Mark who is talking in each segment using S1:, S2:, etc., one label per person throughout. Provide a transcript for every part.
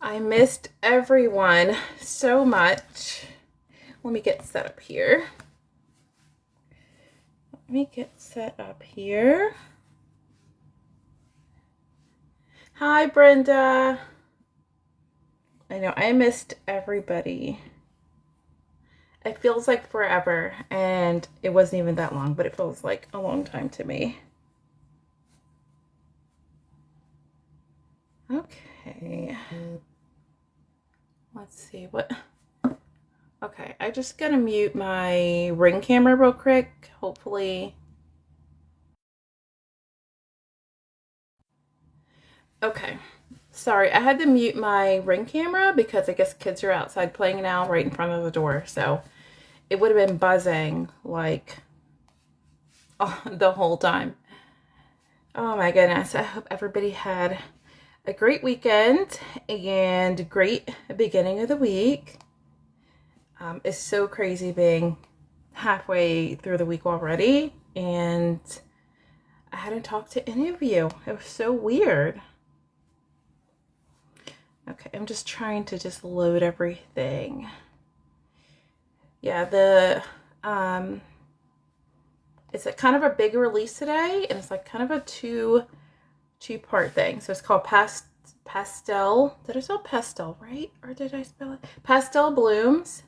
S1: I missed everyone so much. Let me get set up here. Let me get set up here. Hi, Brenda. I know I missed everybody. It feels like forever, and it wasn't even that long, but it feels like a long time to me. Okay. Let's see what. Okay, I just gotta mute my Ring camera real quick. Hopefully. Okay. Sorry, I had to mute my Ring camera because I guess kids are outside playing now right in front of the door. So it would have been buzzing like the whole time. Oh my goodness. I hope everybody had a great weekend and great beginning of the week. It's so crazy being halfway through the week already, and I hadn't talked to any of you. It was so weird. Okay, I'm just trying to just load everything. Yeah, it's a kind of a big release today, and it's like kind of a two-part thing. So it's called Pastel. Did I spell pastel right, or did I spell it Pastel Blooms?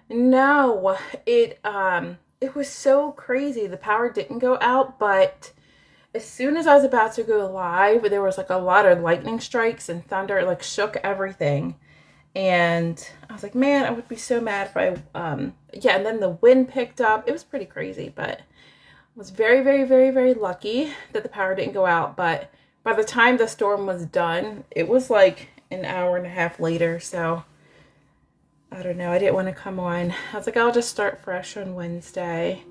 S1: No, it was so crazy. The power didn't go out, but as soon as I was about to go live, there was like a lot of lightning strikes and thunder. It like shook everything. And I was like, man, I would be so mad if yeah, and then the wind picked up. It was pretty crazy, but I was very, very, very, very lucky that the power didn't go out. But by the time the storm was done, it was like an hour and a half later. So I don't know. I didn't want to come on. I was like, I'll just start fresh on Wednesday.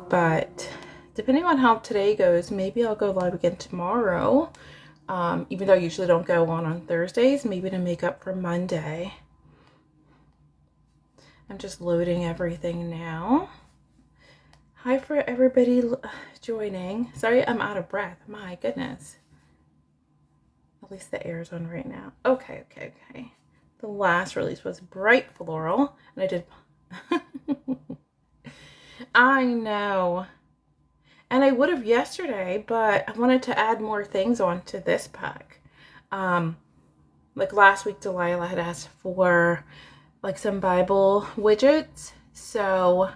S1: But depending on how today goes, maybe I'll go live again tomorrow. Even though I usually don't go on Thursdays, maybe to make up for Monday. I'm just loading everything now. Hi for everybody joining. Sorry I'm out of breath. My goodness. At least the air's on right now. Okay. The last release was Bright Floral, and I did... I know. And I would have yesterday, but I wanted to add more things onto this pack. Like last week, Delilah had asked for like some Bible widgets. So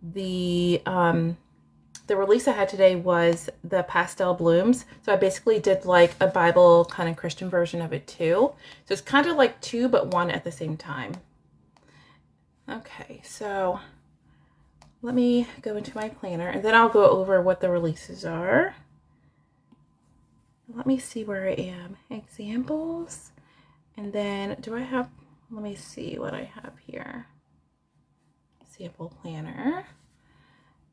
S1: the release I had today was the Pastel Blooms. So I basically did like a Bible kind of Christian version of it too. So it's kind of like two, but one at the same time. Okay, so let me go into my planner and then I'll go over what the releases are. Let me see where I am. Examples. And then do I have, let me see what I have here. Sample planner.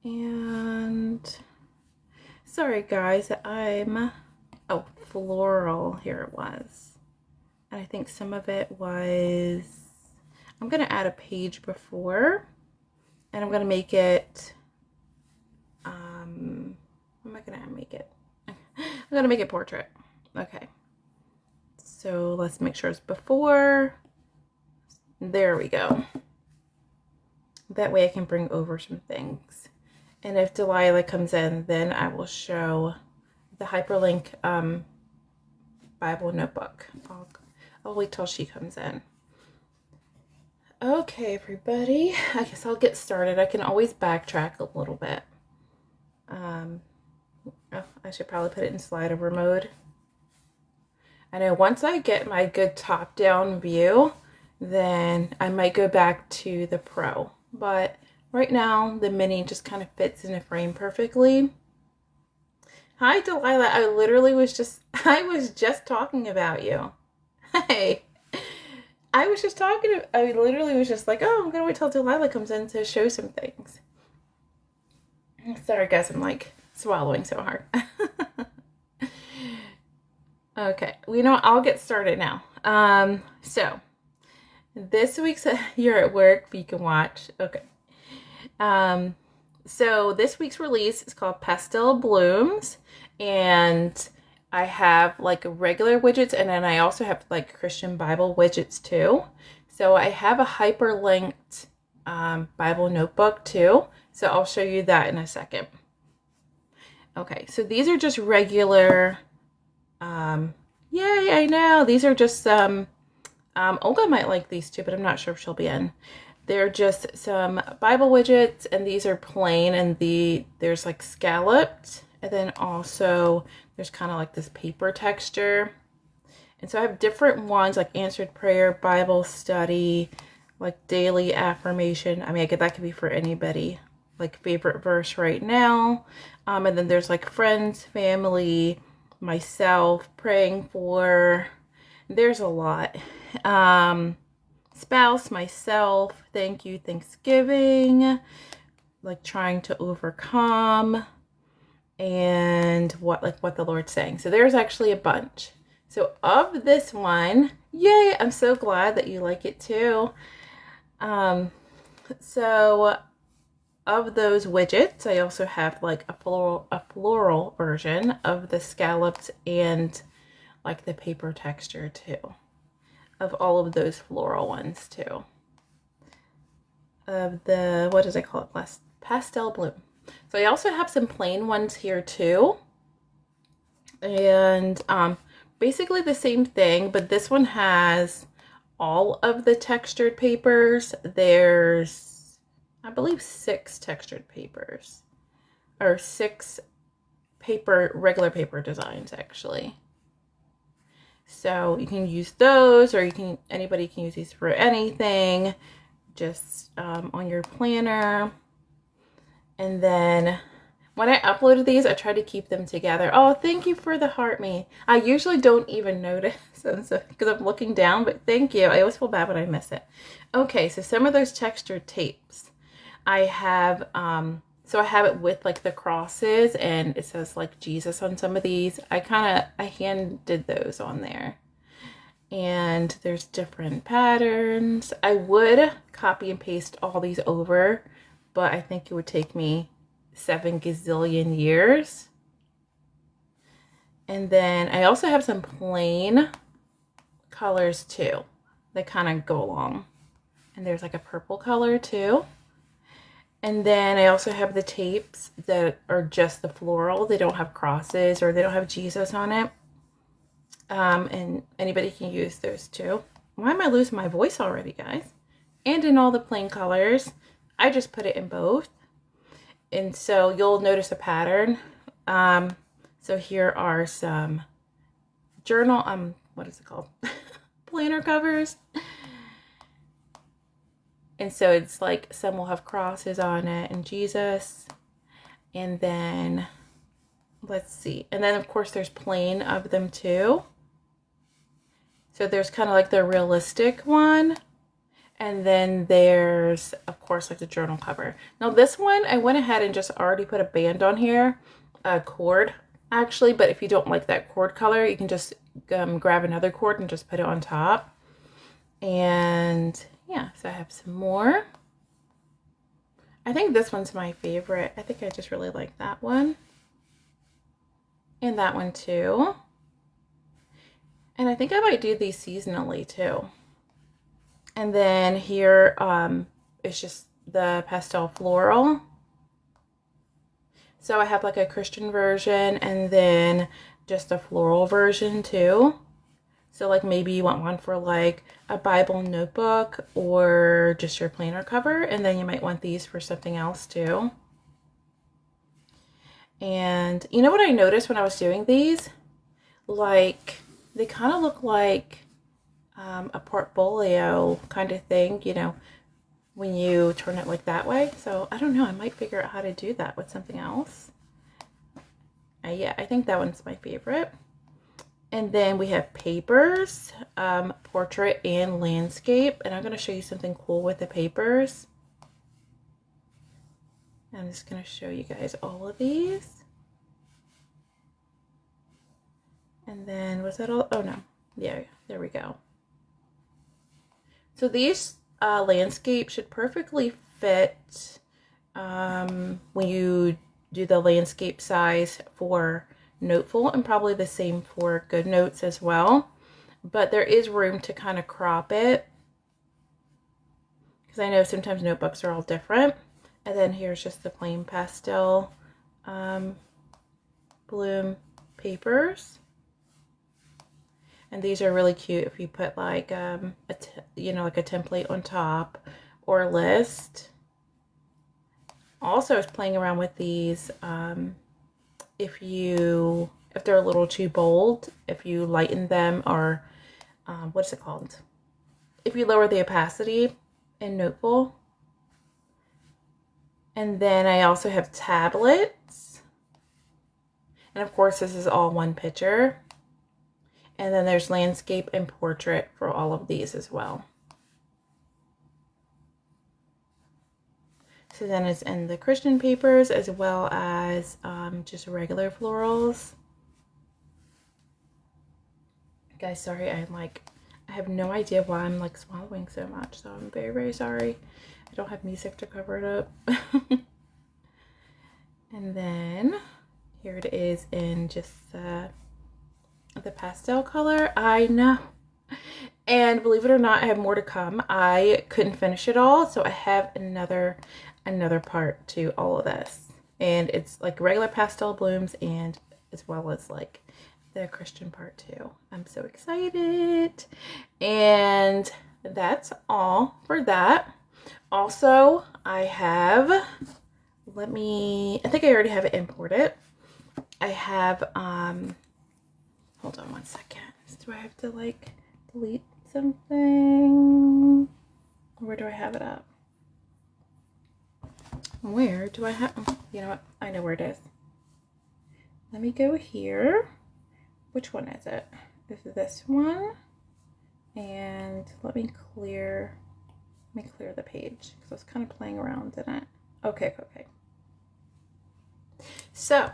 S1: And sorry guys, oh, floral, here it was. And I think some of it was, I'm going to add a page before, and I'm going to make it, what am I going to make it? I'm going to make it portrait. Okay. So let's make sure it's before. There we go. That way I can bring over some things. And if Delilah comes in, then I will show the hyperlink Bible notebook. I'll wait till she comes in. Okay, everybody. I guess I'll get started. I can always backtrack a little bit. Oh, I should probably put it in slide over mode. I know once I get my good top-down view, then I might go back to the Pro. But right now, the Mini just kind of fits in a frame perfectly. Hi, Delilah. I was just talking about you. Hey. I literally was just like, oh, I'm going to wait till Delilah comes in to show some things. Sorry, guys. I'm like swallowing so hard. Okay. Well, you know what? I'll get started now. So this week's, you're at work, but you can watch. Okay. So this week's release is called Pastel Blooms, and I have like regular widgets, and then I also have like Christian Bible widgets too. So I have a hyperlinked Bible notebook too. So I'll show you that in a second. Okay, so these are just regular, yay, I know. These are just some, Olga might like these too, but I'm not sure if she'll be in. They're just some Bible widgets, and these are plain, and there's like scalloped, and then also there's kind of like this paper texture. And so I have different ones like answered prayer, Bible study, like daily affirmation. I mean, that could be for anybody, like favorite verse right now. And then there's like friends, family, myself, praying for, there's a lot. Spouse, myself, thank you, Thanksgiving, like trying to overcome, and what the Lord's saying. So there's actually a bunch. So of this one, yay, I'm so glad that you like it too. So of those widgets, I also have like a floral version of the scallops and like the paper texture too. Of all of those floral ones too. Of the, what does I call it? Pastel blue. So I also have some plain ones here too. And basically the same thing, but this one has all of the textured papers. There's, I believe, 6 textured papers. Or 6 regular paper designs actually. So you can use those, or anybody can use these for anything, just on your planner. And then when I uploaded these, I tried to keep them together. Oh, thank you for the heart me. I usually don't even notice because I'm looking down, but thank you. I always feel bad when I miss it. Okay, so some of those textured tapes I have, so I have it with like the crosses, and it says like Jesus on some of these. I hand did those on there. And there's different patterns. I would copy and paste all these over, but I think it would take me 7 gazillion years. And then I also have some plain colors too that kind of go along. And there's like a purple color too. And then I also have the tapes that are just the floral. They don't have crosses, or they don't have Jesus on it. And anybody can use those too. Why am I losing my voice already, guys? And in all the plain colors. I just put it in both. And so you'll notice a pattern. So here are some journal, what is it called? Planner covers. And so it's like some will have crosses on it and Jesus. And then, let's see. And then of course there's plain of them too. So there's kind of like the realistic one. And then there's, of course, like the journal cover. Now this one, I went ahead and just already put a band on here. A cord, actually. But if you don't like that cord color, you can just grab another cord and just put it on top. And yeah, so I have some more. I think this one's my favorite. I think I just really like that one. And that one too. And I think I might do these seasonally too. And then here is just the pastel floral. So I have like a Christian version and then just a floral version too. So like maybe you want one for like a Bible notebook or just your planner cover. And then you might want these for something else too. And you know what I noticed when I was doing these? Like they kind of look like a portfolio kind of thing, you know, when you turn it like that way. So I don't know, I might figure out how to do that with something else. Yeah, I think that one's my favorite. And then we have papers, portrait and landscape. And I'm going to show you something cool with the papers. I'm just going to show you guys all of these. And then was that all? Oh no, yeah, there we go. So these landscapes should perfectly fit when you do the landscape size for Noteful, and probably the same for GoodNotes as well. But there is room to kind of crop it, because I know sometimes notebooks are all different. And then here's just the plain pastel bloom papers. And these are really cute if you put like like a template on top or a list. Also, I was playing around with these. If they're a little too bold, if you lighten them, or what's it called? If you lower the opacity in Noteful. And then I also have tablets. And of course, this is all one picture. And then there's landscape and portrait for all of these as well. So then it's in the Christian papers as well as just regular florals. Guys, sorry, I have no idea why I'm like swallowing so much, so I'm very, very sorry. I don't have music to cover it up. And then here it is in just the pastel color. I know. And believe it or not, I have more to come. I couldn't finish it all, so I have another part to all of this. And it's like regular pastel blooms and as well as like the Christian part too. I'm so excited. And that's all for that. Also, I have, I think I already have it imported. I have, hold on one second. Do I have to like delete something? Where do I have it up? Where do I have, you know what? I know where it is. Let me go here. Which one is it? Is it this one? And let me clear the page because I was kind of playing around in it. Okay. So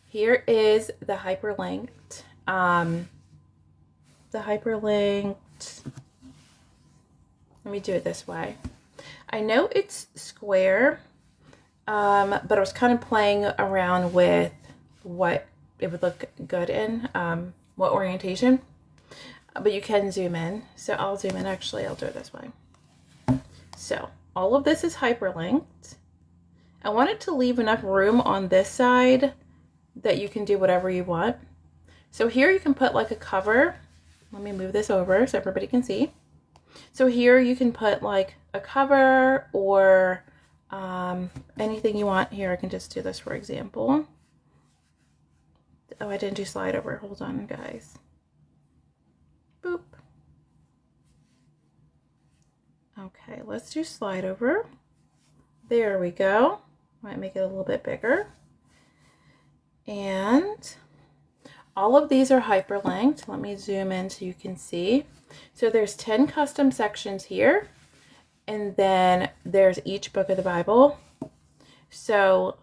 S1: here is the hyperlinked. Let me do it this way. I know it's square, but I was kind of playing around with what it would look good in, what orientation, but you can zoom in. So I'll zoom in. Actually, I'll do it this way. So all of this is hyperlinked. I wanted to leave enough room on this side that you can do whatever you want. So here you can put like a cover. Let me move this over so everybody can see. So here you can put like a cover or anything you want. Here I can just do this for example. Oh, I didn't do slide over. Hold on, guys. Boop. Okay, let's do slide over. There we go. Might make it a little bit bigger. And all of these are hyperlinked. Let me zoom in so you can see. So there's 10 custom sections here. And then there's each book of the Bible. So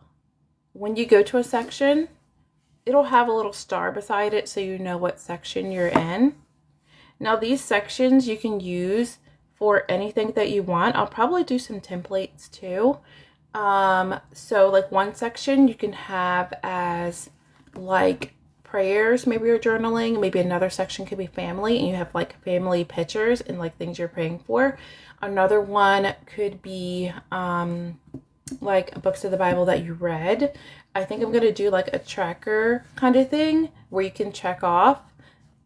S1: when you go to a section, it'll have a little star beside it so you know what section you're in. Now these sections you can use for anything that you want. I'll probably do some templates too. So like one section you can have as like prayers, maybe you're journaling. Maybe another section could be family and you have like family pictures and like things you're praying for. Another one could be like books of the Bible that you read. I think I'm going to do like a tracker kind of thing where you can check off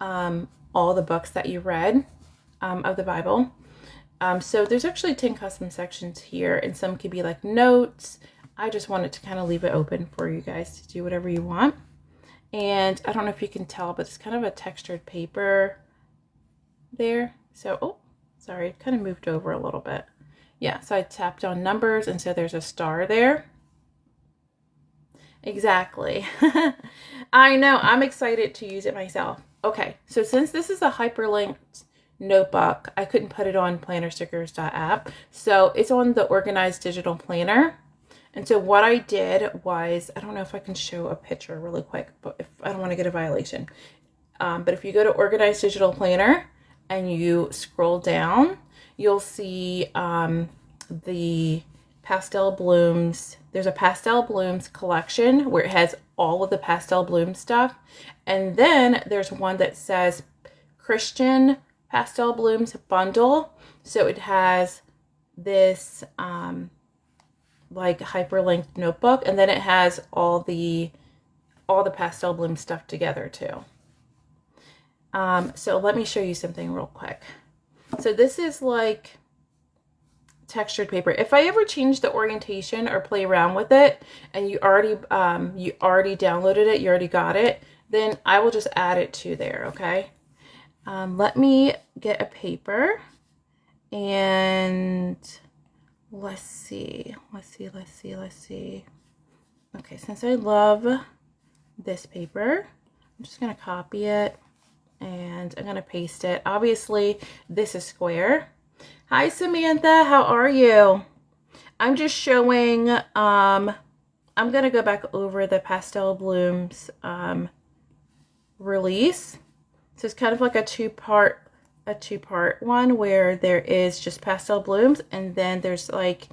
S1: all the books that you read of the Bible. So there's actually 10 custom sections here, and some could be like notes. I just wanted to kind of leave it open for you guys to do whatever you want. And I don't know if you can tell, but it's kind of a textured paper there. So, oh, sorry, it kind of moved over a little bit. Yeah, so I tapped on numbers, and so there's a star there. Exactly. I know, I'm excited to use it myself. Okay, so since this is a hyperlinked notebook, I couldn't put it on plannerstickers.app. So it's on the Organized Digital Planner. And so what I did was, I don't know if I can show a picture really quick, but if I don't want to get a violation. But if you go to Organized Digital Planner and you scroll down, you'll see the Pastel Blooms. There's a Pastel Blooms collection where it has all of the pastel bloom stuff. And then there's one that says Christian Pastel Blooms Bundle. So it has this like hyperlinked notebook, and then it has all the pastel bloom stuff together too. So let me show you something real quick. So this is like textured paper. If I ever change the orientation or play around with it, and you already downloaded it, you already got it, then I will just add it to there. Okay. Let me get a paper, and let's see. Okay, since I love this paper, I'm just gonna copy it and I'm gonna paste it. Obviously, this is square. Hi, Samantha, how are you? I'm just showing, I'm gonna go back over the Pastel Blooms release. So it's kind of like a two-part one where there is just pastel blooms, and then there's like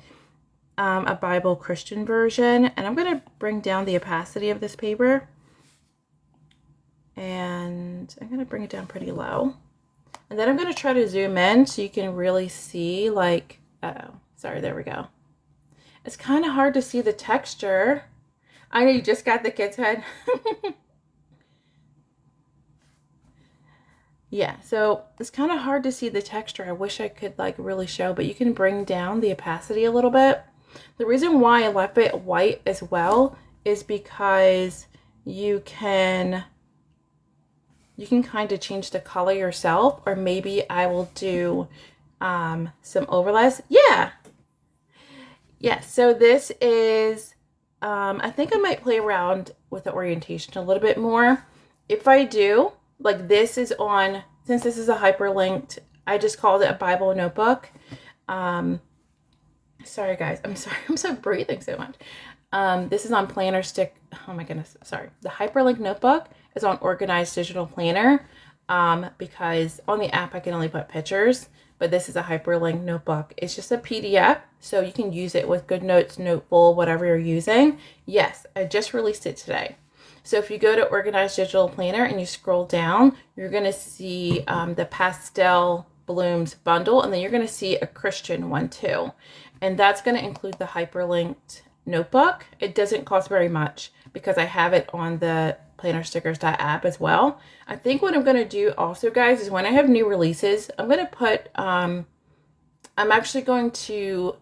S1: a Bible Christian version. And I'm going to bring down the opacity of this paper, and I'm going to bring it down pretty low. And then I'm going to try to zoom in so you can really see, like, sorry, there we go. It's kind of hard to see the texture. I know you just got the kid's head. Yeah, so it's kind of hard to see the texture. I wish I could like really show, but you can bring down the opacity a little bit. The reason why I left it white as well is because you can kind of change the color yourself, or maybe I will do some overlays. Yeah. So this is, I think I might play around with the orientation a little bit more. If I do, like this is on, since this is a hyperlinked, I just called it a Bible notebook. Sorry guys, I'm sorry, I'm so breathing so much. This is on Planner Stick. Oh my goodness, sorry. The hyperlink notebook is on Organized Digital Planner, because on the app I can only put pictures, but this is a hyperlink notebook. It's just a PDF, so you can use it with GoodNotes, Noteful, whatever you're using. Yes, I just released it today. So if you go to Organized Digital Planner and you scroll down, you're going to see the Pastel Blooms bundle, and then you're going to see a Christian one too. And that's going to include the hyperlinked notebook. It doesn't cost very much because I have it on the plannerstickers.app as well. I think what I'm going to do also, guys, is when I have new releases, I'm going to put, I'm actually going to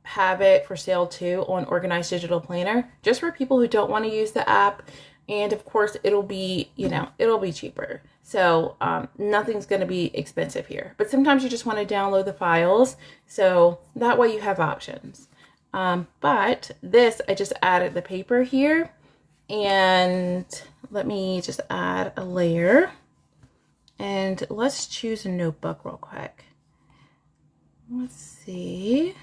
S1: have it for sale too on Organized Digital Planner, just for people who don't want to use the app. And of course, it'll be, it'll be cheaper. So nothing's going to be expensive here. But sometimes you just want to download the files. So that way you have options. But this, I just added the paper here. And let me just add a layer. And let's choose a notebook real quick. Let's see.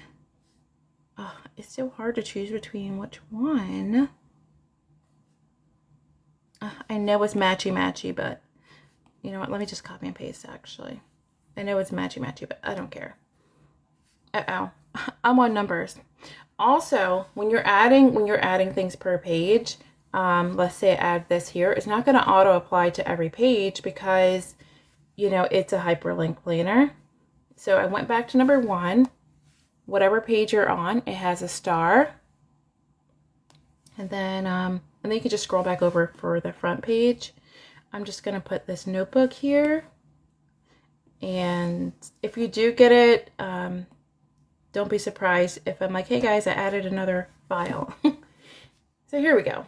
S1: Oh, it's so hard to choose between which one. I know it's matchy-matchy, but you know what? Let me just copy and paste, actually. I know it's matchy-matchy, but I don't care. Uh-oh. I'm on numbers. Also, when you're adding things per page, let's say I add this here, it's not going to auto-apply to every page because, it's a hyperlink planner. So I went back to number 1. Whatever page you're on, it has a star. And then you can just scroll back over for the front page. I'm just going to put this notebook here. And if you do get it, don't be surprised if I'm like, hey guys, I added another file. So here we go.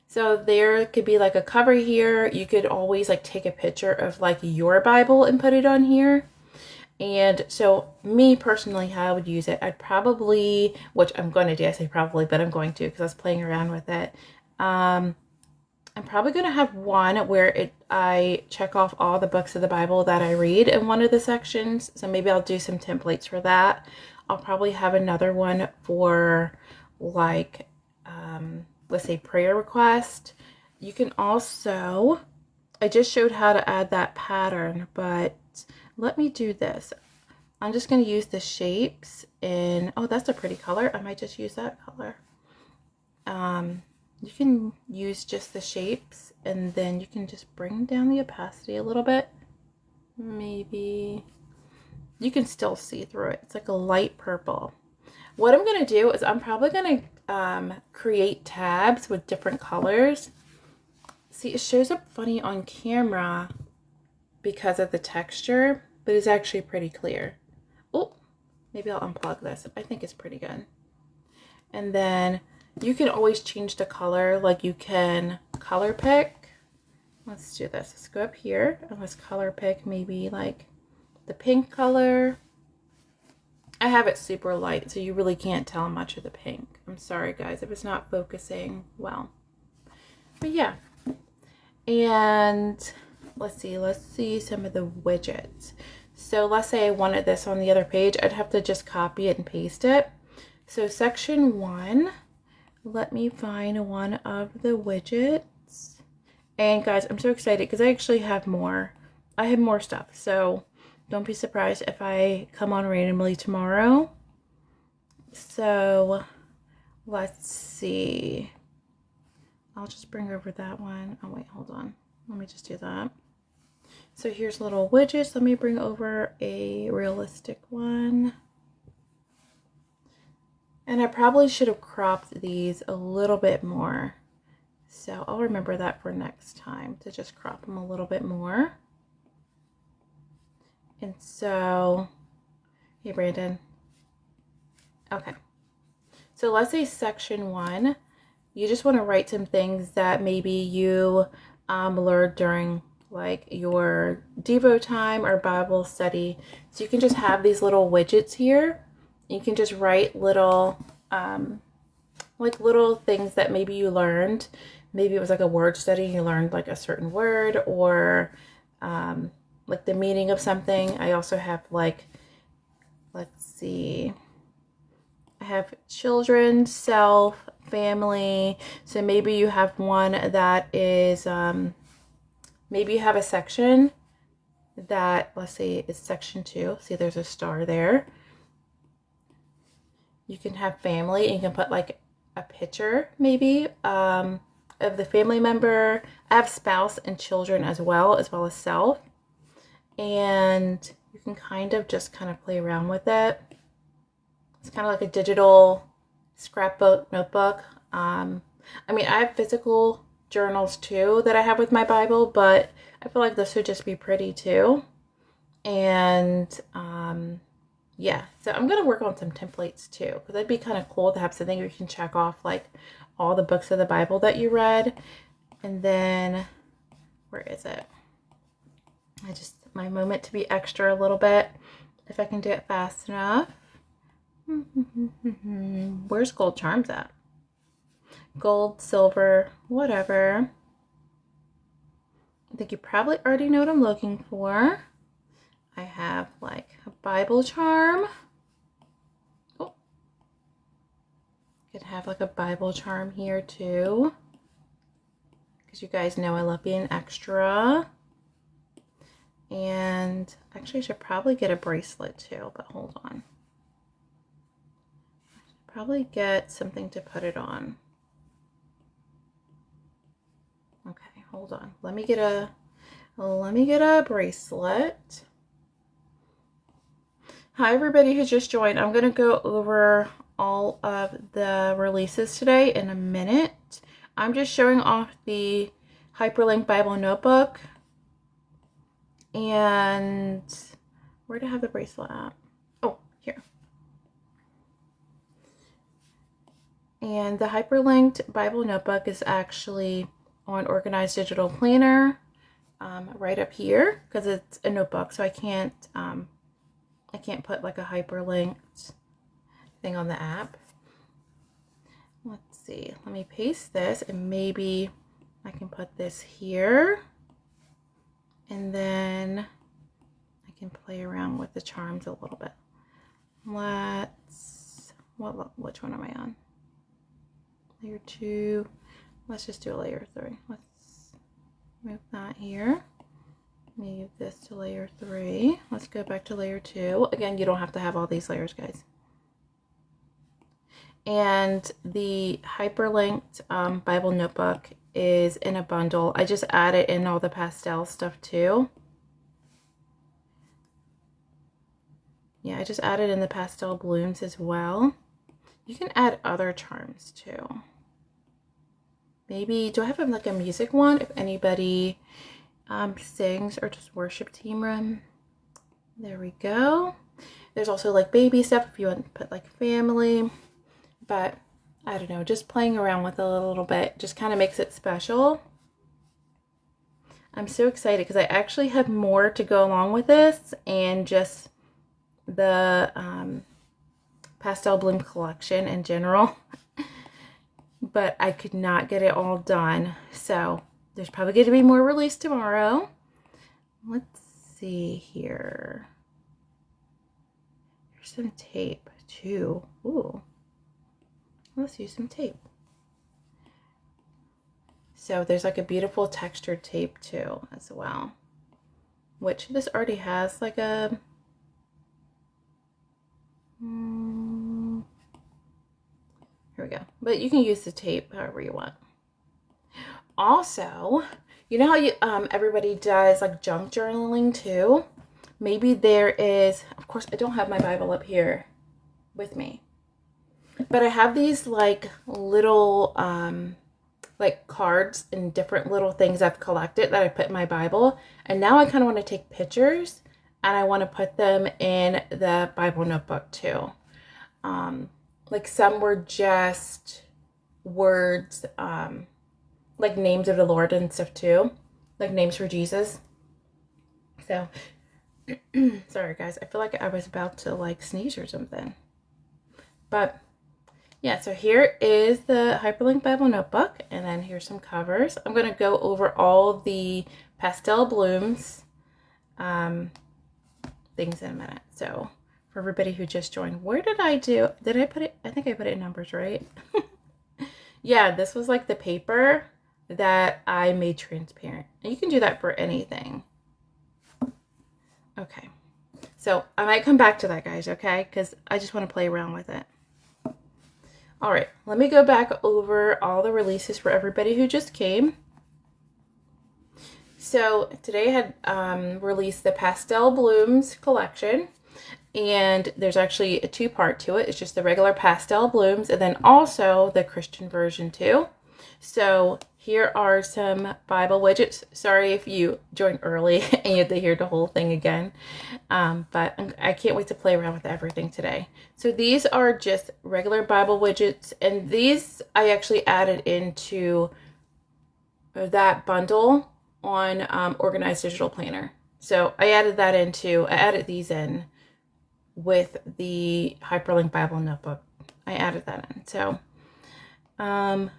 S1: So there could be like a cover here. You could always like take a picture of like your Bible and put it on here. And so me personally, how I would use it, I'd probably, which I'm going to do, I say probably, but I'm going to because I was playing around with it. I'm probably going to have one where I check off all the books of the Bible that I read in one of the sections. So maybe I'll do some templates for that. I'll probably have another one for like, let's say prayer request. You can also, I just showed how to add that pattern, but let me do this. I'm just going to use the shapes in, oh, that's a pretty color. I might just use that color. You can use just the shapes, and then you can just bring down the opacity a little bit. Maybe you can still see through it. It's like a light purple. What I'm going to do is I'm probably going to create tabs with different colors. See, it shows up funny on camera because of the texture, but it's actually pretty clear. Oh, maybe I'll unplug this. I think it's pretty good. And then you can always change the color, like you can color pick. Let's do this. Let's go up here and let's color pick maybe like the pink color. I have it super light, so you really can't tell much of the pink. I'm sorry, guys, if it's not focusing well. But yeah. And let's see some of the widgets. So let's say I wanted this on the other page. I'd have to just copy it and paste it. So section 1, let me find one of the widgets. And guys, I'm so excited because I actually have more. I have more stuff. So don't be surprised if I come on randomly tomorrow. So let's see. I'll just bring over that one. Oh wait, hold on. Let me just do that. So here's little widgets. Let me bring over a realistic one. And I probably should have cropped these a little bit more. So I'll remember that for next time, to just crop them a little bit more. And so, hey Brandon. Okay. So let's say section 1, you just want to write some things that maybe you learned during like your Devo time or Bible study. So you can just have these little widgets here. You can just write little, like little things that maybe you learned. Maybe it was like a word study, you learned like a certain word, or like the meaning of something. I also have like, let's see, I have children, self, family. So maybe you have one that is, maybe you have a section that, let's say it's section 2. See, there's a star there. You can have family, and you can put like a picture maybe of the family member. I have spouse and children as well as self. And you can kind of just kind of play around with it. It's kind of like a digital scrapbook notebook. I mean, I have physical journals too that I have with my Bible, but I feel like this would just be pretty too. And yeah, so I'm gonna work on some templates too, because it'd be kind of cool to have something you can check off like all the books of the Bible that you read. And then where is it? My moment to be extra a little bit, if I can do it fast enough. Where's gold charms at? Gold, silver, whatever. I think you probably already know what I'm looking for. I have like a Bible charm. Oh, could have like a Bible charm here too, because you guys know I love being extra. And actually I should probably get a bracelet too, but hold on. I should probably get something to put it on. Okay, hold on. Let me get a bracelet. Hi everybody who just joined. I'm going to go over all of the releases today in a minute. I'm just showing off the Hyperlink Bible Notebook. And where do I have the bracelet at? Oh, here. And the Hyperlinked Bible Notebook is actually on Organized Digital Planner, right up here, because it's a notebook, so I can't put like a hyperlinked thing on the app. Let's see. Let me paste this, and maybe I can put this here. And then I can play around with the charms a little bit. Which one am I on? Layer 2. Let's just do a layer 3. Let's move that here. Move this to layer 3. Let's go back to layer 2. Again, you don't have to have all these layers, guys. And the hyperlinked Bible notebook is in a bundle. I just added in all the pastel stuff too. Yeah, I just added in the pastel blooms as well. You can add other charms too. Maybe, do I have like a music one? If anybody sings or just worship team room. There we go. There's also like baby stuff if you want to put like family. But I don't know, just playing around with it a little bit just kind of makes it special. I'm so excited because I actually have more to go along with this and just the pastel bloom collection in general. But I could not get it all done. So there's probably going to be more released tomorrow. Let's see here. Here's some tape too. Ooh. Let's use some tape. So there's like a beautiful textured tape too as well. Which this already has like a... Here we go. But you can use the tape however you want. Also, you know how you everybody does like junk journaling too? Maybe there is, of course I don't have my Bible up here with me, but I have these like little like cards and different little things I've collected that I put in my Bible, and now I kind of want to take pictures and I want to put them in the Bible notebook too. Like some were just words, like names of the Lord and stuff too, like names for Jesus. So sorry guys, I feel like I was about to like sneeze or something. But yeah, so here is the Hyperlink Bible notebook, and then here's some covers. I'm going to go over all the pastel blooms things in a minute. So for everybody who just joined, where did I put it? I think I put it in numbers, right? Yeah, this was like the paper that I made transparent. And you can do that for anything. Okay. So I might come back to that, guys, okay? Because I just want to play around with it. All right, let me go back over all the releases for everybody who just came. So today I had released the Pastel Blooms collection. And there's actually a two-part to it. It's just the regular pastel blooms and then also the Christian version too. So here are some Bible widgets. Sorry if you joined early and you had to hear the whole thing again. But I can't wait to play around with everything today. So these are just regular Bible widgets, and these I actually added into that bundle on Organized Digital Planner. So I added these in with the Hyperlink Bible notebook. I added that in. So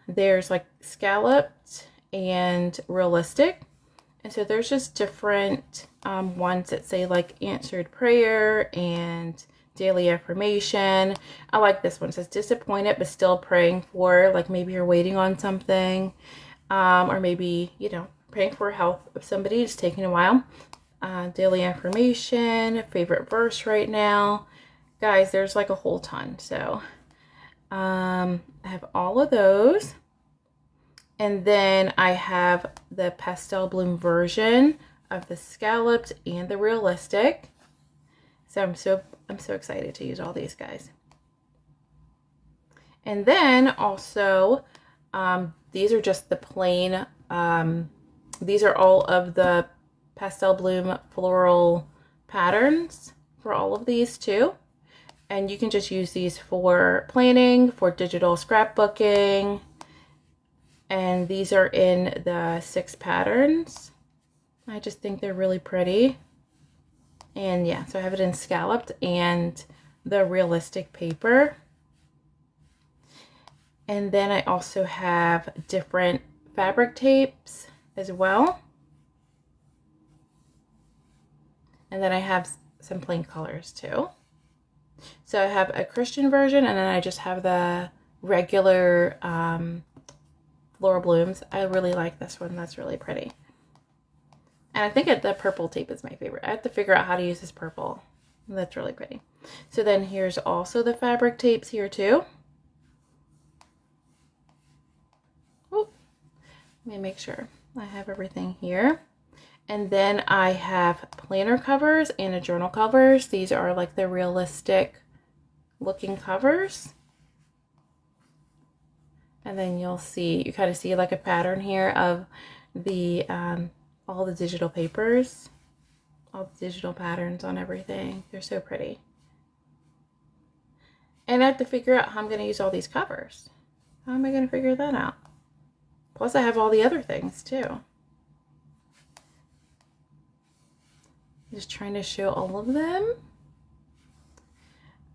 S1: there's like scalloped and realistic, and so there's just different ones that say like answered prayer and daily affirmation. I like this one. It says disappointed but still praying for, like maybe you're waiting on something, or maybe, you know, praying for health of somebody. It's taking a while. Daily affirmation, favorite verse right now. Guys, there's like a whole ton. So I have all of those. And then I have the pastel bloom version of the scalloped and the realistic. So I'm so excited to use all these guys. And then also these are just the plain, these are all of the pastel bloom floral patterns for all of these too. And you can just use these for planning, for digital scrapbooking. And these are in the 6 patterns. I just think they're really pretty. And yeah, so I have it in scalloped and the realistic paper. And then I also have different fabric tapes as well. And then I have some plain colors too. So I have a Christian version, and then I just have the regular floral blooms. I really like this one. That's really pretty. And I think the purple tape is my favorite. I have to figure out how to use this purple. That's really pretty. So then here's also the fabric tapes here too. Let me make sure I have everything here. And then I have planner covers and a journal covers. These are like the realistic looking covers. And then you'll see, you kind of see like a pattern here of the all the digital papers, all the digital patterns on everything. They're so pretty. And I have to figure out how I'm going to use all these covers. How am I going to figure that out? Plus I have all the other things too. Just trying to show all of them.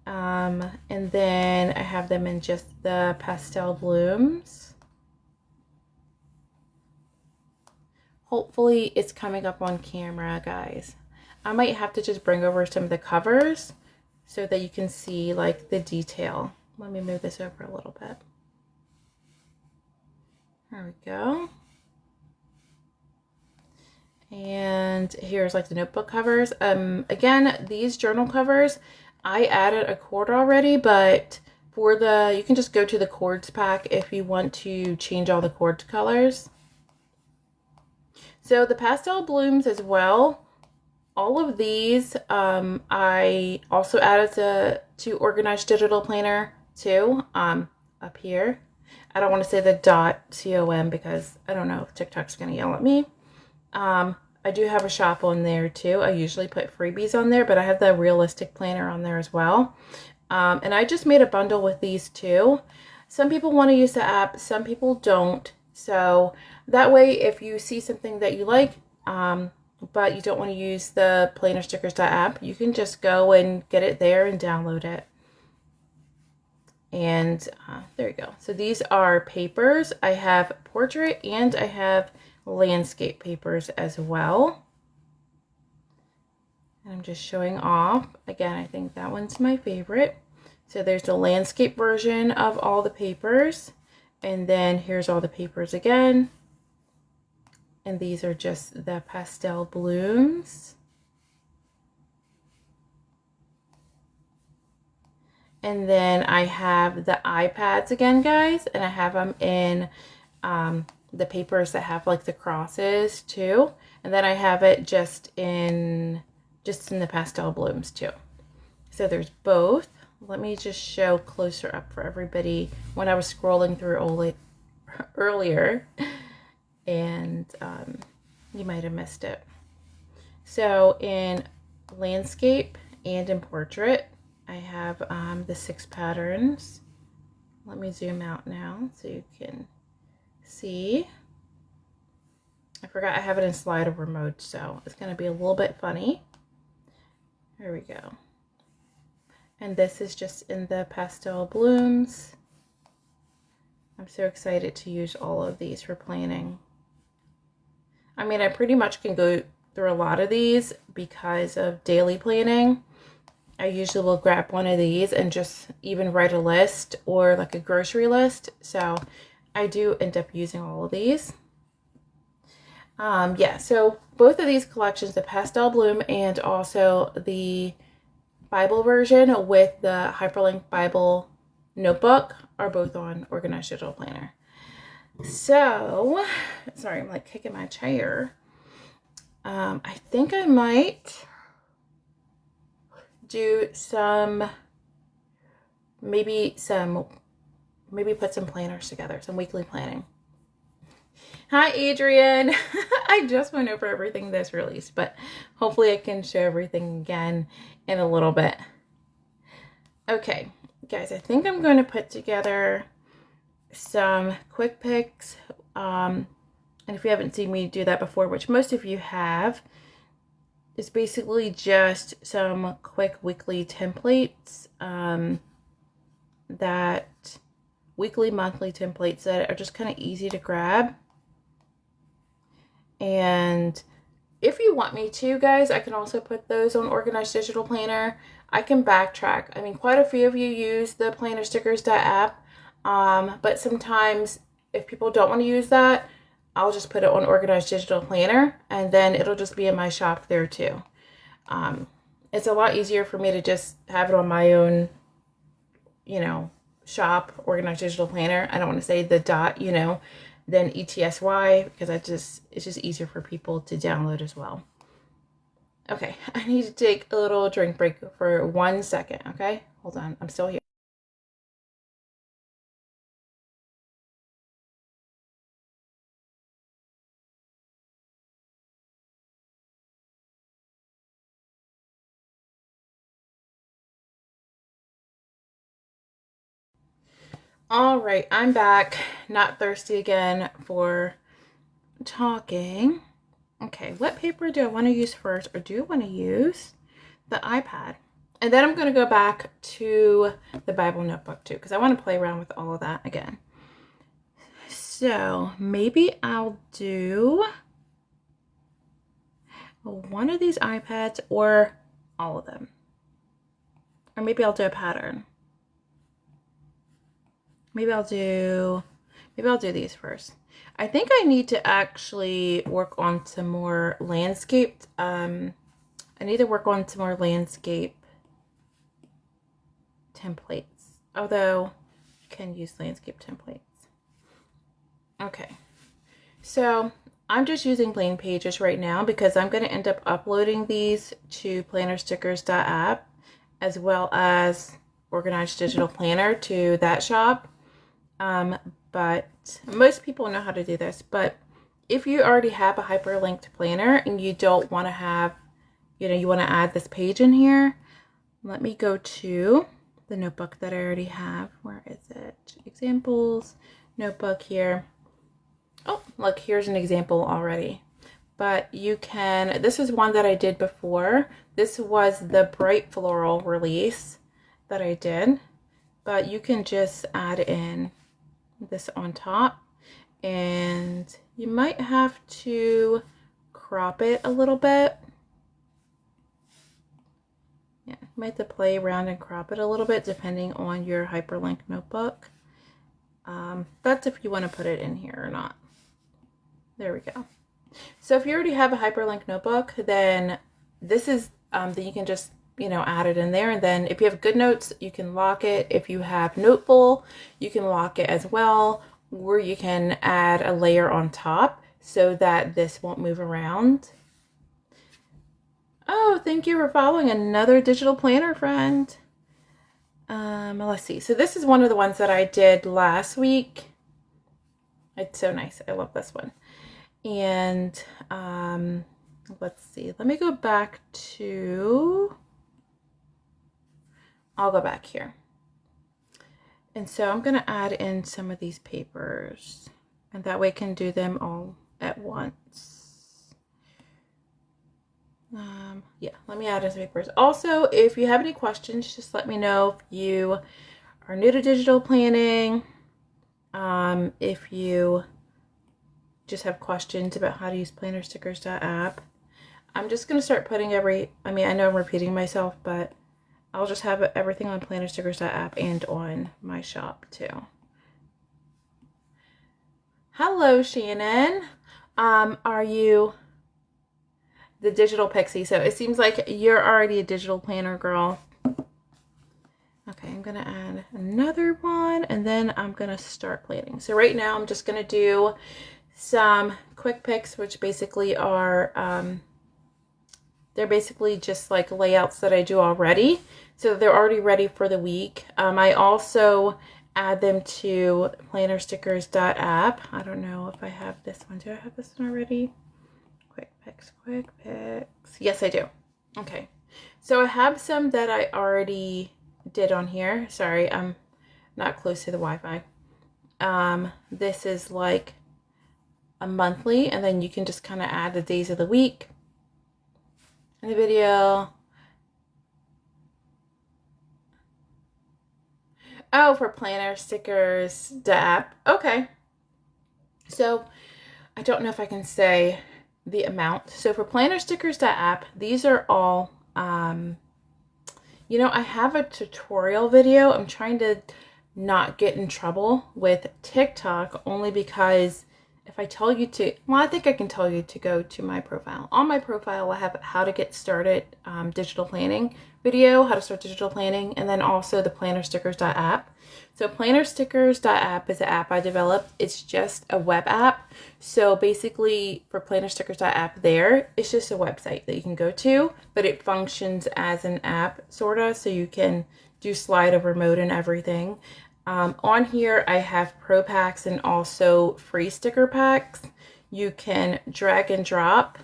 S1: And then I have them in just the pastel blooms. Hopefully it's coming up on camera, guys. I might have to just bring over some of the covers so that you can see like the detail. Let me move this over a little bit. There we go. And here's like the notebook covers. Again, these journal covers, I added a cord already, but for the, you can just go to the cords pack if you want to change all the cord colors. So the pastel blooms as well, all of these I also added to Organized Digital Planner too, up here. I don't want to say the .com because I don't know if TikTok's going to yell at me. I do have a shop on there too. I usually put freebies on there, but I have the realistic planner on there as well. And I just made a bundle with these two. Some people want to use the app, some people don't. So that way, if you see something that you like, but you don't want to use the planner stickers app, you can just go and get it there and download it. And there you go. So these are papers. I have portrait and I have landscape papers as well. And I'm just showing off. Again, I think that one's my favorite. So there's the landscape version of all the papers. And then here's all the papers again. And these are just the pastel blooms. And then I have the iPads again, guys. And I have them in the papers that have like the crosses too. And then I have it just in the pastel blooms too. So there's both. Let me just show closer up for everybody when I was scrolling through earlier, and you might have missed it. So in landscape and in portrait, I have the 6 patterns. Let me zoom out now so you can see. I forgot I have it in slide over mode, so it's going to be a little bit funny. There we go. And this is just in the pastel blooms. I'm so excited to use all of these for planning. I mean, I pretty much can go through a lot of these because of daily planning. I usually will grab one of these and just even write a list or like a grocery list. So I do end up using all of these. Yeah, so both of these collections, the pastel bloom and also the Bible version with the hyperlink Bible notebook, are both on Organized Digital Planner. So, sorry, I'm like kicking my chair. I think I might do maybe put some planners together, some weekly planning. Hi, Adrian. I just went over everything that's released, but hopefully I can show everything again in a little bit. Okay, guys, I think I'm going to put together some quick picks. And if you haven't seen me do that before, which most of you have, it's basically just some quick weekly templates, that weekly, monthly templates that are just kind of easy to grab. And if you want me to, guys, I can also put those on Organized Digital Planner. I can backtrack. I mean, quite a few of you use the planner stickers app, but sometimes if people don't want to use that, I'll just put it on Organized Digital Planner, and then it'll just be in my shop there too. It's a lot easier for me to just have it on my own, shop, Organized Digital Planner. I don't want to say the than ETSY because it's just easier for people to download as well. Okay, I need to take a little drink break for 1 second, okay? Hold on, I'm still here. All right, I'm back. Not thirsty again for talking. Okay, what paper do I want to use first, or do I want to use the iPad? And then I'm going to go back to the Bible notebook too, because I want to play around with all of that again. So maybe I'll do one of these iPads or all of them. Or maybe I'll do a pattern. Maybe I'll do these first. I think I need to actually work on some more landscape. I need to work on some more landscape templates. Although you can use landscape templates. Okay. So I'm just using Blank Pages right now because I'm going to end up uploading these to plannerstickers.app as well as Organized Digital Planner to that shop. But most people know how to do this. But if you already have a hyperlinked planner and you don't want to have, you want to add this page in here, let me go to the notebook that I already have. Where is it? Examples, notebook here. Oh, look, here's an example already. But you can, this is one that I did before. This was the bright floral release that I did. But you can just add in this on top. And you might have to crop it a little bit. Yeah, you might have to play around and crop it a little bit depending on your hyperlink notebook. That's if you want to put it in here or not. There we go. So if you already have a hyperlink notebook, then this is, then you can just, add it in there. And then if you have GoodNotes, you can lock it. If you have Noteful, you can lock it as well, or you can add a layer on top so that this won't move around. Oh, thank you for following another digital planner friend. Let's see. So this is one of the ones that I did last week. It's so nice. I love this one. And let's see. Let me go back to, I'll go back here. And so I'm going to add in some of these papers. And that way I can do them all at once. Yeah, let me add in some papers. Also, if you have any questions, just let me know. If you are new to digital planning, if you just have questions about how to use plannerstickers.app, I'm just going to start putting I know I'm repeating myself, but I'll just have everything on plannerstickers.app and on my shop too. Hello, Shannon. Are you the digital pixie? So it seems like you're already a digital planner girl. Okay, I'm going to add another one and then I'm going to start planning. So right now I'm just going to do some quick picks, which basically are, they're basically just like layouts that I do already. So they're already ready for the week. I also add them to plannerstickers.app. I don't know if I have this one. Do I have this one already? Quick picks. Yes, I do. Okay. So I have some that I already did on here. Sorry, I'm not close to the Wi-Fi. This is like a monthly, and then you can just kind of add the days of the week in the video. Oh, for planner stickers, the app. Okay. So I don't know if I can say the amount. So for planner stickers, the app, these are all, I have a tutorial video. I'm trying to not get in trouble with TikTok only because if I tell you to, well, I think I can tell you to go to my profile. On my profile, I have how to get started digital planning video, how to start digital planning, and then also the plannerstickers.app. So plannerstickers.app is an app I developed. It's just a web app. So basically for plannerstickers.app there, it's just a website that you can go to, but it functions as an app sort of, so you can do slide over mode and everything. On here, I have pro packs and also free sticker packs. You can drag and drop,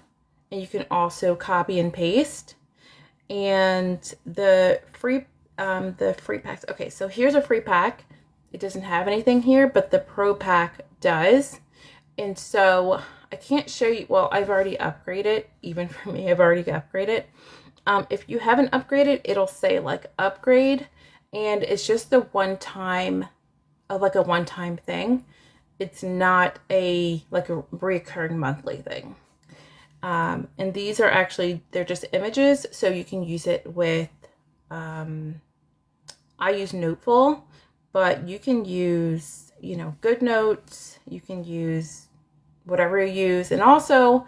S1: and you can also copy and paste. And the free packs. Okay, so here's a free pack. It doesn't have anything here, but the pro pack does. And so I can't show you. Well, I've already upgraded. Even for me, I've already upgraded. If you haven't upgraded, it'll say like upgrade. And it's just a one-time thing. It's not like a recurring monthly thing. And these are actually, they're just images, so you can use it with, I use Noteful, but you can use, GoodNotes, you can use whatever you use. And also,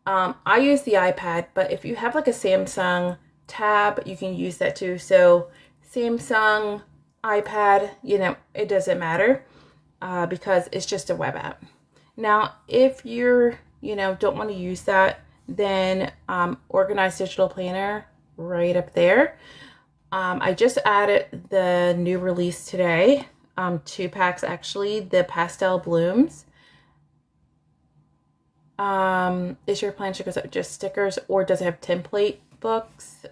S1: I use the iPad, but if you have like a Samsung tab, you can use that too. So Samsung, iPad, it doesn't matter because it's just a web app. Now, if you're, don't want to use that, then Organized Digital Planner right up there. I just added the new release today, 2 packs actually, the Pastel Blooms. Is your plan stickers just stickers, or does it have template books?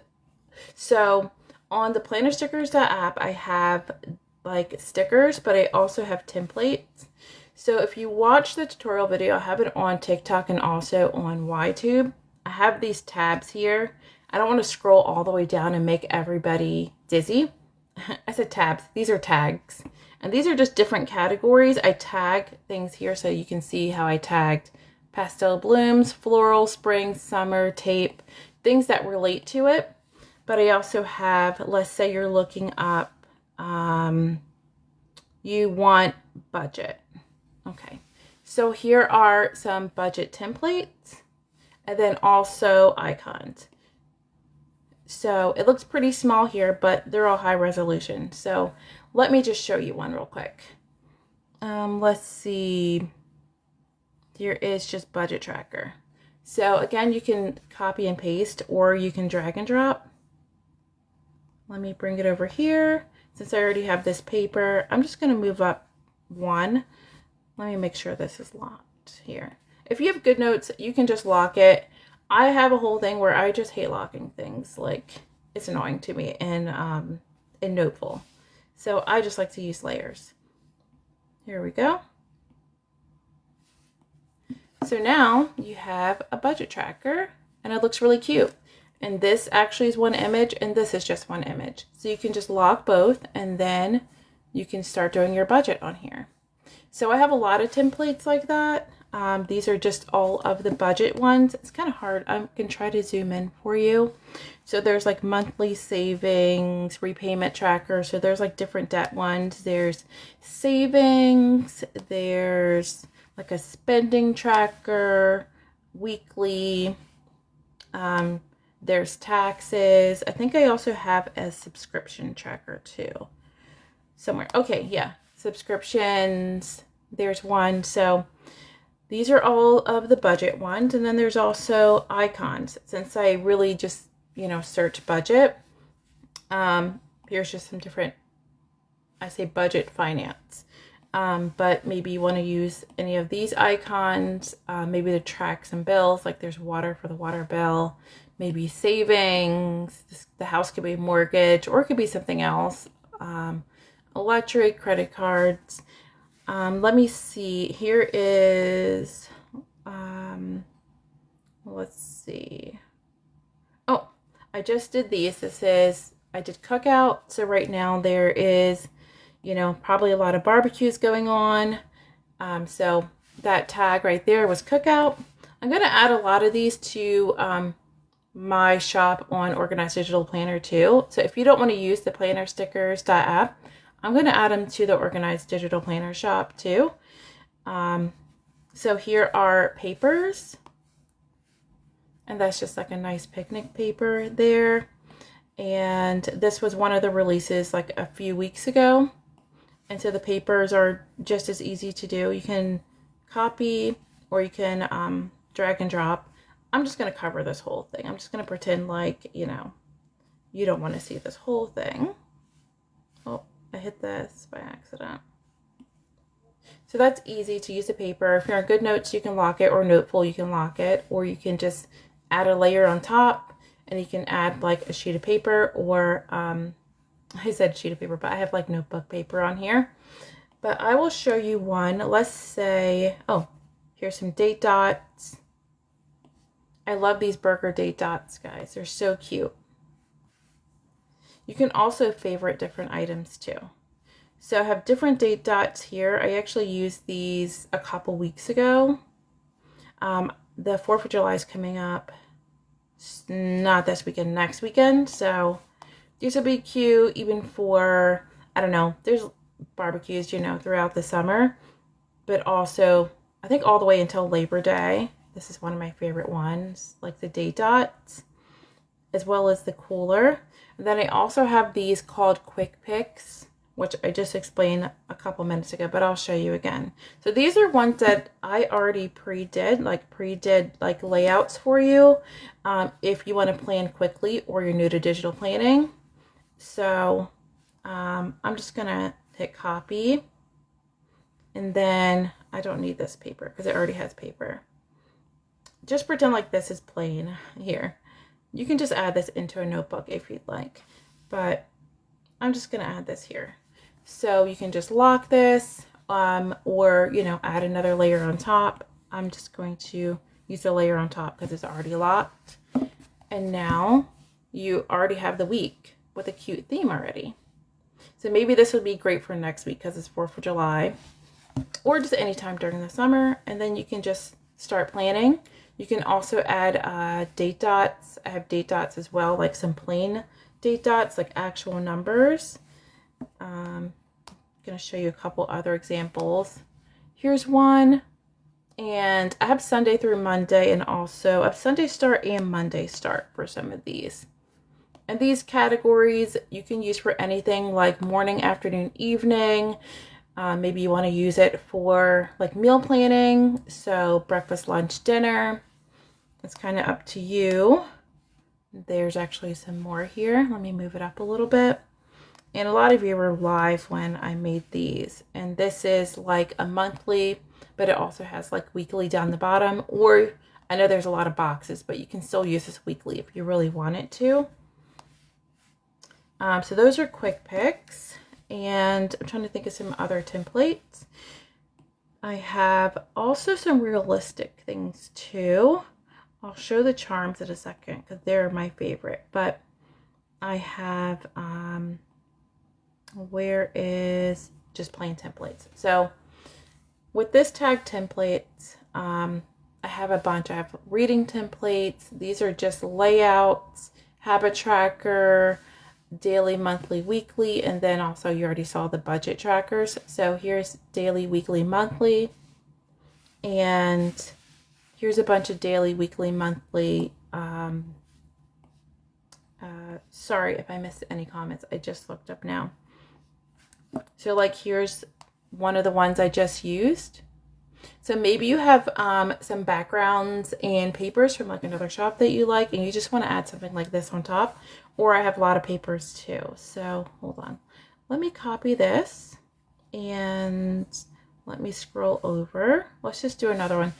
S1: So on the plannerstickers.app, I have like stickers, but I also have templates. So if you watch the tutorial video, I have it on TikTok and also on YTube. I have these tabs here. I don't want to scroll all the way down and make everybody dizzy. I said tabs. These are tags. And these are just different categories. I tag things here so you can see how I tagged pastel blooms, floral, spring, summer, tape, things that relate to it. But I also have, let's say you're looking up, you want budget. Okay, so here are some budget templates and then also icons. So it looks pretty small here, but they're all high resolution. So let me just show you one real quick. Let's see. Here is just budget tracker. So again, you can copy and paste, or you can drag and drop. Let me bring it over here. Since I already have this paper, I'm just going to move up one. Let me make sure this is locked here. If you have GoodNotes, you can just lock it. I have a whole thing where I just hate locking things. Like, it's annoying to me in Noteful. So I just like to use layers. Here we go. So now you have a budget tracker, and it looks really cute. And this actually is one image, and this is just one image. So you can just lock both, and then you can start doing your budget on here. So I have a lot of templates like that. These are just all of the budget ones. It's kind of hard. I can try to zoom in for you. So there's like monthly savings, repayment tracker. So there's like different debt ones. There's savings. There's like a spending tracker, weekly. There's taxes. I think I also have a subscription tracker too somewhere. Okay, yeah, subscriptions. There's one. So these are all of the budget ones. And then there's also icons. Since I really just, search budget, here's just some different, I say budget finance. But maybe you want to use any of these icons, maybe to track some bills, like there's water for the water bill, maybe savings, the house could be mortgage, or it could be something else, electric, credit cards. Let me see, here is, let's see. Oh, I just did these. I did cookout. So right now there is, probably a lot of barbecues going on. So that tag right there was cookout. I'm going to add a lot of these to my shop on Organized Digital Planner too. So if you don't want to use the plannerstickers.app, I'm going to add them to the Organized Digital Planner shop too. So here are papers, and that's just like a nice picnic paper there. And this was one of the releases like a few weeks ago. And so the papers are just as easy to do. You can copy or you can drag and drop. I'm just going to cover this whole thing. I'm just going to pretend like, you know, you don't want to see this whole thing. Oh, I hit this by accident. So that's easy to use the paper. If you're on GoodNotes, you can lock it, or Noteful, you can lock it, or you can just add a layer on top, and you can add like a sheet of paper, or I said sheet of paper, but I have like notebook paper on here. But I will show you one. Let's say, oh, here's some date dots. I love these burger date dots, guys. They're so cute. You can also favorite different items too. So I have different date dots here. I actually used these a couple weeks ago. The 4th of July is coming up. Not this weekend, next weekend. So these will be cute even for, I don't know, there's barbecues, you know, throughout the summer. But also, I think all the way until Labor Day. This is one of my favorite ones, like the date dots, as well as the cooler. And then I also have these called Quick Picks, which I just explained a couple minutes ago, but I'll show you again. So these are ones that I already pre-did like layouts for you if you want to plan quickly or you're new to digital planning. So I'm just gonna hit copy, and then I don't need this paper because it already has paper. Just pretend like this is plain here. You can just add this into a notebook if you'd like, but I'm just gonna add this here. So you can just lock this or, you know, add another layer on top. I'm just going to use the layer on top because it's already locked. And now you already have the week with a cute theme already. So maybe this would be great for next week because it's 4th of July, or just anytime during the summer. And then you can just start planning. You can also add date dots. I have date dots as well, like some plain date dots, like actual numbers. I'm going to show you a couple other examples. Here's one, and I have Sunday through Monday, and also I have Sunday start and Monday start for some of these. And these categories you can use for anything like morning, afternoon, evening. Maybe you want to use it for like meal planning, so breakfast, lunch, dinner. It's kind of up to you. There's actually some more here. Let me move it up a little bit. And a lot of you were live when I made these. And this is like a monthly, but it also has like weekly down the bottom. Or I know there's a lot of boxes, but you can still use this weekly if you really want it to. So those are Quick Picks. And I'm trying to think of some other templates. I have also some realistic things too. I'll show the charms in a second because they're my favorite. But I have, where is just plain templates. So with this tag templates, I have a bunch. I have reading templates. These are just layouts, habit tracker, daily, monthly, weekly, and then also you already saw the budget trackers. So here's daily, weekly, monthly, and here's a bunch of daily, weekly, monthly. Sorry if I missed any comments. I just looked up now. So like here's one of the ones I just used. So maybe you have some backgrounds and papers from like another shop that you like, and you just want to add something like this on top. Or I have a lot of papers too. So hold on. Let me copy this and let me scroll over. Let's just do another one.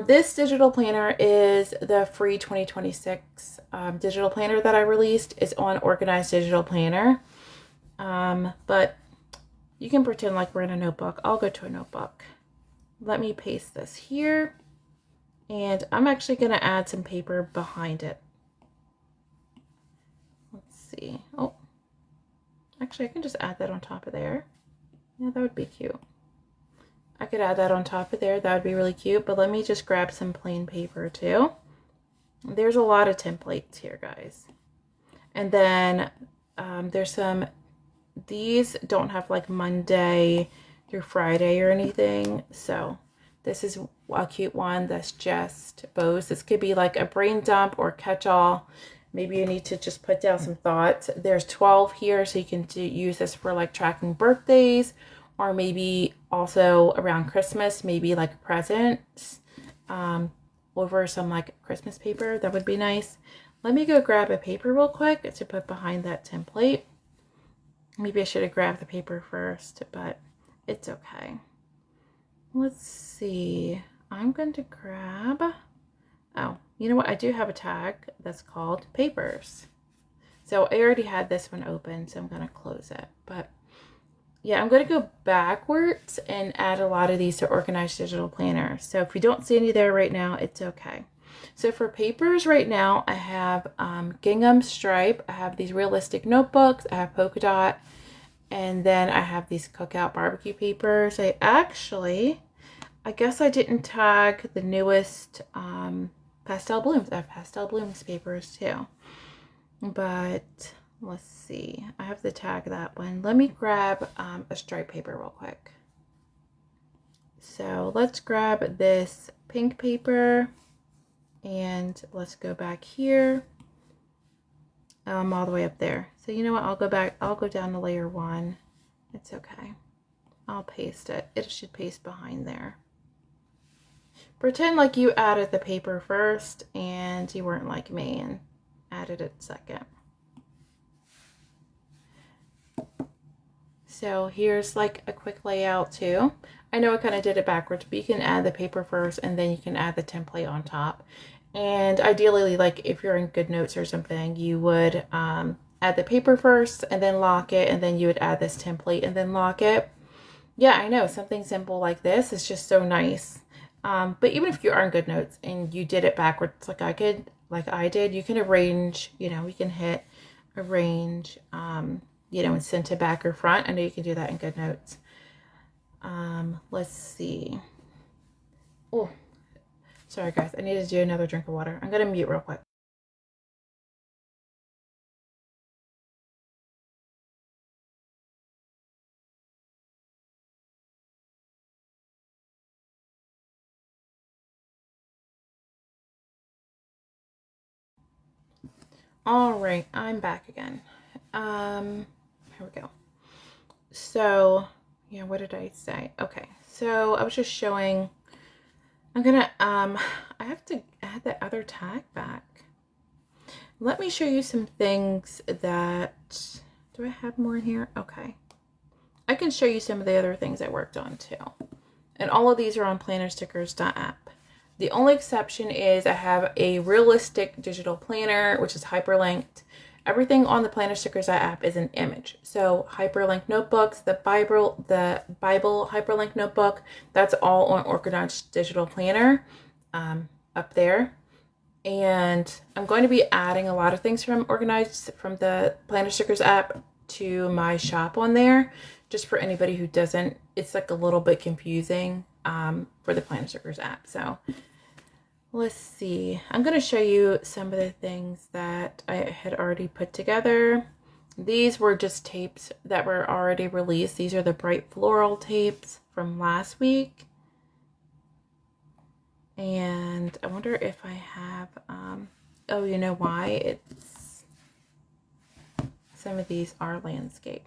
S1: This digital planner is the free 2026 digital planner that I released. It's on Organized Digital Planner. But you can pretend like we're in a notebook. I'll go to a notebook. Let me paste this here. And I'm actually going to add some paper behind it. Let's see. Oh, actually I can just add that on top of there. Yeah, that would be cute. I could add that on top of there. That would be really cute. But let me just grab some plain paper too. There's a lot of templates here, guys. And then there's some, these don't have like Monday through Friday or anything. So This is a cute one that's just bows. This could be like a brain dump or catch-all. Maybe you need to just put down some thoughts. There's 12 here, so you can use this for like tracking birthdays, or maybe also around Christmas, maybe like presents over some like Christmas paper. That would be nice. Let me go grab a paper real quick to put behind that template. Maybe I should have grabbed the paper first, but it's okay. Let's see. I'm going to grab, oh, you know what? I do have a tag that's called papers. So I already had this one open, so I'm going to close it. But yeah, I'm going to go backwards and add a lot of these to Organized Digital Planner. So if you don't see any there right now, it's okay. So for papers right now, I have gingham stripe. I have these realistic notebooks. I have polka dot. And then I have these cookout barbecue papers. I guess I didn't tag the newest pastel blooms. I have pastel blooms papers too. But let's see. I have to tag that one. Let me grab a stripe paper real quick. So let's grab this pink paper. And let's go back here. I'm all the way up there. So you know what? I'll go back. I'll go down to layer 1. It's okay. I'll paste it. It should paste behind there. Pretend like you added the paper first and you weren't like me and added it second. So here's like a quick layout too. I know I kind of did it backwards, but you can add the paper first and then you can add the template on top. And ideally, like if you're in GoodNotes or something, you would add the paper first and then lock it, and then you would add this template and then lock it. Yeah, I know, something simple like this is just so nice. But even if you are in GoodNotes and you did it backwards like I did, you can arrange, you know, we can hit arrange, you know, and send to back or front. I know you can do that in GoodNotes. Let's see. Oh, sorry guys, I need to do another drink of water. I'm gonna mute real quick. All right, I'm back again. Here we go. So yeah, what did I say? Okay, so I was just showing, I'm gonna, I have to add the other tag back. Let me show you some things that, do I have more in here? Okay. I can show you some of the other things I worked on too. And all of these are on plannerstickers.app. The only exception is I have a realistic digital planner, which is hyperlinked. Everything on the Planner Stickers app is an image. So hyperlink notebooks, the Bible hyperlink notebook, that's all on Organized Digital Planner up there. And I'm going to be adding a lot of things from the Planner Stickers app to my shop on there, just for anybody who doesn't, it's like a little bit confusing for the Planner Stickers app. So let's see. I'm going to show you some of the things that I had already put together. These were just tapes that were already released. These are the bright floral tapes from last week. And I wonder if I have, oh, you know why? It's, some of these are landscape.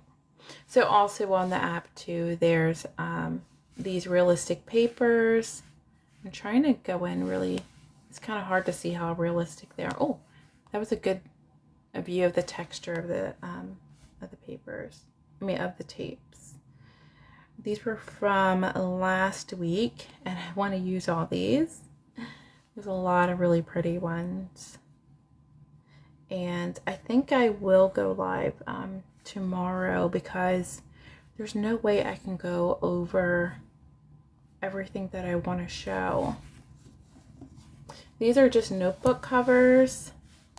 S1: So also on the app too, there's these realistic papers. I'm trying to go in really, it's kind of hard to see how realistic they are. Oh, that was a view of the texture of the papers. I mean, of the tapes. These were from last week, and I want to use all these. There's a lot of really pretty ones. And I think I will go live tomorrow, because there's no way I can go over everything that I want to show. These are just notebook covers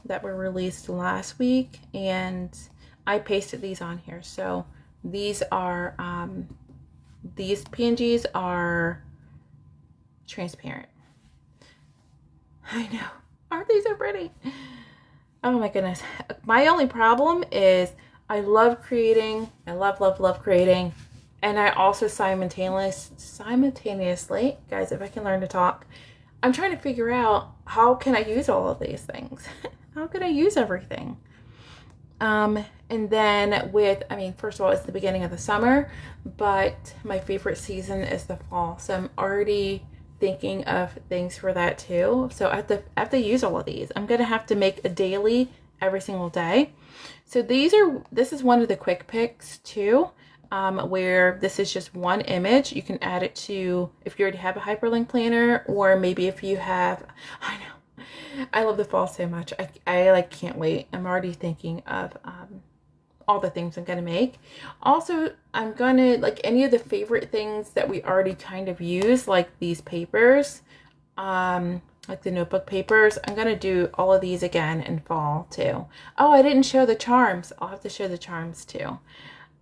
S1: that were released last week, and I pasted these on here. So these are these PNGs are transparent. I know, aren't they so pretty? Oh my goodness. My only problem is I love creating, I love creating, And I also simultaneously, guys, if I can learn to talk, I'm trying to figure out how can I use all of these things? How can I use everything? And then I mean, first of all, it's the beginning of the summer, but my favorite season is the fall. So I'm already thinking of things for that too. So I have to use all of these. I'm going to have to make a daily every single day. So this is one of the quick picks too, where this is just one image. You can add it to, if you already have a hyperlink planner, or maybe if you have, I know, I love the fall so much. I like can't wait. I'm already thinking of all the things I'm going to make. Also, I'm going to, like, any of the favorite things that we already kind of use, like these papers, like the notebook papers. I'm going to do all of these again in fall too. Oh, I didn't show the charms. I'll have to show the charms too.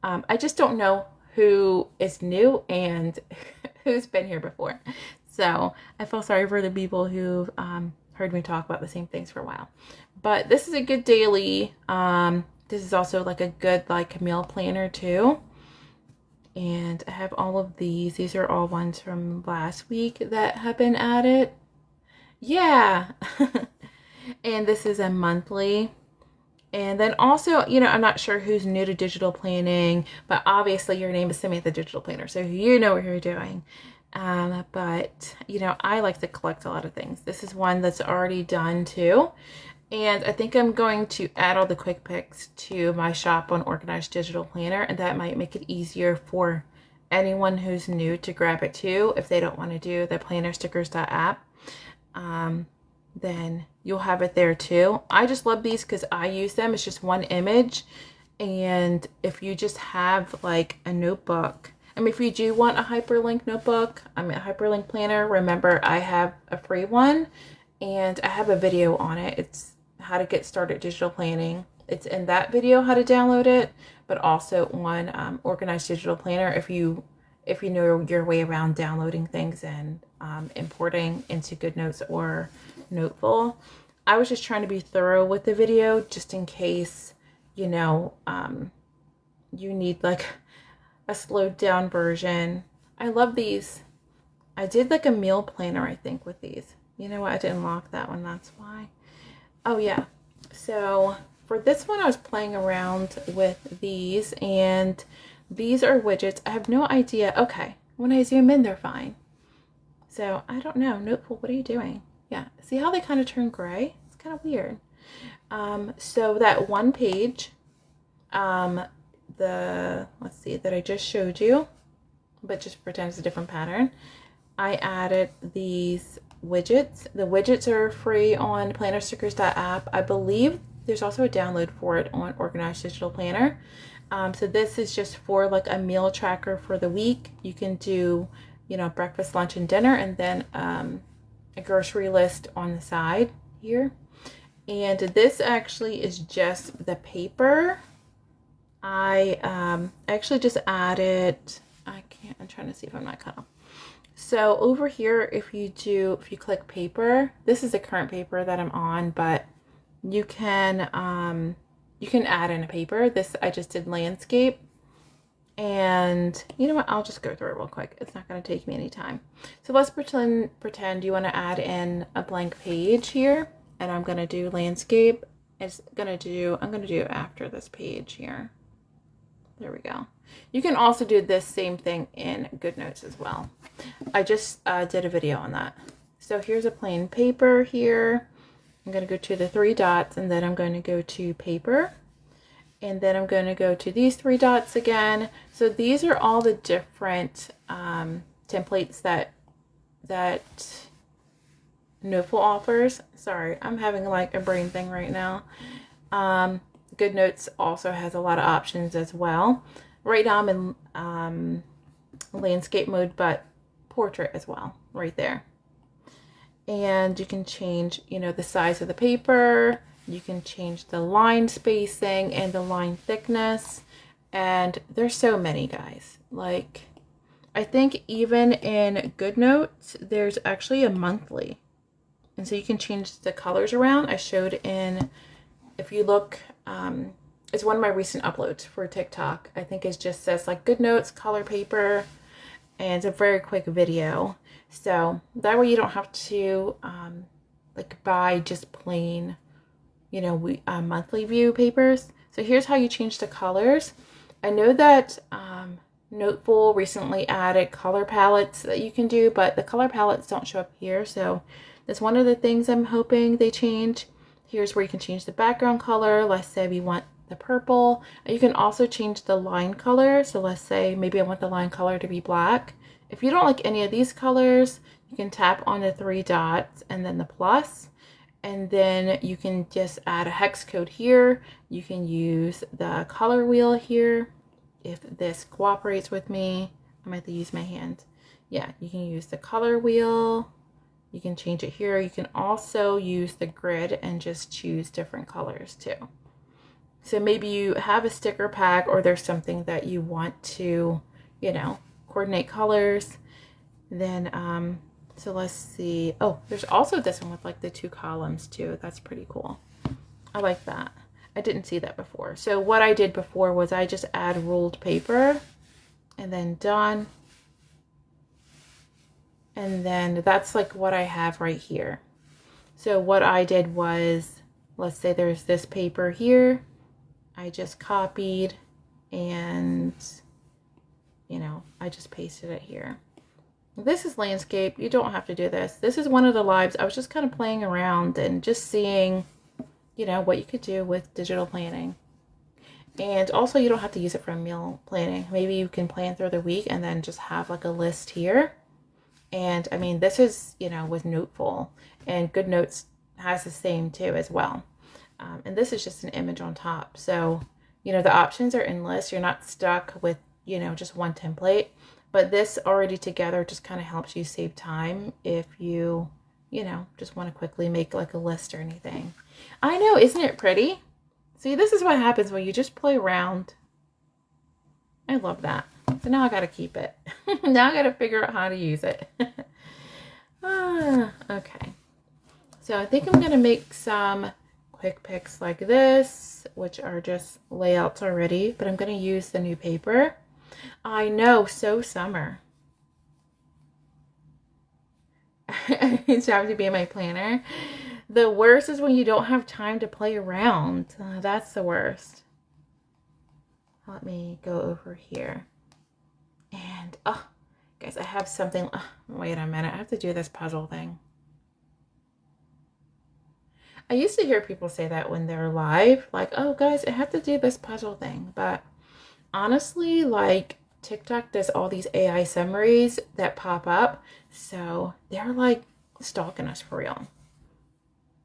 S1: I just don't know who is new and who's been here before. So I feel sorry for the people who've heard me talk about the same things for a while. But this is a good daily. This is also like a good like meal planner too. And I have all of these. These are all ones from last week that have been added. Yeah. And this is a monthly. And then also, you know, I'm not sure who's new to digital planning, but obviously your name is Samantha Digital Planner, so you know what you're doing. But, you know, I like to collect a lot of things. This is one that's already done too. And I think I'm going to add all the quick picks to my shop on Organized Digital Planner, and that might make it easier for anyone who's new to grab it too. If they don't want to do the plannerstickers.app, then you'll have it there too. I just love these because I use them. It's just one image. And if you just have like a notebook, I mean, if you do want a hyperlink notebook, I mean, a hyperlink planner, remember I have a free one and I have a video on it. It's how to get started digital planning. It's in that video how to download it, but also on Organized Digital Planner if you know your way around downloading things and importing into GoodNotes or Noteful. I was just trying to be thorough with the video just in case, you know, you need like a slowed down version. I love these. I did like a meal planner, I think, with these. You know what? I didn't lock that one. That's why. Oh, yeah. So for this one, I was playing around with these, and these are widgets. I have no idea. Okay. When I zoom in, they're fine. So I don't know. Noteful, what are you doing? Yeah. See how they kind of turn gray? It's kind of weird. So that one page, let's see, that I just showed you, but just pretend it's a different pattern. I added these widgets. The widgets are free on plannerstickers.app. I believe there's also a download for it on Organized Digital Planner. So this is just for like a meal tracker for the week. You can do, you know, breakfast, lunch, and dinner, and then a grocery list on the side here. And this actually is just the paper. I actually just added, I'm trying to see if I'm not cut off. So over here, if you click paper, this is the current paper that I'm on, but you can add in a paper. This, I just did landscape. And you know what? I'll just go through it real quick. It's not going to take me any time. So let's pretend you want to add in a blank page here, and I'm going to do landscape. I'm going to do after this page here. There we go. You can also do this same thing in GoodNotes as well. I just did a video on that. So here's a plain paper here. I'm going to go to the three dots, and then I'm going to go to paper. And then I'm going to go to these three dots again. So these are all the different templates that Noteful offers. Sorry, I'm having like a brain thing right now. GoodNotes also has a lot of options as well. Right now I'm in landscape mode, but portrait as well, right there. And you can change, you know, the size of the paper. You can change the line spacing and the line thickness. And there's so many, guys. Like, I think even in GoodNotes, there's actually a monthly. And so you can change the colors around. I showed in, if you look it's one of my recent uploads for TikTok. I think it just says like good notes, color paper, and it's a very quick video. So that way you don't have to like buy just plain, you know, monthly view papers. So here's how you change the colors. I know that Noteful recently added color palettes that you can do, but the color palettes don't show up here. So that's one of the things I'm hoping they change. Here's where you can change the background color. Let's say we want the purple. You can also change the line color. So let's say maybe I want the line color to be black. If you don't like any of these colors, you can tap on the 3 dots and then the plus, and then you can just add a hex code here. You can use the color wheel here. If this cooperates with me, I might have to use my hand. Yeah, you can use the color wheel. You can change it here. You can also use the grid and just choose different colors too. So maybe you have a sticker pack or there's something that you want to, you know, coordinate colors. Then, so let's see. Oh, there's also this one with like the 2 columns too. That's pretty cool. I like that. I didn't see that before. So what I did before was I just add ruled paper and then done. And then that's like what I have right here. So what I did was, let's say there's this paper here. I just copied and, you know, I just pasted it here. This is landscape. You don't have to do this. This is one of the lives. I was just kind of playing around and just seeing, you know, what you could do with digital planning. And also you don't have to use it for meal planning. Maybe you can plan through the week and then just have like a list here. And I mean, this is, you know, with Noteful, and GoodNotes has the same too as well. And this is just an image on top. So, you know, the options are endless. You're not stuck with, you know, just one template, but this already together just kind of helps you save time if you, you know, just want to quickly make like a list or anything. I know, isn't it pretty? See, this is what happens when you just play around. I love that. So now I got to keep it. Now I got to figure out how to use it. Okay. So I think I'm going to make some quick picks like this, which are just layouts already, but I'm going to use the new paper. I know, so summer. It's time to be in my planner. The worst is when you don't have time to play around. That's the worst. Let me go over here. And, oh, guys, I have something. Oh, wait a minute. I have to do this puzzle thing. I used to hear people say that when they're live. Like, oh, guys, I have to do this puzzle thing. But honestly, like, TikTok does all these AI summaries that pop up. So they're, like, stalking us for real.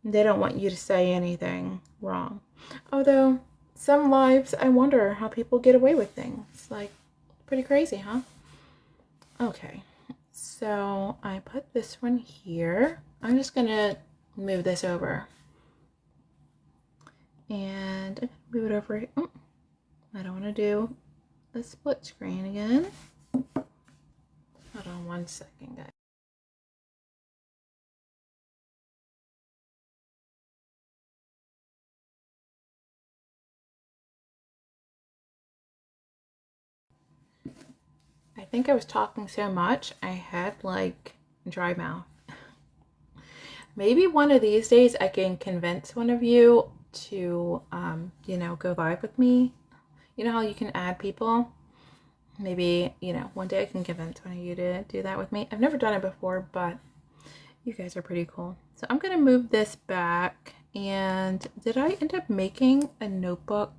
S1: They don't want you to say anything wrong. Although, some lives, I wonder how people get away with things. Like, pretty crazy, huh? Okay, so I put this one here. I'm just gonna move this over. And move it over. Oh, I don't want to do a split screen again. Hold on one second, guys. I think I was talking so much, I had like dry mouth. Maybe one of these days I can convince one of you to, you know, go live with me. You know how you can add people? Maybe, you know, one day I can convince one of you to do that with me. I've never done it before, but you guys are pretty cool. So I'm going to move this back. And did I end up making a notebook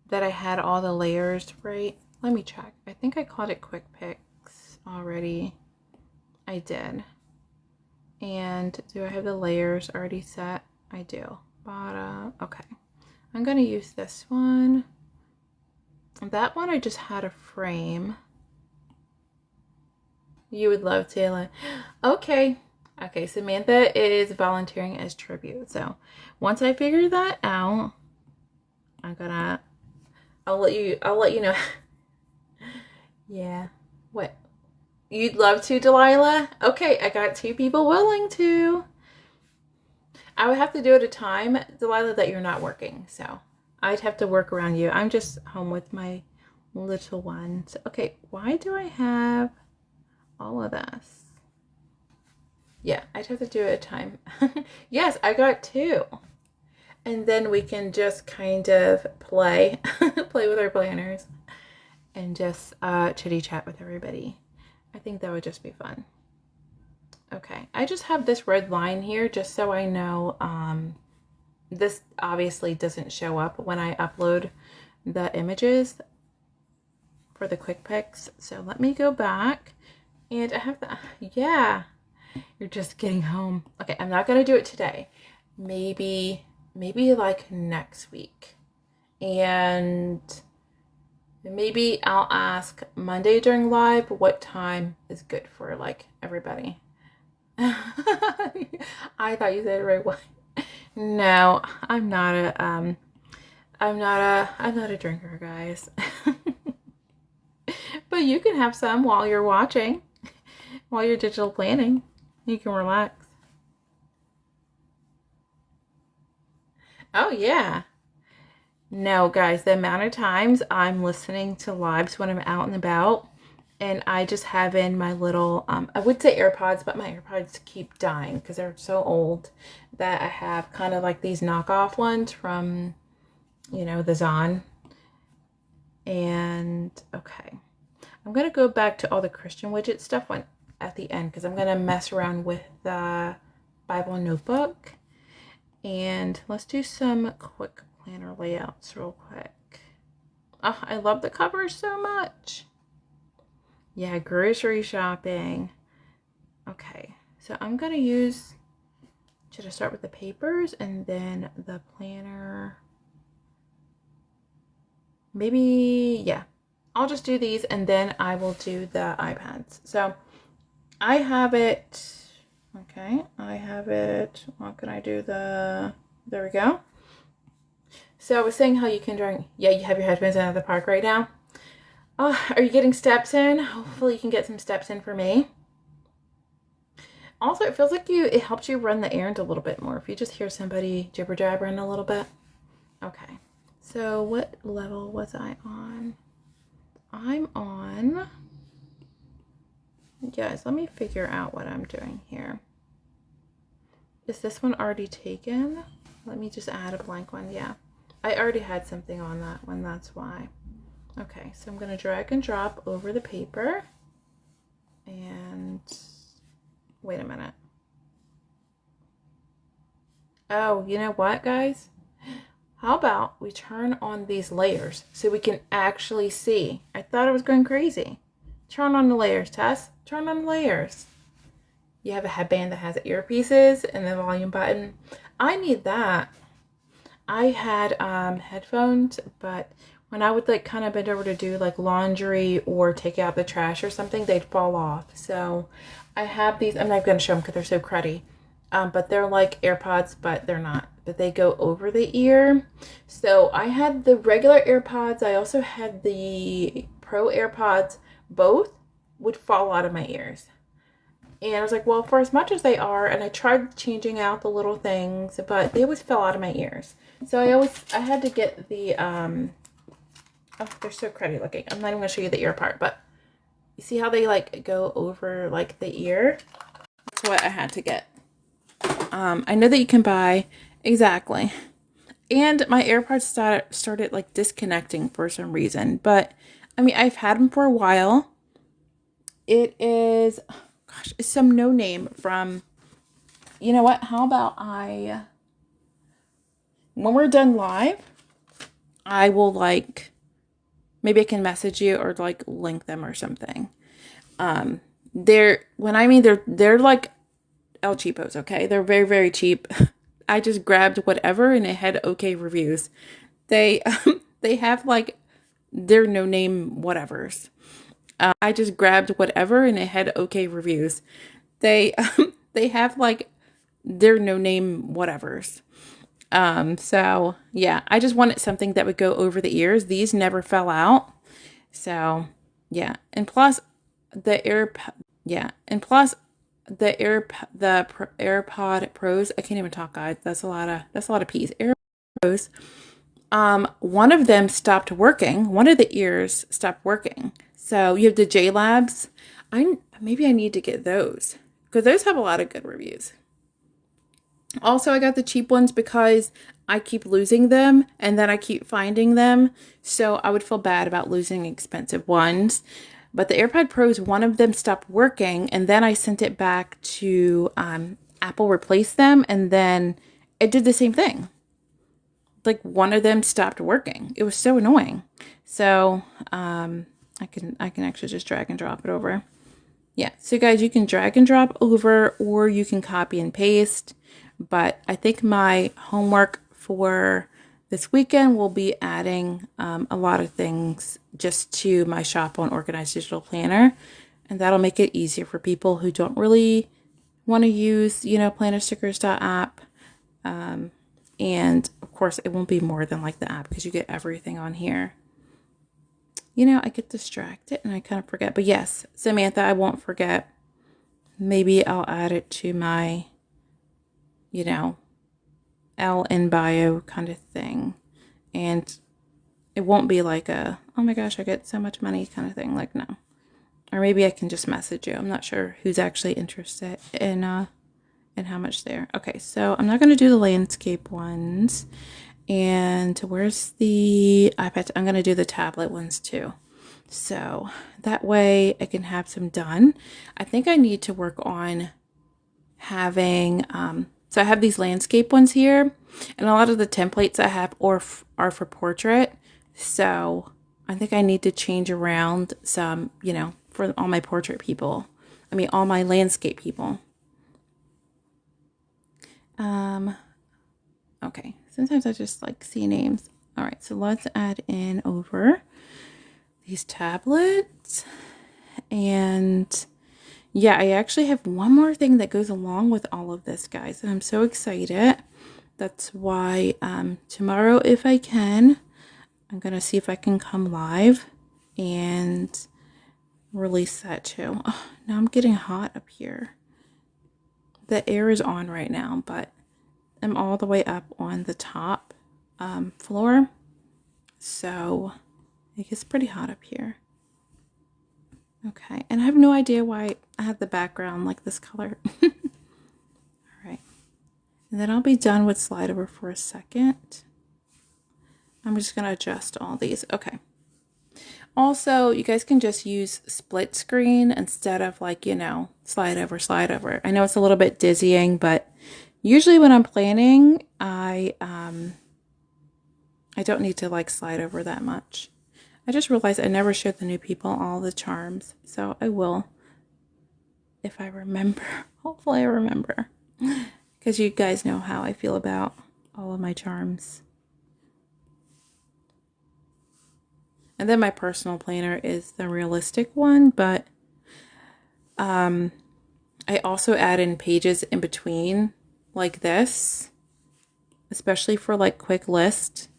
S1: that I had all the layers right? Let me check. I think I called it Quick Picks already. I did. And do I have the layers already set? I do. Bottom. Okay. I'm going to use this one. That one I just had a frame. You would love Taylor. Okay. Okay, Samantha is volunteering as tribute. So once I figure that out, I'll let you know. Yeah. What? You'd love to, Delilah? Okay, I got 2 people willing to. I would have to do it at a time, Delilah, that you're not working, so I'd have to work around you. I'm just home with my little one. So, okay, why do I have all of this? Yeah, I'd have to do it at a time. Yes, I got two. And then we can just kind of play with our planners and just chitty chat with everybody. I think that would just be fun. Okay, I just have this red line here just so I know this obviously doesn't show up when I upload the images for the quick picks. So let me go back and I have the, yeah, you're just getting home. Okay, I'm not going to do it today. Maybe like next week. And maybe I'll ask Monday during live what time is good for like everybody. I thought you said red wine. No, I'm not a drinker, guys. But you can have some while you're watching, while you're digital planning. You can relax. Oh yeah. No, guys, the amount of times I'm listening to lives when I'm out and about and I just have in my little, I would say AirPods, but my AirPods keep dying because they're so old that I have kind of like these knockoff ones from, you know, the Zon. And okay, I'm going to go back to all the Christian widget stuff at the end because I'm going to mess around with the Bible notebook. And let's do some quick planner layouts real quick. Oh, I love the covers so much. Yeah, grocery shopping. Okay, so I'm gonna use, should I start with the papers and then the planner? Maybe, yeah. I'll just do these and then I will do the iPads. So I have it. Okay, I have it. What can I do? There we go. So I was saying how you can drink. Yeah, you have your headphones in at the park right now. Oh, are you getting steps in? Hopefully you can get some steps in for me. Also, it feels like it helps you run the errand a little bit more if you just hear somebody jibber jabbering a little bit. Okay, so what level was I on? I'm on, guys, let me figure out what I'm doing here. Is this one already taken? Let me just add a blank one. Yeah, I already had something on that one, that's why. Okay, so I'm going to drag and drop over the paper. And wait a minute. Oh, you know what, guys? How about we turn on these layers so we can actually see? I thought I was going crazy. Turn on the layers, Tess. Turn on the layers. You have a headband that has earpieces and the volume button. I need that. I had headphones, but when I would like kind of bend over to do like laundry or take out the trash or something, they'd fall off. So I have these. I'm not going to show them because they're so cruddy. But they're like AirPods, but they're not. But they go over the ear. So I had the regular AirPods. I also had the Pro AirPods. Both would fall out of my ears. And I was like, well, for as much as they are, and I tried changing out the little things, but they always fell out of my ears. So I had to get the, oh, they're so cruddy looking. I'm not even going to show you the ear part, but you see how they like go over like the ear? That's what I had to get. I know that you can buy, exactly. And my AirPods started like disconnecting for some reason, but I mean, I've had them for a while. It is, gosh, it's some no name from, you know what? How about when we're done live, I will like, maybe I can message you or like link them or something. They're like El Cheapos, okay? They're very, very cheap. I just grabbed whatever and it had okay reviews. They have like, they're no name whatevers. I just grabbed whatever and it had okay reviews. They have like, they're no name whatevers. So yeah, I just wanted something that would go over the ears. These never fell out. So yeah. And plus the AirPod Pros, I can't even talk, guys. That's a lot of P's. AirPod Pros one of them stopped working. One of the ears stopped working. So you have the J Labs. Maybe I need to get those because those have a lot of good reviews. Also, I got the cheap ones because I keep losing them and then I keep finding them. So I would feel bad about losing expensive ones. But the AirPod Pros, one of them stopped working and then I sent it back to Apple replaced them and then it did the same thing. Like one of them stopped working. It was so annoying. So I can actually just drag and drop it over. Yeah, so guys, you can drag and drop over or you can copy and paste. But I think my homework for this weekend will be adding a lot of things just to my Shop on Organized Digital Planner. And that'll make it easier for people who don't really want to use, plannerstickers.app. And of course, it won't be more than like the app because you get everything on here. I get distracted and I kind of forget. But yes, Samantha, I won't forget. Maybe I'll add it to my, L in bio kind of thing. And it won't be like a, oh my gosh, I get so much money kind of thing. Like, no. Or maybe I can just message you. I'm not sure who's actually interested in how much they are. Okay, so I'm not going to do the landscape ones. And where's the iPad? I'm going to do the tablet ones too. So that way I can have some done. I think I need to work on having, so I have these landscape ones here. And a lot of the templates I have are for portrait. So I think I need to change around some, for all my portrait people. All my landscape people. Okay, sometimes I just like see names. All right, so let's add in over these tablets. And yeah, I actually have one more thing that goes along with all of this, guys. And I'm so excited. That's why tomorrow, if I can, I'm going to see if I can come live and release that too. Oh, now I'm getting hot up here. The air is on right now, but I'm all the way up on the top floor. So it gets pretty hot up here. Okay, and I have no idea why I have the background like this color. All right, and then I'll be done with slide over for a second. I'm just gonna adjust all these. Okay. Also, you guys can just use split screen instead of like, slide over, slide over. I know it's a little bit dizzying, but usually when I'm planning, I don't need to like slide over that much. I just realized I never showed the new people all the charms, so I will if I remember. Hopefully I remember, because you guys know how I feel about all of my charms. And then my personal planner is the realistic one, but I also add in pages in between like this, especially for like quick list.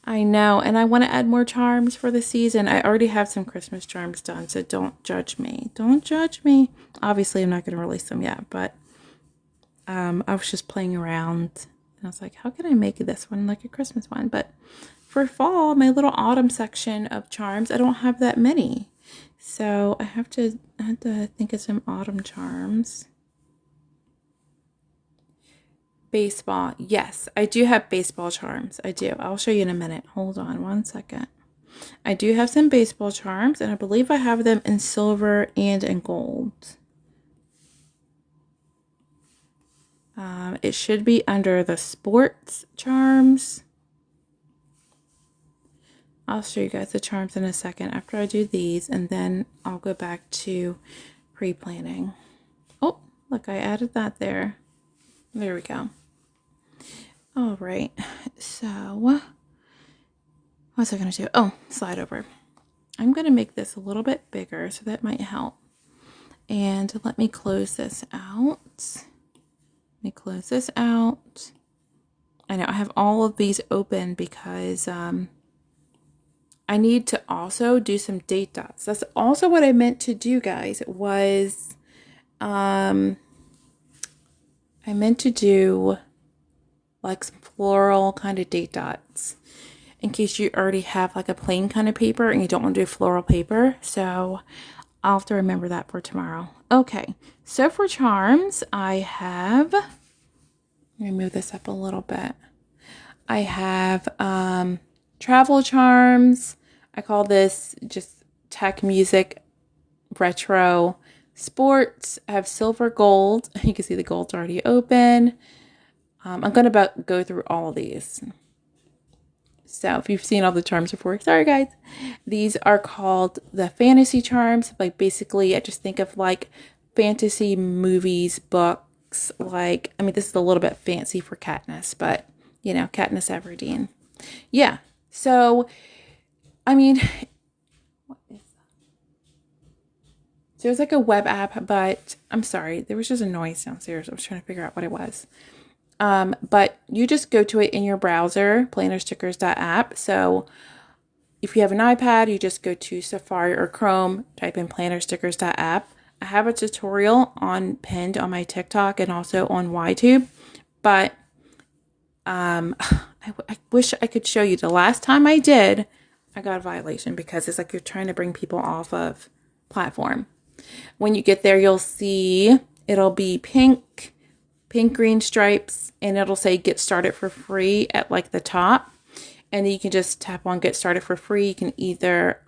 S1: I know, and I want to add more charms for the season. I already have some Christmas charms done, so don't judge me. Don't judge me. Obviously, I'm not going to release them yet, but I was just playing around, and I was like, how can I make this one like a Christmas one? But for fall, my little autumn section of charms, I don't have that many. So I have to think of some autumn charms. Baseball. Yes, I do have baseball charms. I do. I'll show you in a minute. Hold on one second. I do have some baseball charms, and I believe I have them in silver and in gold. It should be under the sports charms. I'll show you guys the charms in a second after I do these, and then I'll go back to pre-planning. Oh, look, I added that there. There we go. All right, so what's I going to do? Oh, slide over. I'm going to make this a little bit bigger, so that might help. And let me close this out. Let me close this out. I know I have all of these open because I need to also do some date dots. That's also what I meant to do, guys, was I meant to do like some floral kind of date dots in case you already have like a plain kind of paper and you don't want to do floral paper. So I'll have to remember that for tomorrow. Okay, so for charms, I have, let me move this up a little bit. I have travel charms. I call this just tech, music, retro, sports. I have silver, gold. You can see the gold's already open. I'm going to go through all of these. So if you've seen all the charms before, sorry guys. These are called the fantasy charms. Like basically, I just think of like fantasy movies, books. Like, I mean, this is a little bit fancy for Katniss, but you know, Katniss Everdeen. Yeah. So, I mean, what is that? So it was like a web app, but I'm sorry, there was just a noise downstairs. I was trying to figure out what it was. But you just go to it in your browser, plannerstickers.app. So if you have an iPad, you just go to Safari or Chrome, type in plannerstickers.app. I have a tutorial pinned on my TikTok and also on YTube, but I wish I could show you. The last time I did, I got a violation because it's like you're trying to bring people off of platform. When you get there, you'll see it'll be pink, green stripes, and it'll say get started for free at like the top. And then you can just tap on get started for free. You can either,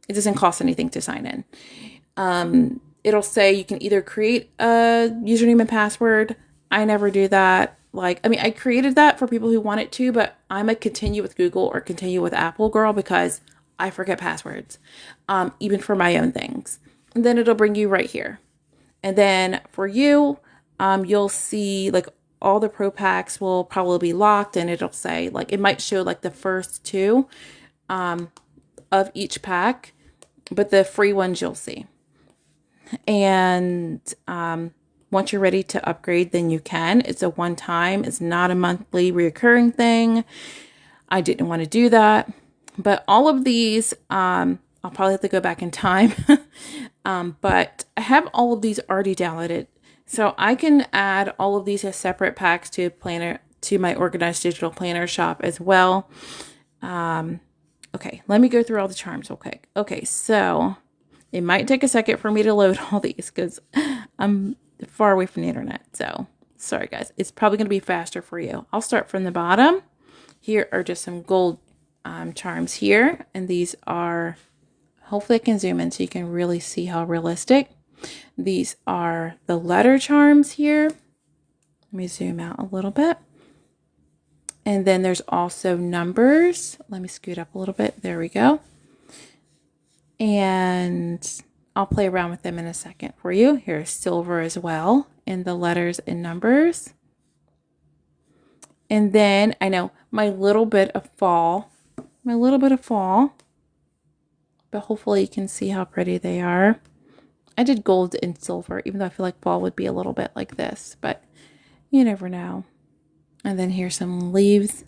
S1: it doesn't cost anything to sign in. It'll say you can either create a username and password. I never do that. Like, I mean, I created that for people who want it to, but I'm a continue with Google or continue with Apple girl because I forget passwords, even for my own things. And then it'll bring you right here. And then for you, you'll see like all the pro packs will probably be locked, and it'll say like, it might show like the first two of each pack, but the free ones you'll see. And once you're ready to upgrade, then you can. It's a one-time. It's not a monthly reoccurring thing. I didn't want to do that. But all of these, I'll probably have to go back in time. But I have all of these already downloaded. So I can add all of these as separate packs to my organized digital planner shop as well. Okay, let me go through all the charms real quick. Okay, so it might take a second for me to load all these because I'm far away from the internet. So sorry guys, it's probably going to be faster for you. I'll start from the bottom. Here are just some gold charms here. And these are, hopefully I can zoom in so you can really see how realistic. These are the letter charms here. Let me zoom out a little bit. And then there's also numbers. Let me scoot up a little bit. There we go. And I'll play around with them in a second for you. Here's silver as well in the letters and numbers. And then I know my little bit of fall, but hopefully you can see how pretty they are. I did gold and silver, even though I feel like fall would be a little bit like this, but you never know. And then here's some leaves,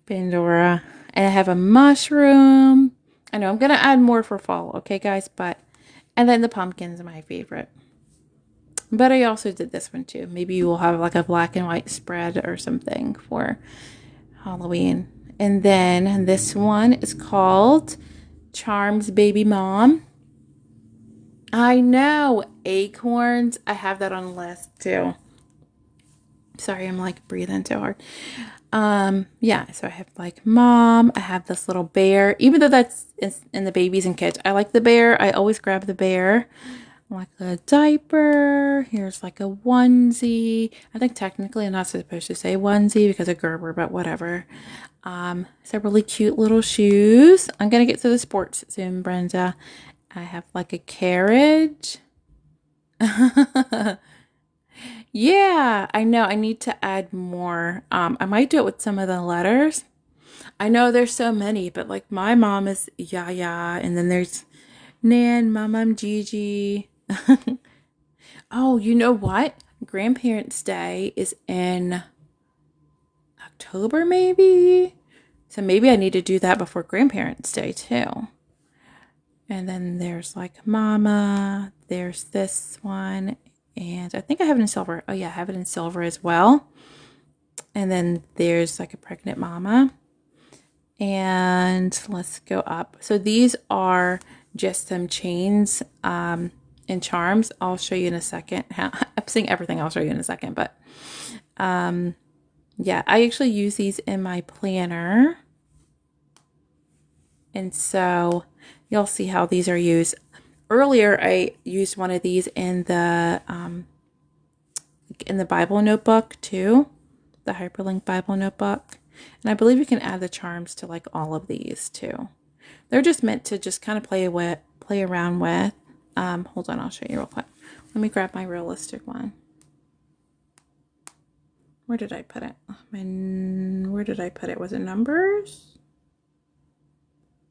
S1: Pandora. And I have a mushroom. I know I'm going to add more for fall, okay, guys? And then the pumpkin's my favorite. But I also did this one too. Maybe you will have like a black and white spread or something for Halloween. And then this one is called Charms Baby Mom. I know, acorns. I have that on the list too. Sorry, I'm like breathing too hard. Yeah, so I have like mom. I have this little bear. Even though that's in the babies and kids, I like the bear. I always grab the bear. Like a diaper. Here's like a onesie. I think technically I'm not supposed to say onesie because of Gerber, but whatever. Some really cute little shoes. I'm gonna get to the sports soon, Brenda. I have like a carriage. Yeah, I know. I need to add more. I might do it with some of the letters. I know there's so many, but like my mom is Yaya, and then there's Nan, Mom, Gigi. Oh, you know what? Grandparents' Day is in October, maybe? So maybe I need to do that before Grandparents' Day, too. And then there's like Mama. There's this one. And I think I have it in silver. Oh, yeah, I have it in silver as well. And then there's like a pregnant mama. And let's go up. So these are just some chains and charms. I'll show you in a second. I'm saying everything I'll show you in a second. But yeah, I actually use these in my planner. And so you'll see how these are used. Earlier, I used one of these in the Bible notebook too, the Hyperlink Bible notebook. And I believe you can add the charms to like all of these too. They're just meant to just kind of play around with. Hold on, I'll show you real quick. Let me grab my realistic one. Where did I put it? Where did I put it? Was it numbers?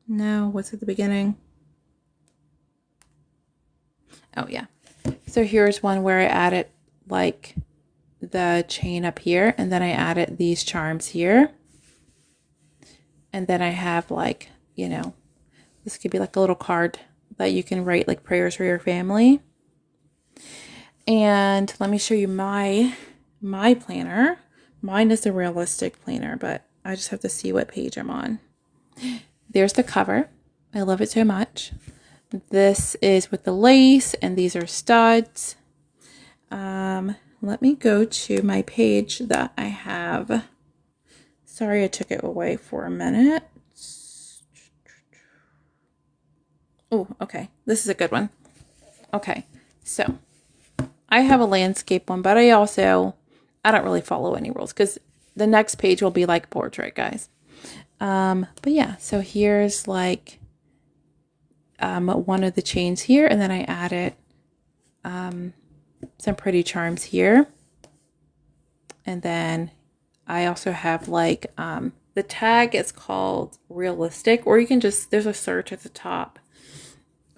S1: No, what's at the beginning? Oh yeah. So here's one where I added like the chain up here, and then I added these charms here. And then I have like, you know, this could be like a little card that you can write like prayers for your family. And let me show you my planner. Mine is a realistic planner, but I just have to see what page I'm on. There's the cover. I love it so much. This is with the lace, and these are studs. Let me go to my page that I have. Sorry, I took it away for a minute. Oh, okay. This is a good one. Okay, so I have a landscape one, but I don't really follow any rules because the next page will be like portrait, guys. But yeah, so here's like one of the chains here, and then I added some pretty charms here. And then I also have like the tag is called realistic, or you can just, there's a search at the top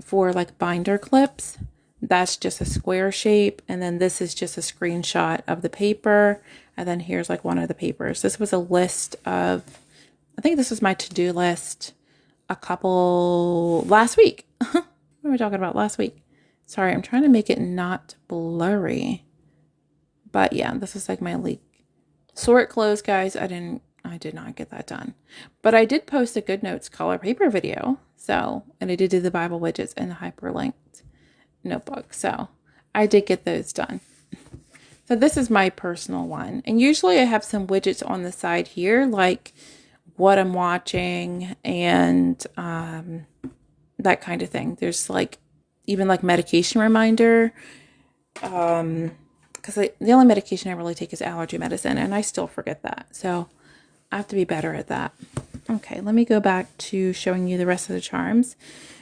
S1: for like binder clips. That's just a square shape, and then this is just a screenshot of the paper, and then here's like one of the papers. This was a list of, I think this was my to-do list last week. What are we talking about last week? Sorry, I'm trying to make it not blurry. But yeah, this is like my leak. Sort clothes, guys. I did not get that done. But I did post a GoodNotes color paper video. So, and I did do the Bible widgets and the hyperlinked notebook. So I did get those done. So this is my personal one. And usually I have some widgets on the side here, like what I'm watching and that kind of thing. There's like even like medication reminder. Because the only medication I really take is allergy medicine, and I still forget that. So I have to be better at that. Okay, let me go back to showing you the rest of the charms.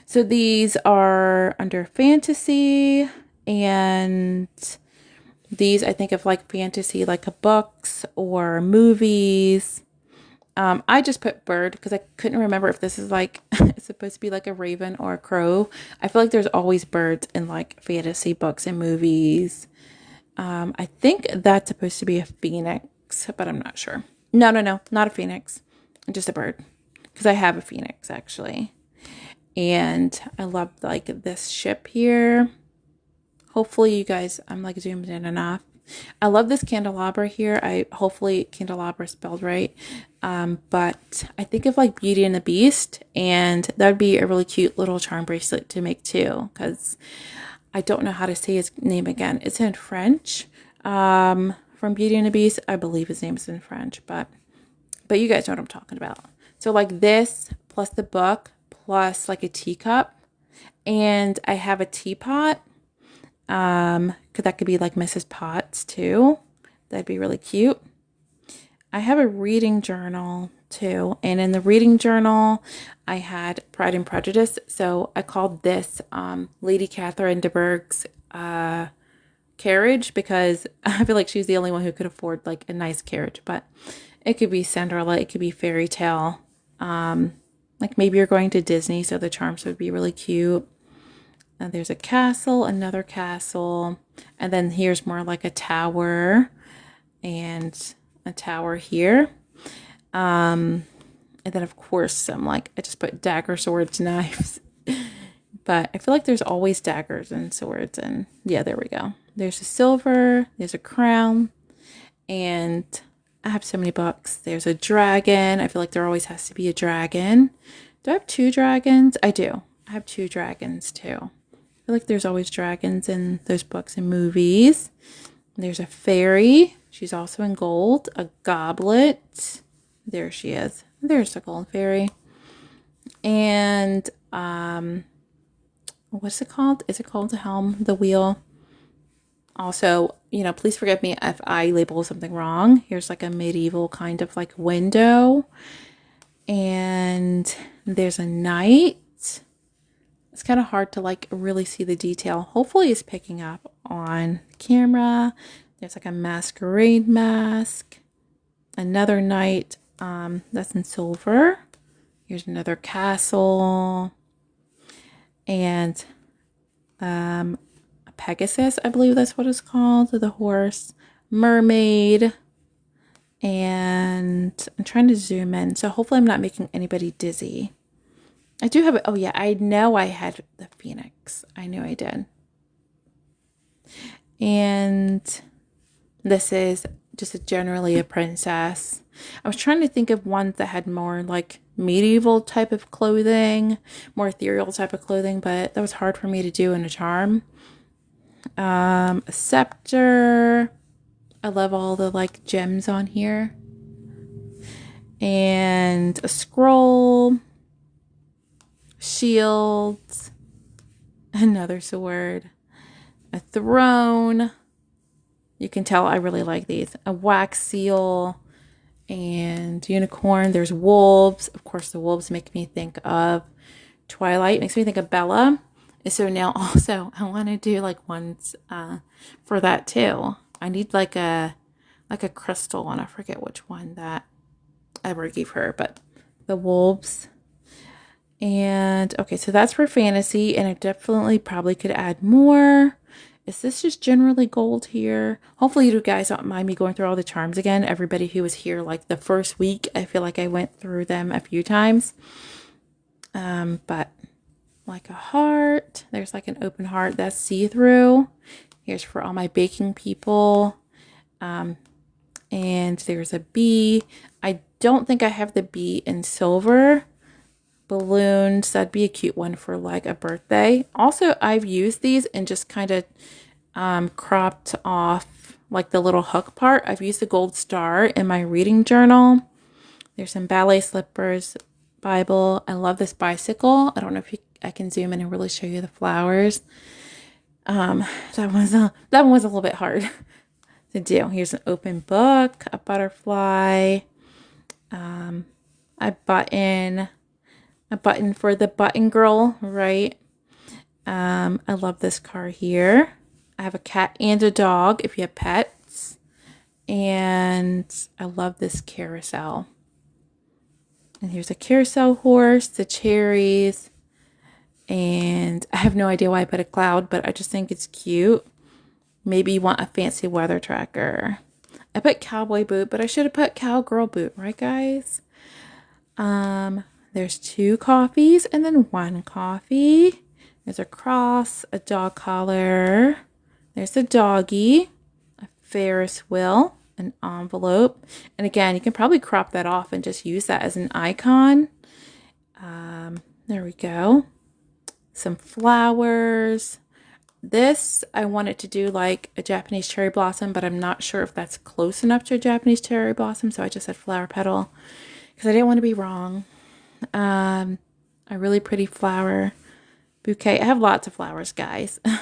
S1: So these are under fantasy, and these I think of like fantasy, like books or movies. I just put bird because I couldn't remember if this is like, it's supposed to be like a raven or a crow. I feel like there's always birds in like fantasy books and movies. I think that's supposed to be a phoenix, but I'm not sure. No, not a phoenix. Just a bird. Because I have a phoenix, actually. And I love, like, this ship here. Hopefully, you guys, I'm, like, zoomed in enough. I love this candelabra here. Hopefully, candelabra is spelled right. But I think of, like, Beauty and the Beast. And that would be a really cute little charm bracelet to make, too. Because I don't know how to say his name again. It's in French. From Beauty and the Beast. I believe his name is in French, but you guys know what I'm talking about. So like this, plus the book, plus like a teacup. And I have a teapot. Because that could be like Mrs. Potts too. That'd be really cute. I have a reading journal too. And in the reading journal, I had Pride and Prejudice. So I called this Lady Catherine de Bourgh's carriage, because I feel like she's the only one who could afford like a nice carriage. But it could be Cinderella, it could be fairy tale. Like maybe you're going to Disney, so the charms would be really cute. And there's a castle, another castle, and then here's more like a tower, and a tower here. And then of course some like, I just put dagger, swords, knives. But I feel like there's always daggers and swords, and yeah, there we go. There's a silver, there's a crown, and I have so many books. There's a dragon. I feel like there always has to be a dragon. Do I have 2 dragons? I do. I have 2 dragons too. I feel like there's always dragons in those books and movies. There's a fairy. She's also in gold. A goblet. There she is. There's the gold fairy. And what's it called? Is it called the helm? The wheel? Also, please forgive me if I label something wrong. Here's like a medieval kind of like window. And there's a knight. It's kind of hard to like really see the detail. Hopefully it's picking up on camera. There's like a masquerade mask. Another knight that's in silver. Here's another castle. And Pegasus, I believe that's what it's called, the horse, mermaid, and I'm trying to zoom in, so hopefully I'm not making anybody dizzy. I do have, oh yeah, I know I had the phoenix. I knew I did. And this is just generally a princess. I was trying to think of ones that had more like medieval type of clothing, more ethereal type of clothing, but that was hard for me to do in a charm. A scepter. I love all the like gems on here. And a scroll. Shield. Another sword. A throne. You can tell I really like these. A wax seal. And unicorn. There's wolves. Of course, the wolves make me think of Twilight. Makes me think of Bella. So now also I want to do like ones for that too. I need like a crystal one. I forget which one that I ever gave her, but the wolves. And okay, so that's for fantasy, and I definitely probably could add more. Is this just generally gold here? Hopefully you guys don't mind me going through all the charms again. Everybody who was here like the first week, I feel like I went through them a few times. But like a heart, there's like an open heart that's see-through. Here's for all my baking people. And there's a bee. I don't think I have the bee in silver. Balloons, that'd be a cute one for like a birthday. Also, I've used these and just kind of cropped off like the little hook part. I've used the gold star in my reading journal. There's some ballet slippers, Bible. I love this bicycle. I don't know if I can zoom in and really show you the flowers. That one was a little bit hard to do. Here's an open book, a butterfly, a button for the button girl, right? I love this car here. I have a cat and a dog if you have pets. And I love this carousel. And here's a carousel horse, the cherries. And I have no idea why I put a cloud, but I just think it's cute. Maybe you want a fancy weather tracker. I put cowboy boot, but I should have put cowgirl boot, right guys? There's 2 coffees and then 1 coffee. There's a cross, a dog collar. There's a doggy, a Ferris wheel, an envelope. And again, you can probably crop that off and just use that as an icon. There we go. Some flowers. This, I wanted to do like a Japanese cherry blossom, but I'm not sure if that's close enough to a Japanese cherry blossom. So I just said flower petal because I didn't want to be wrong. A really pretty flower bouquet. I have lots of flowers, guys. I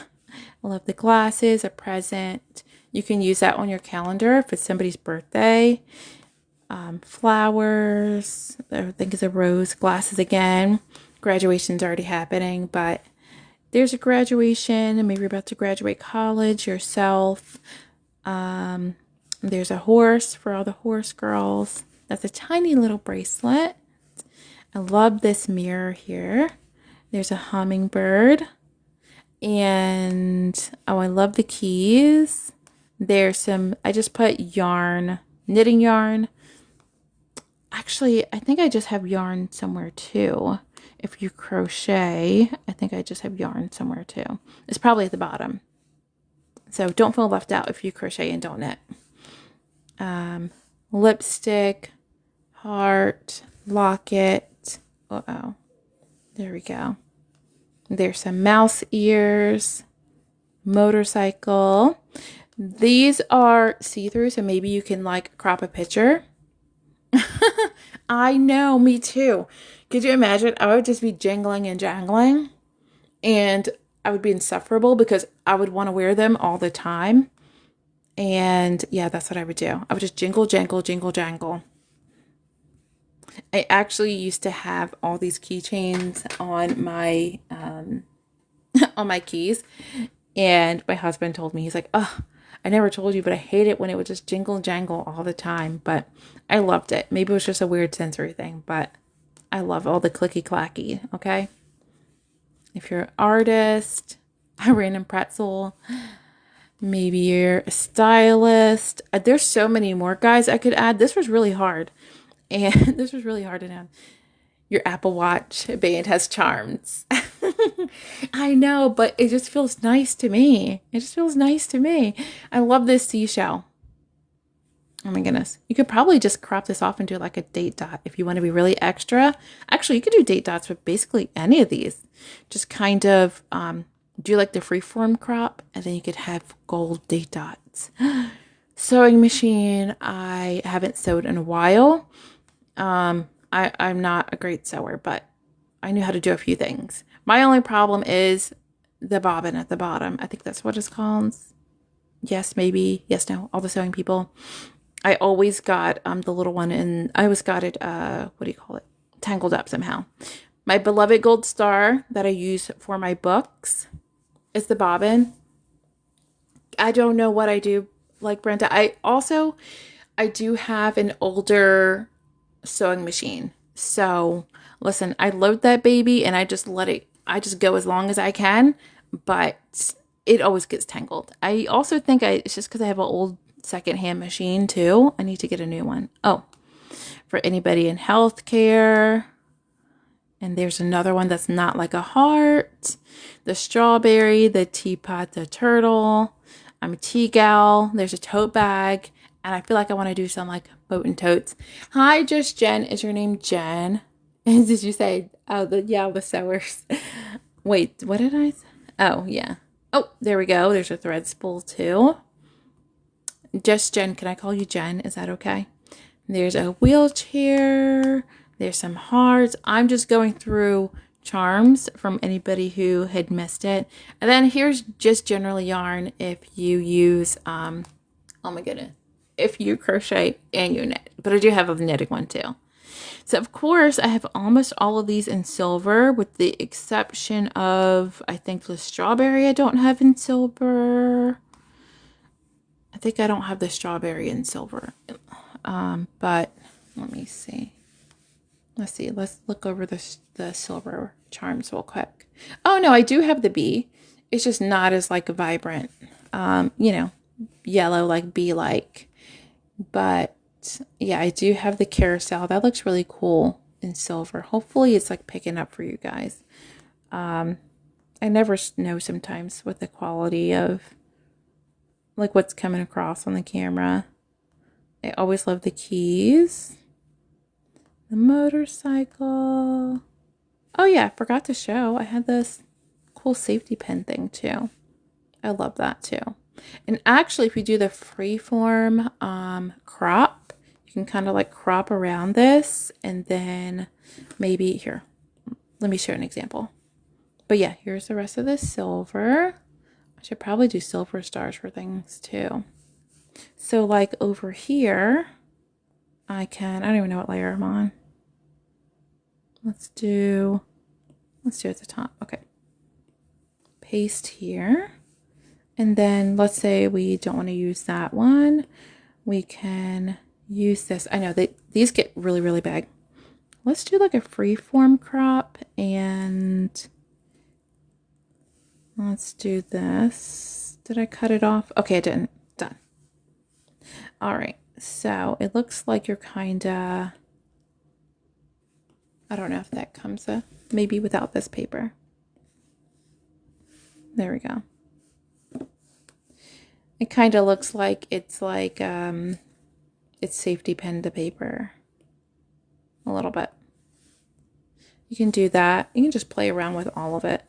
S1: love the glasses, a present. You can use that on your calendar if it's somebody's birthday. Flowers, I think it's a rose. Glasses again. Graduation's already happening, but there's a graduation, and maybe you're about to graduate college yourself. There's a horse for all the horse girls. That's a tiny little bracelet. I love this mirror here. There's a hummingbird. And, oh, I love the keys. There's some, I just put yarn, knitting yarn. Actually, I think I just have yarn somewhere too. If you crochet, I think I just have yarn somewhere too. It's probably at the bottom. So don't feel left out if you crochet and don't knit. lipstick, heart, locket. Uh-oh. There we go. There's some mouse ears, motorcycle. These are see-through, so maybe you can like crop a picture. I know, me too. Could you imagine? I would just be jingling and jangling, and I would be insufferable because I would want to wear them all the time. And yeah, that's what I would do. I would just jingle, jangle, jingle, jangle. I actually used to have all these keychains on my on my keys, and my husband told me, he's like, "Oh, I never told you, but I hate it when it would just jingle and jangle all the time." But I loved it. Maybe it was just a weird sensory thing, but I love all the clicky clacky. Okay, if you're an artist, a random pretzel. Maybe you're a stylist. There's so many more guys I could add. This was really hard. And this was really hard to add. Your Apple Watch band has charms. I know, but it just feels nice to me. It just feels nice to me. I love this seashell. Oh my goodness. You could probably just crop this off and do like a date dot if you want to be really extra. Actually, you could do date dots with basically any of these. Just kind of do like the freeform crop, and then you could have gold date dots. Sewing machine. I haven't sewed in a while. I'm not a great sewer, but I knew how to do a few things. My only problem is the bobbin at the bottom. I think that's what it's called. Yes, maybe. Yes, no. All the sewing people. I always got the little one, and I always got it, what do you call it? Tangled up somehow. My beloved gold star that I use for my books is the bobbin. I don't know what I do like Brenda. I do have an older sewing machine. So listen, I load that baby and I just go as long as I can, but it always gets tangled. I also think it's just because I have an old secondhand machine too. I need to get a new one. Oh, for anybody in healthcare. And there's another one that's not like a heart. The strawberry, the teapot, the turtle. I'm a tea gal. There's a tote bag. And I feel like I want to do some like boat and totes. Hi, just Jen. Is your name Jen? And did you say, oh, the sewers? Wait, what did I say? Oh, yeah. Oh, there we go. There's a thread spool too. Just Jen. Can I call you Jen? Is that okay? There's a wheelchair. There's some hearts. I'm just going through charms from anybody who had missed it. And then here's just general yarn if you use, oh my goodness, if you crochet and you knit. But I do have a knitting one too. So of course I have almost all of these in silver with the exception of, I think the strawberry I don't have in silver. I think I don't have the strawberry in silver. But let me see. Let's see. Let's look over the silver charms real quick. Oh no, I do have the bee. It's just not as like vibrant, yellow like bee-like. But yeah, I do have the carousel. That looks really cool in silver. Hopefully it's like picking up for you guys. I never know sometimes with the quality of like what's coming across on the camera. I always love the keys. The motorcycle. Oh yeah, I forgot to show. I had this cool safety pin thing too. I love that too. And actually, if you do the freeform crop, you can kind of like crop around this and then maybe here. Let me show an example. But yeah, here's the rest of the silver. I should probably do silver stars for things too. So like over here, I don't even know what layer I'm on. Let's do at the top. Okay. Paste here. And then let's say we don't want to use that one. We can use this. I know that these get really, really big. Let's do like a freeform crop and let's do this. Did I cut it off? Okay, I didn't. Done. All right. So it looks like you're kind of, I don't know if that comes up, maybe without this paper. There we go. It kind of looks like it's like, it's safety pinned to paper a little bit. You can do that. You can just play around with all of it.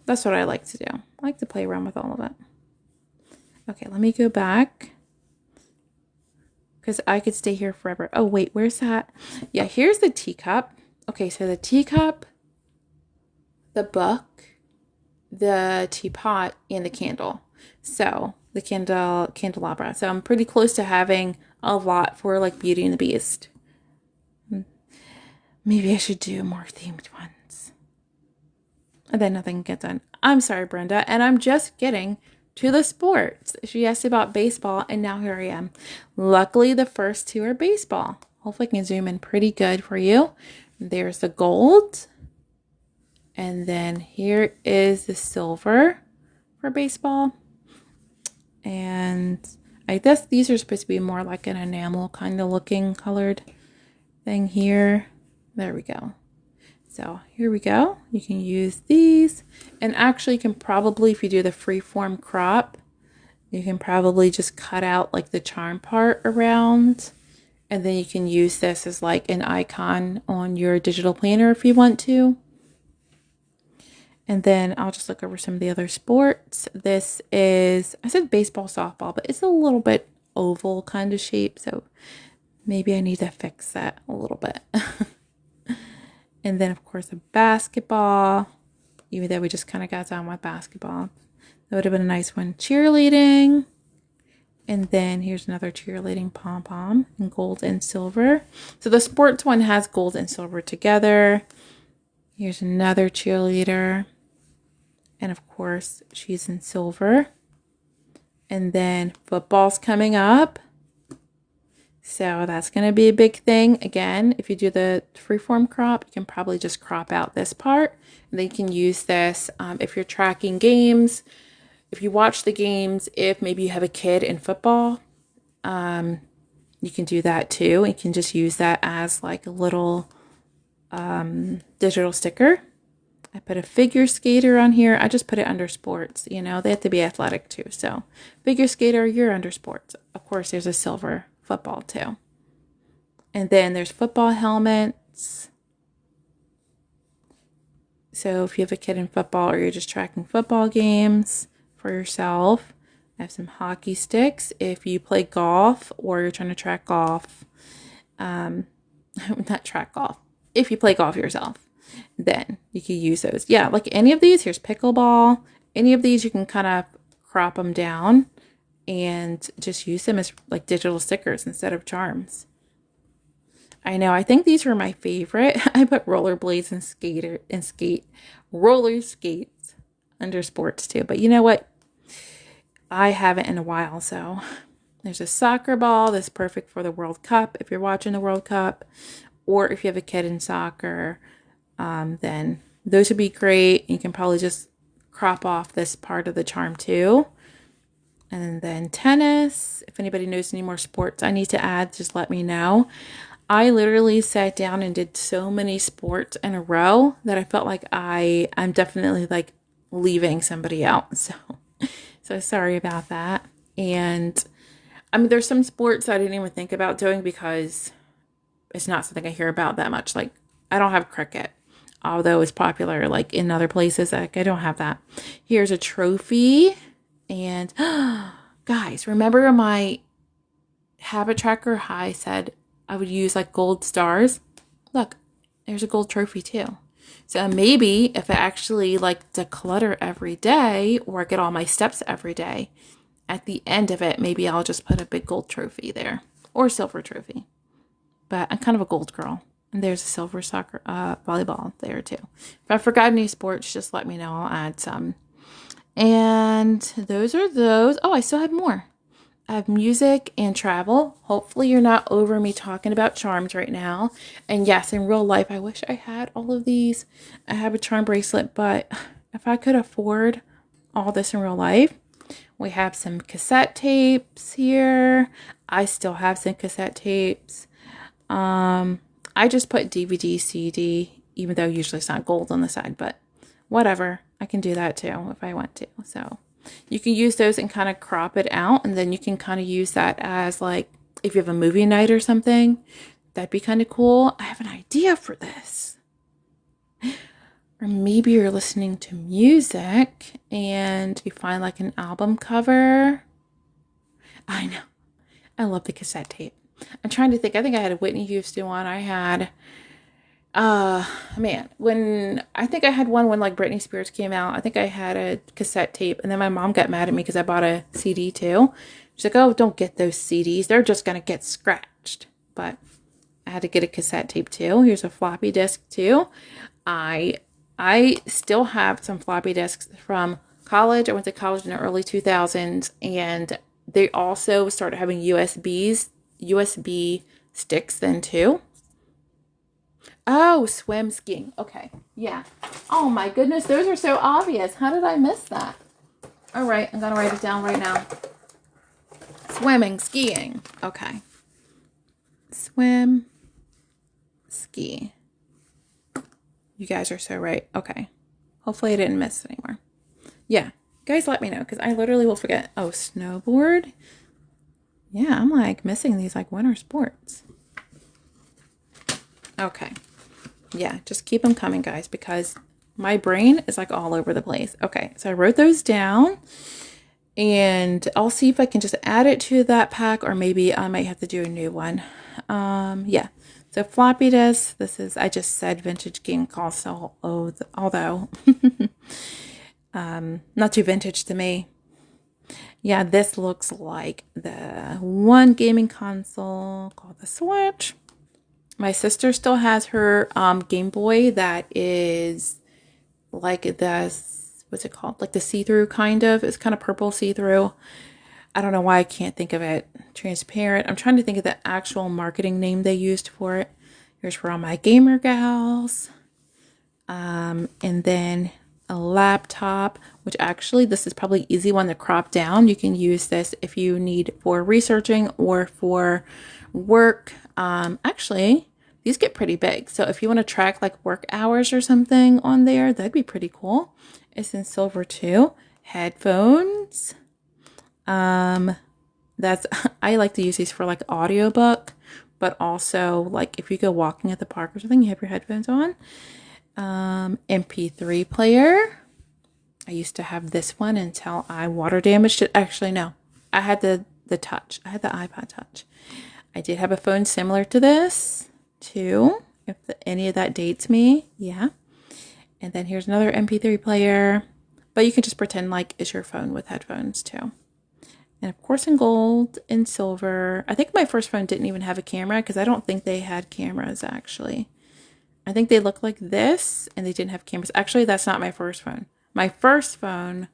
S1: That's what I like to do. I like to play around with all of it. Okay, let me go back because I could stay here forever. Oh, wait, where's that? Yeah, here's the teacup. Okay, so the teacup, the book, the teapot, and the candle. So the candelabra. So I'm pretty close to having a lot for like Beauty and the Beast. Maybe I should do more themed ones. And then nothing gets done. I'm sorry, Brenda. And I'm just getting to the sports. She asked about baseball, and now here I am. Luckily, the first two are baseball. Hopefully I can zoom in pretty good for you. There's the gold. And then here is the silver for baseball. And I guess these are supposed to be more like an enamel kind of looking colored thing here. There we go. So here we go. You can use these, and actually you can probably, if you do the freeform crop, you can probably just cut out like the charm part around, and then you can use this as like an icon on your digital planner if you want to. And then I'll just look over some of the other sports. This is, I said baseball, softball, but it's a little bit oval kind of shape, so maybe I need to fix that a little bit. And then, of course, a basketball, even though we just kind of got done with basketball. That would have been a nice one. Cheerleading. And then here's another cheerleading pom-pom in gold and silver. So the sports one has gold and silver together. Here's another cheerleader. And, of course, she's in silver. And then football's coming up. So that's going to be a big thing. Again, if you do the freeform crop, you can probably just crop out this part. And then you can use this if you're tracking games, if you watch the games, if maybe you have a kid in football, you can do that too. You can just use that as like a little digital sticker. I put a figure skater on here. I just put it under sports. You know, they have to be athletic too. So figure skater, you're under sports. Of course, there's a silver football too. And then there's football helmets. So if you have a kid in football or you're just tracking football games for yourself, I have some hockey sticks. If you play golf or you're trying to track golf, not track golf, if you play golf yourself, then you can use those. Yeah, like any of these, here's pickleball. Any of these, you can kind of crop them down and just use them as like digital stickers instead of charms. I know, I think these were my favorite. I put rollerblades and roller skates under sports too. But you know what? I haven't in a while, so there's a soccer ball that's perfect for the World Cup if you're watching the World Cup, or if you have a kid in soccer, then those would be great. You can probably just crop off this part of the charm too. And then tennis. If anybody knows any more sports I need to add, just let me know. I literally sat down and did so many sports in a row that I felt like I'm definitely like leaving somebody out. So sorry about that. And I mean, there's some sports I didn't even think about doing because it's not something I hear about that much. Like, I don't have cricket, although it's popular like in other places. Like, I don't have that. Here's a trophy. And guys, remember my habit tracker high said I would use like gold stars? Look, there's a gold trophy too. So maybe if I actually like declutter every day or get all my steps every day, at the end of it, maybe I'll just put a big gold trophy there or silver trophy. But I'm kind of a gold girl. And there's a silver soccer, volleyball there too. If I forgot any sports, just let me know. I'll add some. And those are those. Oh, I still have more. I have music and travel. Hopefully you're not over me talking about charms right now. And yes, in real life, I wish I had all of these. I have a charm bracelet, but if I could afford all this in real life, we have some cassette tapes here. I still have some cassette tapes. I just put DVD, CD, even though usually it's not gold on the side, but whatever. I can do that too if I want to. So you can use those and kind of crop it out, and then you can kind of use that as like if you have a movie night or something, that'd be kind of cool. I have an idea for this. Or maybe you're listening to music and you find like an album cover. I know. I love the cassette tape. I'm trying to think. I think I had a Whitney Houston one. I had, when I think I had one when like Britney Spears came out. I think I had a cassette tape, and then my mom got mad at me because I bought a CD too. She's like, "Oh, don't get those CDs. They're just gonna get scratched." But I had to get a cassette tape too. Here's a floppy disk too. I still have some floppy disks from college. I went to college in the early 2000s, and they also started having USB sticks then too. Oh, swim skiing. Okay. Yeah. Oh my goodness. Those are so obvious. How did I miss that? All right. I'm going to write it down right now. Swimming, skiing. Okay. Swim, ski. You guys are so right. Okay. Hopefully I didn't miss anymore. Yeah. Guys, let me know because I literally will forget. Oh, snowboard. Yeah, I'm like missing these like winter sports. Okay. Yeah, just keep them coming, guys, because my brain is like all over the place. Okay, so I wrote those down and I'll see if I can just add it to that pack, or maybe I might have to do a new one. Yeah. So floppy disk, this is, I just said vintage game console, although not too vintage to me. Yeah, this looks like the one gaming console called the Switch. My sister still has her Game Boy that is like the, what's it called? Like the see-through kind of. It's kind of purple see-through. I don't know why I can't think of it. Transparent. I'm trying to think of the actual marketing name they used for it. Here's for all my gamer gals. And then a laptop, which actually this is probably easy one to crop down. You can use this if you need for researching or for work. Actually, these get pretty big. So if you want to track like work hours or something on there, that'd be pretty cool. It's in silver too. Headphones. That's, I like to use these for like audiobook, but also like if you go walking at the park or something, you have your headphones on. MP3 player. I used to have this one until I water damaged it. Actually, no, I had the touch. I had the iPod touch. I did have a phone similar to this too, if any of that dates me. Yeah. And then here's another MP3 player, but you can just pretend like it's your phone with headphones too. And of course in gold and silver. I think my first phone didn't even have a camera because I don't think they had cameras actually. I think they looked like this and they didn't have cameras. Actually, that's not my first phone. My first phone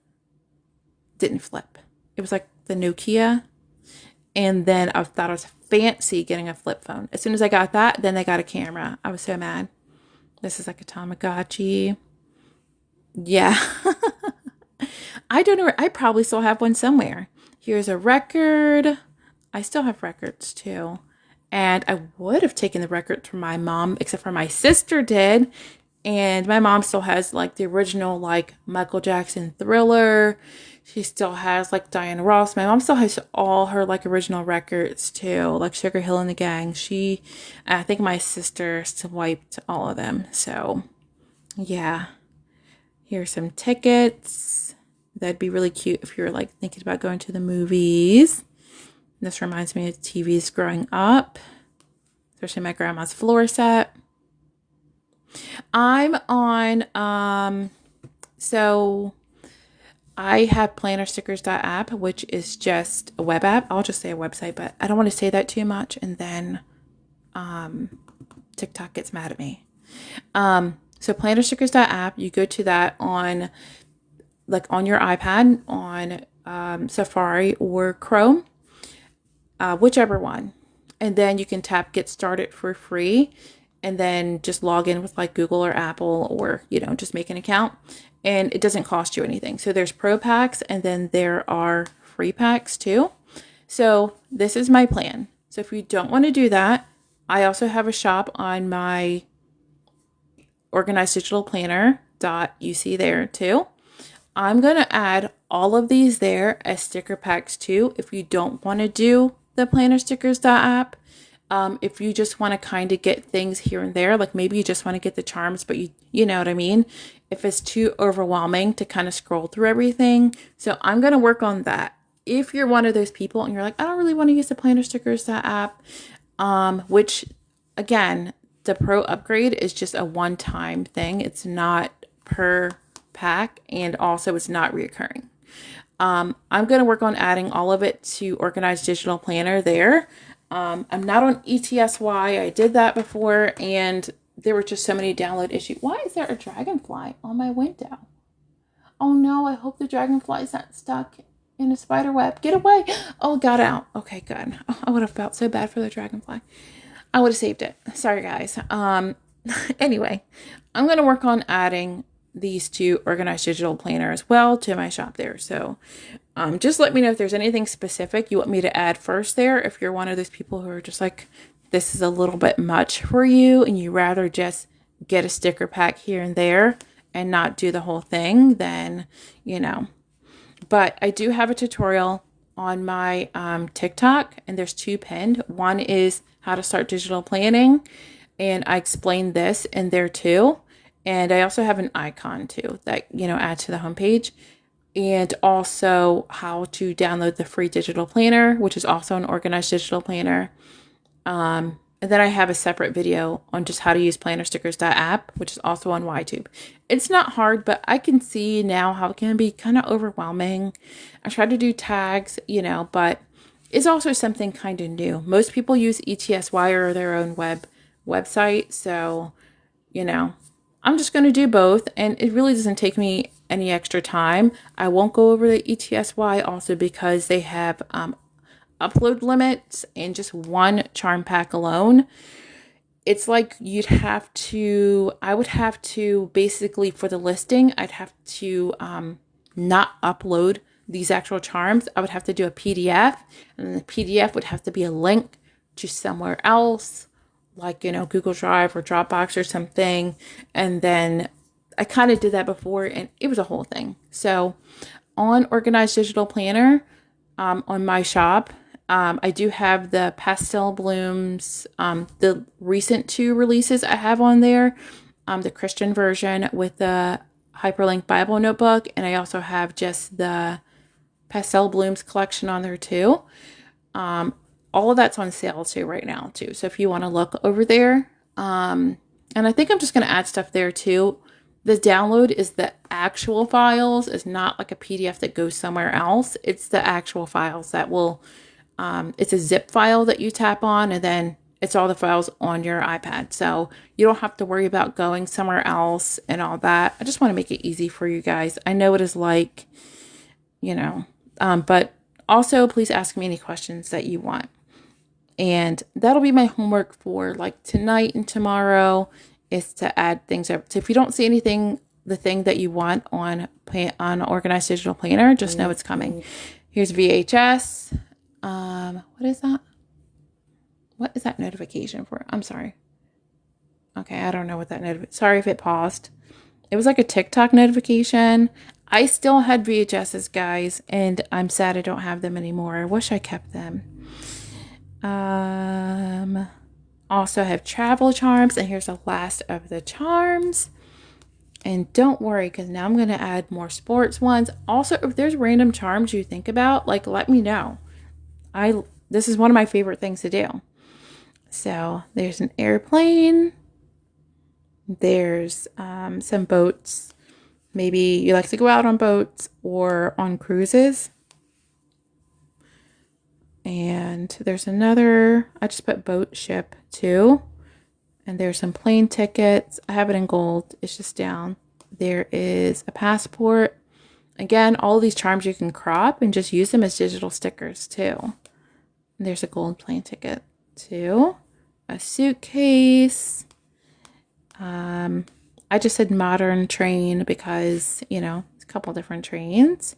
S1: didn't flip. It was like the Nokia. And then I thought it was fancy getting a flip phone. As soon as I got that, then they got a camera. I was so mad. This is like a Tamagotchi. Yeah. I don't know. I probably still have one somewhere. Here's a record. I still have records too. And I would have taken the record from my mom, except for my sister did. And my mom still has like the original like Michael Jackson Thriller. She still has like Diana Ross. My mom still has all her like original records too, like Sugar Hill and the Gang. I think my sister swiped all of them. So yeah, here's some tickets. That'd be really cute if you're like thinking about going to the movies. This reminds me of TVs growing up, especially my grandma's floor set. I'm on, so I have plannerstickers.app, which is just a web app. I'll just say a website, but I don't want to say that too much. And then TikTok gets mad at me. So plannerstickers.app, you go to that on your iPad, on Safari or Chrome, whichever one. And then you can tap get started for free. And then just log in with like Google or Apple, or, just make an account, and it doesn't cost you anything. So there's pro packs and then there are free packs too. So this is my plan. So if you don't want to do that, I also have a shop on my organized digital planner.uc there too. I'm going to add all of these there as sticker packs too. If you don't want to do the planner stickers app. If you just want to kind of get things here and there, like maybe you just want to get the charms, but you know what I mean? If it's too overwhelming to kind of scroll through everything. So I'm going to work on that. If you're one of those people and you're like, I don't really want to use the planner stickers app, which again, the pro upgrade is just a one-time thing. It's not per pack, and also it's not reoccurring. I'm going to work on adding all of it to Organized Digital Planner there. I'm not on ETSY. I did that before, and there were just so many download issues. Why is there a dragonfly on my window? Oh no, I hope the dragonfly's not stuck in a spider web. Get away. Oh, it got out. Okay, good. Oh, I would have felt so bad for the dragonfly. I would have saved it. Sorry, guys. Anyway, I'm going to work on adding these two Organized Digital Planner as well to my shop there. So just let me know if there's anything specific you want me to add first there. If you're one of those people who are just like, this is a little bit much for you and you rather just get a sticker pack here and there and not do the whole thing, then, you know. But I do have a tutorial on my TikTok, and there's two pinned. One is how to start digital planning, and I explained this in there too. And I also have an icon too that, you know, add to the homepage, and also how to download the free digital planner, which is also an Organized Digital Planner. And then I have a separate video on just how to use planner stickers.app, which is also on YTube. It's not hard, but I can see now how it can be kind of overwhelming. I try to do tags, you know, but it's also something kind of new. Most people use ETSY or their own website. So, you know, I'm just going to do both, and it really doesn't take me any extra time. I won't go over the ETSY also because they have upload limits, and just one charm pack alone, it's like I would have to basically, for the listing, I'd have to not upload these actual charms. I would have to do a PDF, and the PDF would have to be a link to somewhere else, like, you know, Google Drive or Dropbox or something. And then I kind of did that before, and it was a whole thing. So on Organized Digital Planner, on my shop, I do have the Pastel Blooms, the recent two releases I have on there, the Christian version with the Hyperlink Bible Notebook, and I also have just the Pastel Blooms collection on there too. All of that's on sale too right now too. So if you want to look over there, and I think I'm just going to add stuff there too. The download is the actual files. It's not like a PDF that goes somewhere else. It's the actual files that will, it's a zip file that you tap on, and then it's all the files on your iPad. So you don't have to worry about going somewhere else and all that. I just want to make it easy for you guys. I know it is like, you know, but also please ask me any questions that you want. And that'll be my homework for like tonight and tomorrow, is to add things up. So if you don't see anything, the thing that you want on Organized Digital Planner, just know it's coming. Here's VHS. What is that? What is that notification for? I'm sorry. Okay, I don't know what that sorry if it paused. It was like a TikTok notification. I still had VHSs, guys, and I'm sad I don't have them anymore. I wish I kept them. Also have travel charms, and here's the last of the charms. And don't worry, because now I'm going to add more sports ones. Also, if there's random charms you think about, like, let me know. This is one of my favorite things to do. So there's an airplane. There's some boats. Maybe you like to go out on boats or on cruises. And there's another, I just put boat ship too. And there's some plane tickets. I have it in gold. It's just down. There is a passport. Again, all of these charms you can crop and just use them as digital stickers too. And there's a gold plane ticket too. A suitcase. I just said modern train because, you know, it's a couple different trains.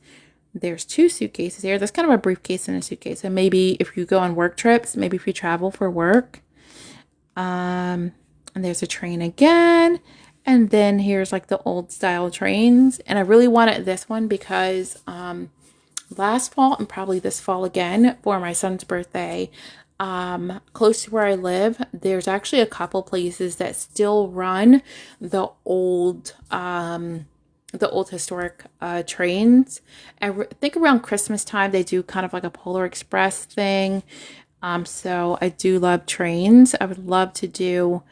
S1: There's two suitcases here. That's kind of a briefcase and a suitcase. And maybe if you go on work trips, maybe if you travel for work. And there's a train again. And then here's like the old style trains. And I really wanted this one because last fall and probably this fall again for my son's birthday. Close to where I live, there's actually a couple places that still run the old historic trains. I think around Christmas time they do kind of like a Polar Express thing. So I do love trains. I would love to do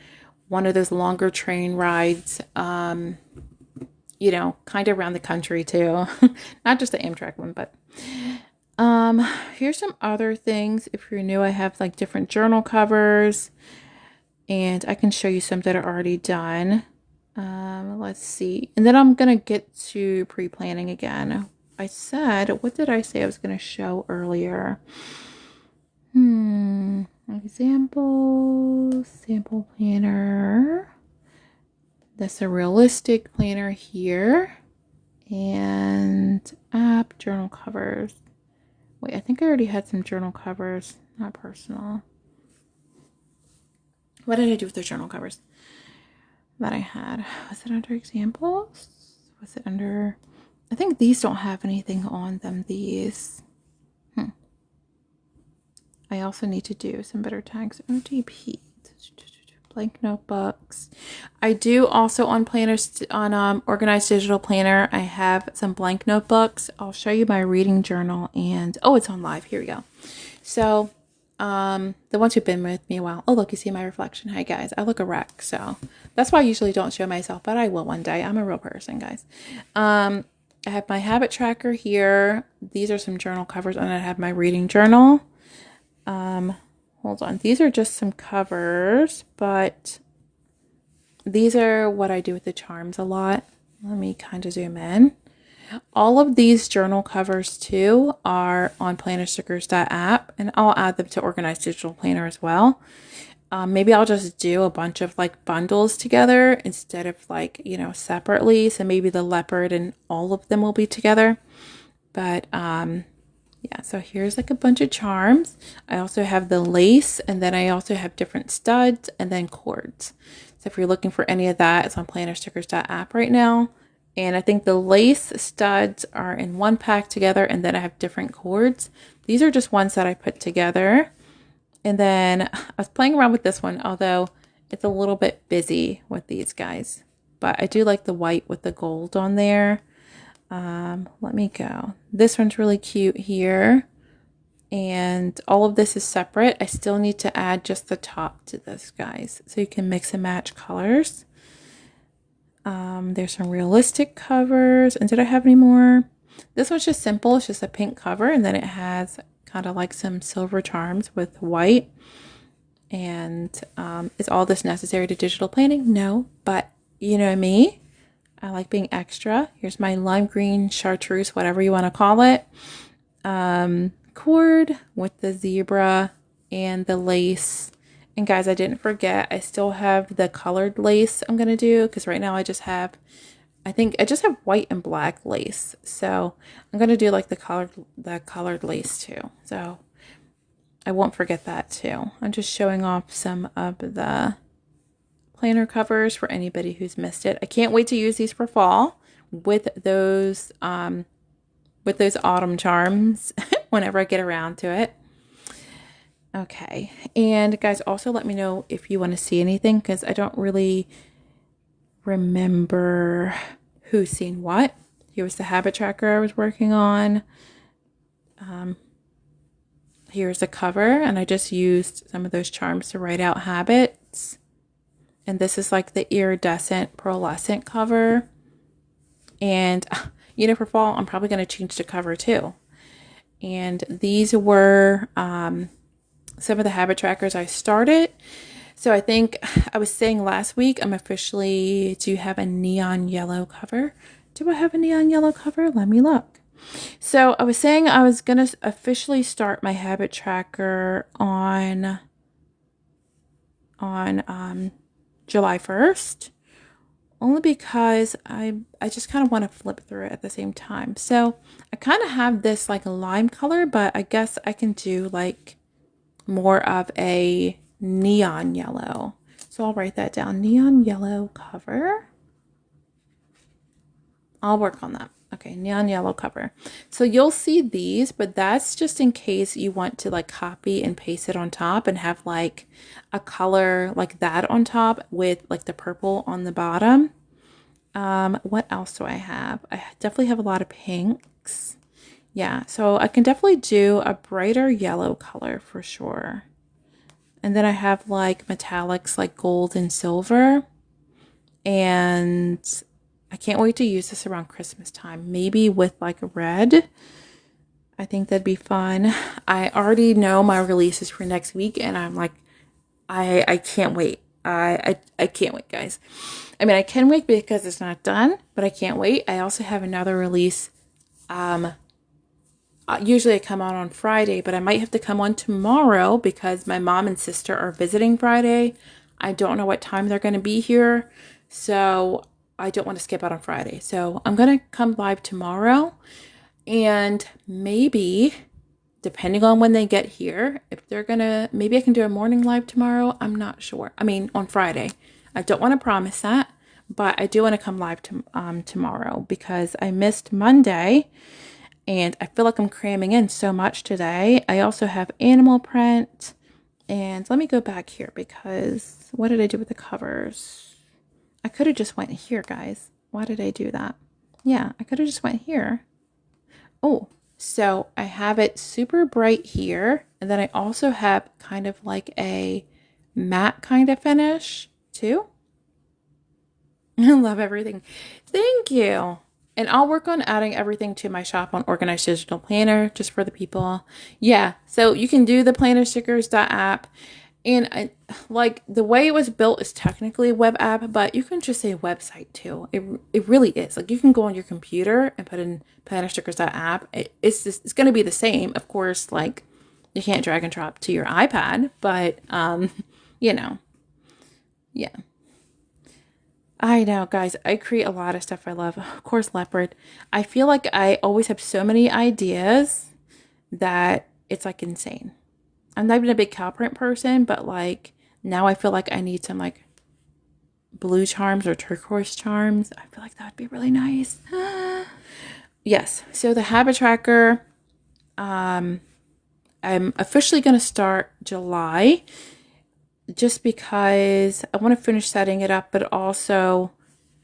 S1: one of those longer train rides, you know, kind of around the country too. Not just the Amtrak one, but here's some other things. If you're new, I have like different journal covers, and I can show you some that are already done. Let's see. And then I'm going to get to pre-planning again. I said, what did I say I was going to show earlier? Example, sample planner. That's a realistic planner here. And app journal covers. Wait, I think I already had some journal covers, not personal. What did I do with the journal covers that I had? Was it under examples? Was it under... I think these don't have anything on them, these. I also need to do some better tags. ODP. Blank notebooks. I do also on planners, on Organized Digital Planner, I have some blank notebooks. I'll show you my reading journal, and oh, it's on live. Here we go. So the ones who've been with me a while. Oh, look, you see my reflection. Hi guys, I look a wreck, so that's why I usually don't show myself, but I will one day. I'm a real person, guys. I have my habit tracker here. These are some journal covers, and I have my reading journal. Hold on. These are just some covers, but these are what I do with the charms a lot. Let me kind of zoom in. All of these journal covers too are on plannerstickers.app, and I'll add them to Organized Digital Planner as well. Maybe I'll just do a bunch of like bundles together instead of like, you know, separately. So maybe the leopard and all of them will be together. But, yeah, so here's like a bunch of charms. I also have the lace, and then I also have different studs and then cords. So if you're looking for any of that, it's on plannerstickers.app right now. And I think the lace studs are in one pack together, and then I have different cords. These are just ones that I put together. And then I was playing around with this one, although it's a little bit busy with these guys. But I do like the white with the gold on there. Let me go. This one's really cute here. And all of this is separate. I still need to add just the top to this, guys. So you can mix and match colors. There's some realistic covers. And did I have any more? This one's just simple. It's just a pink cover. And then it has kind of like some silver charms with white. And is all this necessary to digital planning? No. But you know me. I like being extra. Here's my lime green chartreuse, whatever you want to call it. Cord with the zebra and the lace. And guys, I didn't forget, I still have the colored lace I'm going to do, because right now I just have, I think I just have white and black lace. So I'm going to do like the colored lace too. So I won't forget that too. I'm just showing off some of the planner covers for anybody who's missed it. I can't wait to use these for fall with those autumn charms whenever I get around to it. Okay, and guys, also let me know if you want to see anything, because I don't really remember who's seen what. Here was the habit tracker I was working on. Here's a cover, and I just used some of those charms to write out habits. And this is like the iridescent pearlescent cover. And, you know, for fall, I'm probably going to change the cover too. And these were some of the habit trackers I started. So I think I was saying last week, I'm officially do have a neon yellow cover. Do I have a neon yellow cover? Let me look. So I was saying I was going to officially start my habit tracker on July 1st, only because I just kind of want to flip through it at the same time. So I kind of have this like a lime color, but I guess I can do like more of a neon yellow. So I'll write that down, neon yellow cover. I'll work on that. Okay, neon yellow cover. So you'll see these, but that's just in case you want to like copy and paste it on top and have like a color like that on top with like the purple on the bottom. What else do I have? I definitely have a lot of pinks. Yeah, so I can definitely do a brighter yellow color for sure. And then I have like metallics like gold and silver. And I can't wait to use this around Christmas time. Maybe with like red. I think that'd be fun. I already know my releases for next week and I'm like, I can't wait. I can't wait, guys. I mean, I can wait because it's not done, but I can't wait. I also have another release. Usually I come on Friday, but I might have to come on tomorrow because my mom and sister are visiting Friday. I don't know what time they're going to be here, so I don't want to skip out on Friday. So I'm going to come live tomorrow, and maybe, depending on when they get here, if they're going to, maybe I can do a morning live tomorrow. I'm not sure. I mean, on Friday. I don't want to promise that, but I do want to come live tomorrow because I missed Monday. And I feel like I'm cramming in so much today. I also have animal print. And let me go back here because what did I do with the covers? I could have just went here, guys. Why did I do that? Yeah, I could have just went here. Oh, so I have it super bright here. And then I also have kind of like a matte kind of finish too. I love everything. Thank you. And I'll work on adding everything to my shop on Organized Digital Planner just for the people. Yeah, so you can do the planner stickers.app. And like the way it was built is technically a web app, but you can just say website too. It really is. Like you can go on your computer and put in plannerstickers.app. It's going to be the same. Of course, like you can't drag and drop to your iPad, but you know, yeah. I know, guys, I create a lot of stuff I love. Of course, leopard. I feel like I always have so many ideas that it's like insane. I'm not even a big cow print person, but like now I feel like I need some like blue charms or turquoise charms. I feel like that would be really nice. Yes, so the habit tracker, I'm officially going to start July. Just because I want to finish setting it up, but also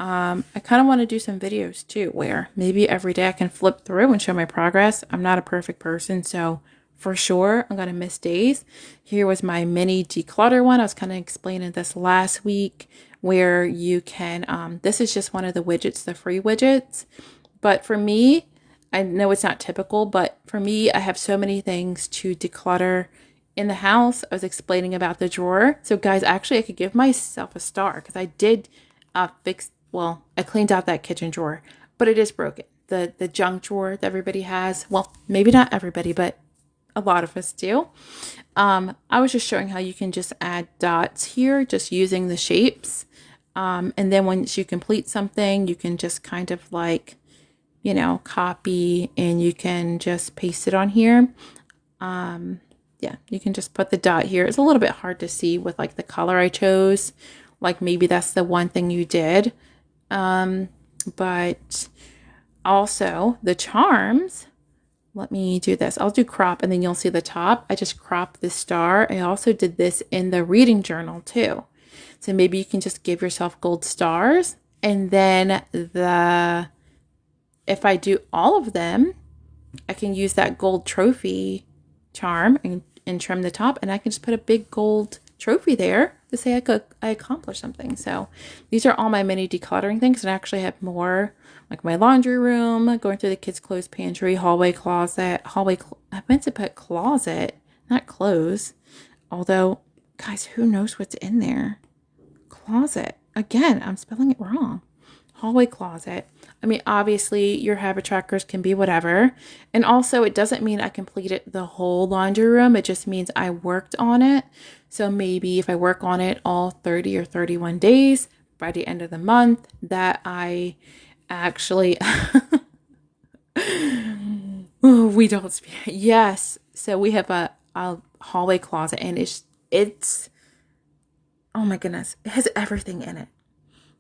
S1: I kind of want to do some videos too, where maybe every day I can flip through and show my progress. I'm not a perfect person, so for sure I'm going to miss days. Here was my mini declutter one. I was kind of explaining this last week, where you can, this is just one of the widgets, the free widgets. But for me, I know it's not typical, but for me, I have so many things to declutter in the house. I was explaining about the drawer. So guys, actually I could give myself a star because I did I cleaned out that kitchen drawer, but it is broken. The junk drawer that everybody has. Well, maybe not everybody, but a lot of us do. I was just showing how you can just add dots here, just using the shapes. And then once you complete something, you can just kind of like, you know, copy and you can just paste it on here. Yeah, you can just put the dot here. It's a little bit hard to see with like the color I chose. Like maybe that's the one thing you did. But also the charms, let me do this. I'll do crop and then you'll see the top. I just cropped the star. I also did this in the reading journal too. So maybe you can just give yourself gold stars. And then if I do all of them, I can use that gold trophy charm and trim the top, and I can just put a big gold trophy there to say I accomplished something. So these are all my mini decluttering things, and I actually have more, like my laundry room, going through the kids' clothes pantry, hallway closet, I meant to put closet, not clothes. Although, guys, who knows what's in there? Closet. Again, I'm spelling it wrong. Hallway closet. I mean, obviously your habit trackers can be whatever. And also it doesn't mean I completed the whole laundry room. It just means I worked on it. So maybe if I work on it all 30 or 31 days by the end of the month, that I actually, oh, we don't speak. Yes. So we have a hallway closet, and it's, oh my goodness, it has everything in it.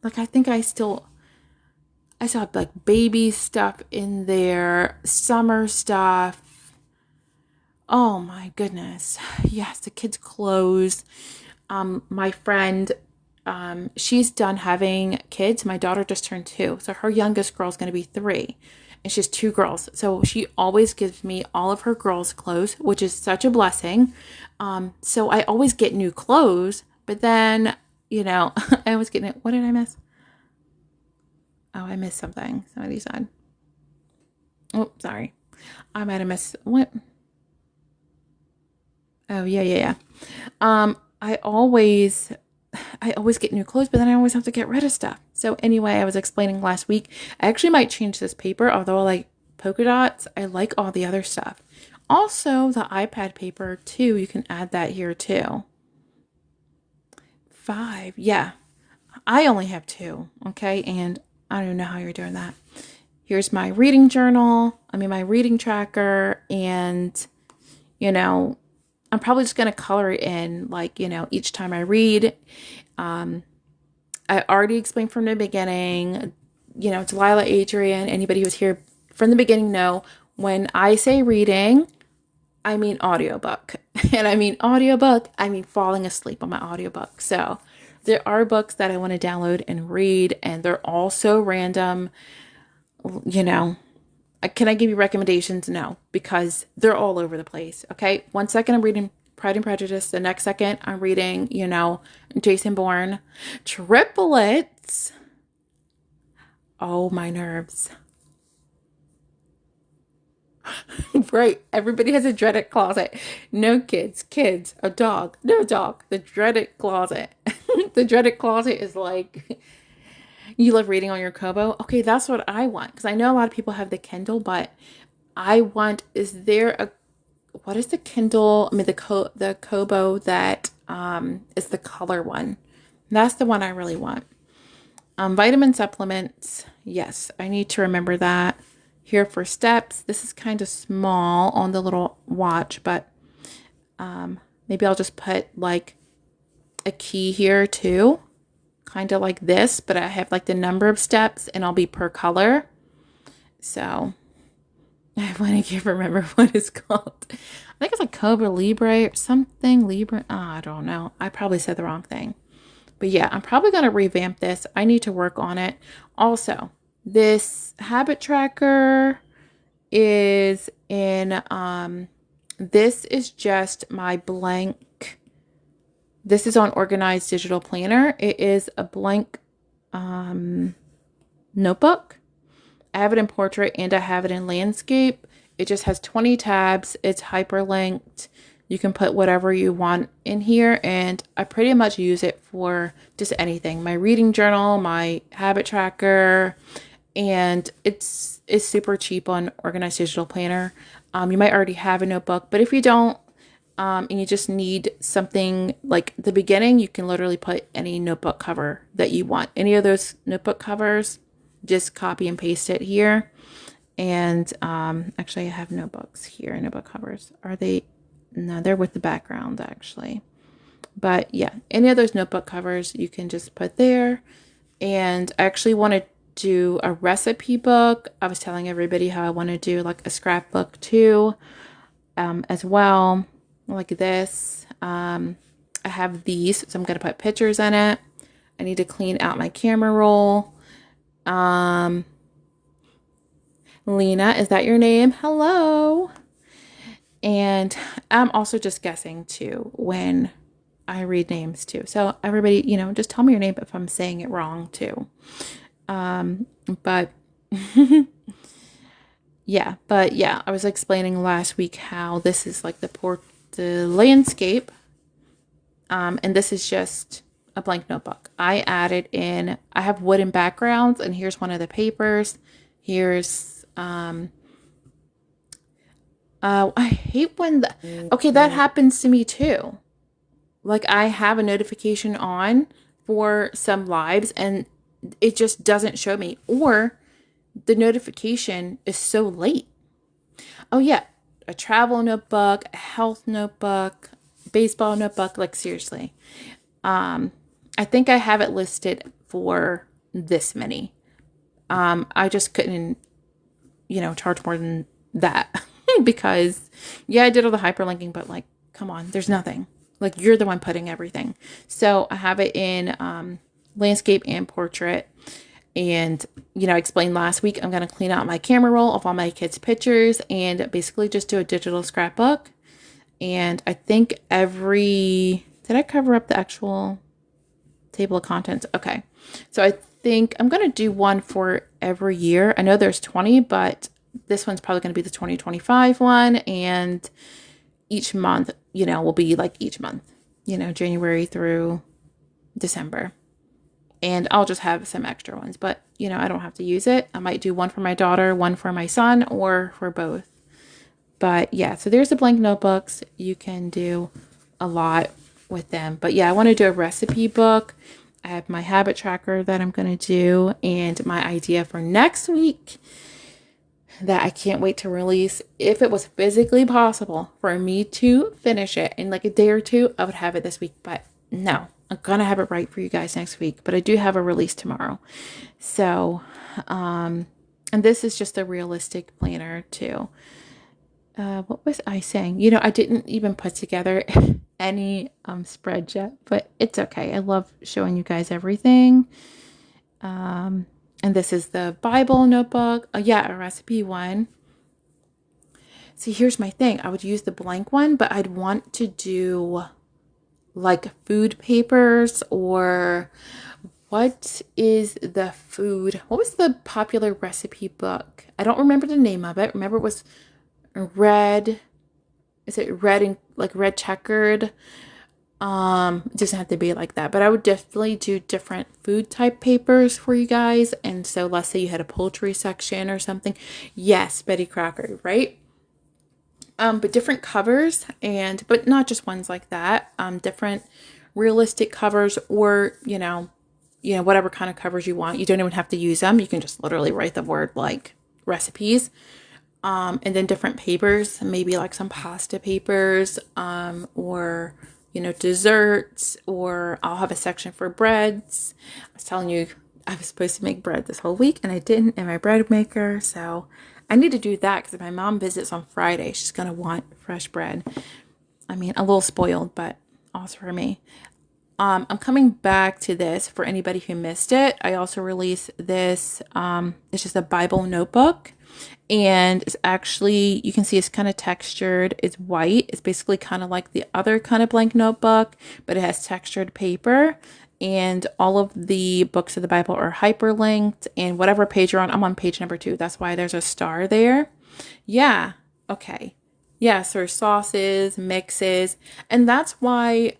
S1: Like, I think I still, I saw like baby stuff in there, summer stuff. Oh my goodness. Yes, the kids' clothes. My friend, she's done having kids. My daughter just turned 2. So her youngest girl's going to be 3. And she has 2 girls. So she always gives me all of her girls' clothes, which is such a blessing. So I always get new clothes. But then, I always get new. What did I miss? Oh, I missed something. Somebody said. Oh, sorry. I might have missed. What? Oh, yeah. I always get new clothes, but then I always have to get rid of stuff. So anyway, I was explaining last week, I actually might change this paper, although I like polka dots. I like all the other stuff. Also, the iPad paper too, you can add that here too. 5, yeah. I only have 2, okay? And I don't even know how you're doing that. Here's my reading journal, my reading tracker, and, I'm probably just going to color it in, like, each time I read. I already explained from the beginning, Delilah, Adrian, anybody who's here from the beginning know when I say reading, I mean audiobook. And I mean audiobook, I mean falling asleep on my audiobook. So there are books that I want to download and read, and they're all so random. Can I give you recommendations? No, because they're all over the place. Okay. One second I'm reading Pride and Prejudice. The next second I'm reading, Jason Bourne. Triplets. Oh, my nerves. Right. Everybody has a dreaded closet. No kids, a dog, no dog. The dreaded closet. The dreaded closet is like, you love reading on your Kobo. Okay, that's what I want. Because I know a lot of people have the Kindle, but I want, what is the Kindle? The Kobo that is the color one. That's the one I really want. Vitamin supplements. Yes, I need to remember that. Here for steps. This is kind of small on the little watch, but maybe I'll just put like a key here too. Kind of like this, but I have like the number of steps and I'll be per color. So I want to remember what it's called. I think it's like Cobra Libre or something. Libre. Oh, I don't know. I probably said the wrong thing. But yeah, I'm probably going to revamp this. I need to work on it. Also, this habit tracker is in, this is just my blank. This is on Organized Digital Planner. It is a blank notebook. I have it in portrait and I have it in landscape. It just has 20 tabs. It's hyperlinked. You can put whatever you want in here, and I pretty much use it for just anything. My reading journal, my habit tracker, and it's super cheap on Organized Digital Planner. You might already have a notebook, but if you don't, and you just need something like the beginning, you can literally put any notebook cover that you want. Any of those notebook covers, just copy and paste it here. And actually I have notebooks here, notebook covers. Are they? No, they're with the background actually. But yeah, any of those notebook covers you can just put there. And I actually want to do a recipe book. I was telling everybody how I want to do like a scrapbook too, as well, like this. I have these, so I'm going to put pictures in it. I need to clean out my camera roll. Lena, is that your name? Hello. And I'm also just guessing too when I read names too. So everybody, just tell me your name if I'm saying it wrong too. But yeah, I was explaining last week how this is like the landscape. And this is just a blank notebook. I added in, I have wooden backgrounds, and here's one of the papers. Here's, I hate when okay, that happens to me too. Like I have a notification on for some lives and it just doesn't show me, or the notification is so late. Oh yeah, a travel notebook, a health notebook, baseball notebook, like seriously. I think I have it listed for this many. I just couldn't, charge more than that because yeah, I did all the hyperlinking, but like, come on, there's nothing. Like, you're the one putting everything. So I have it in landscape and portrait. And, I explained last week, I'm going to clean out my camera roll of all my kids' pictures and basically just do a digital scrapbook. And I think did I cover up the actual table of contents? Okay. So I think I'm going to do one for every year. I know there's 20, but this one's probably going to be the 2025 one. And each month, will be like each month, January through December. And I'll just have some extra ones, but I don't have to use it. I might do one for my daughter, one for my son, or for both. But yeah, so there's the blank notebooks. You can do a lot with them. But yeah, I want to do a recipe book. I have my habit tracker that I'm going to do, and my idea for next week that I can't wait to release. If it was physically possible for me to finish it in like a day or two, I would have it this week. But no, I'm going to have it right for you guys next week. But I do have a release tomorrow. So, and this is just a realistic planner too. What was I saying? I didn't even put together any spread yet, but it's okay. I love showing you guys everything. And this is the Bible notebook. Oh yeah, a recipe one. See, here's my thing. I would use the blank one, but I'd want to do like food papers, or what was the popular recipe book? I don't remember the name of it. Remember, it was red. Is it red and like red checkered? It doesn't have to be like that, but I would definitely do different food type papers for you guys. And so let's say you had a poultry section or something. Yes, Betty Crocker, right? But different covers, but not just ones like that. Different realistic covers, or whatever kind of covers you want. You don't even have to use them. You can just literally write the word like recipes. And then different papers, maybe like some pasta papers, or, desserts, or I'll have a section for breads. I was telling you, I was supposed to make bread this whole week and I didn't in my bread maker. So I need to do that because if my mom visits on Friday, she's going to want fresh bread. I mean, a little spoiled, but also for me. I'm coming back to this for anybody who missed it. I also released this. It's just a Bible notebook. And it's actually, you can see it's kind of textured. It's white. It's basically kind of like the other kind of blank notebook, but it has textured paper. And all of the books of the Bible are hyperlinked. And whatever page you're on, I'm on page number 2. That's why there's a star there. Yeah. Okay. Yes, there's sauces, mixes. And that's why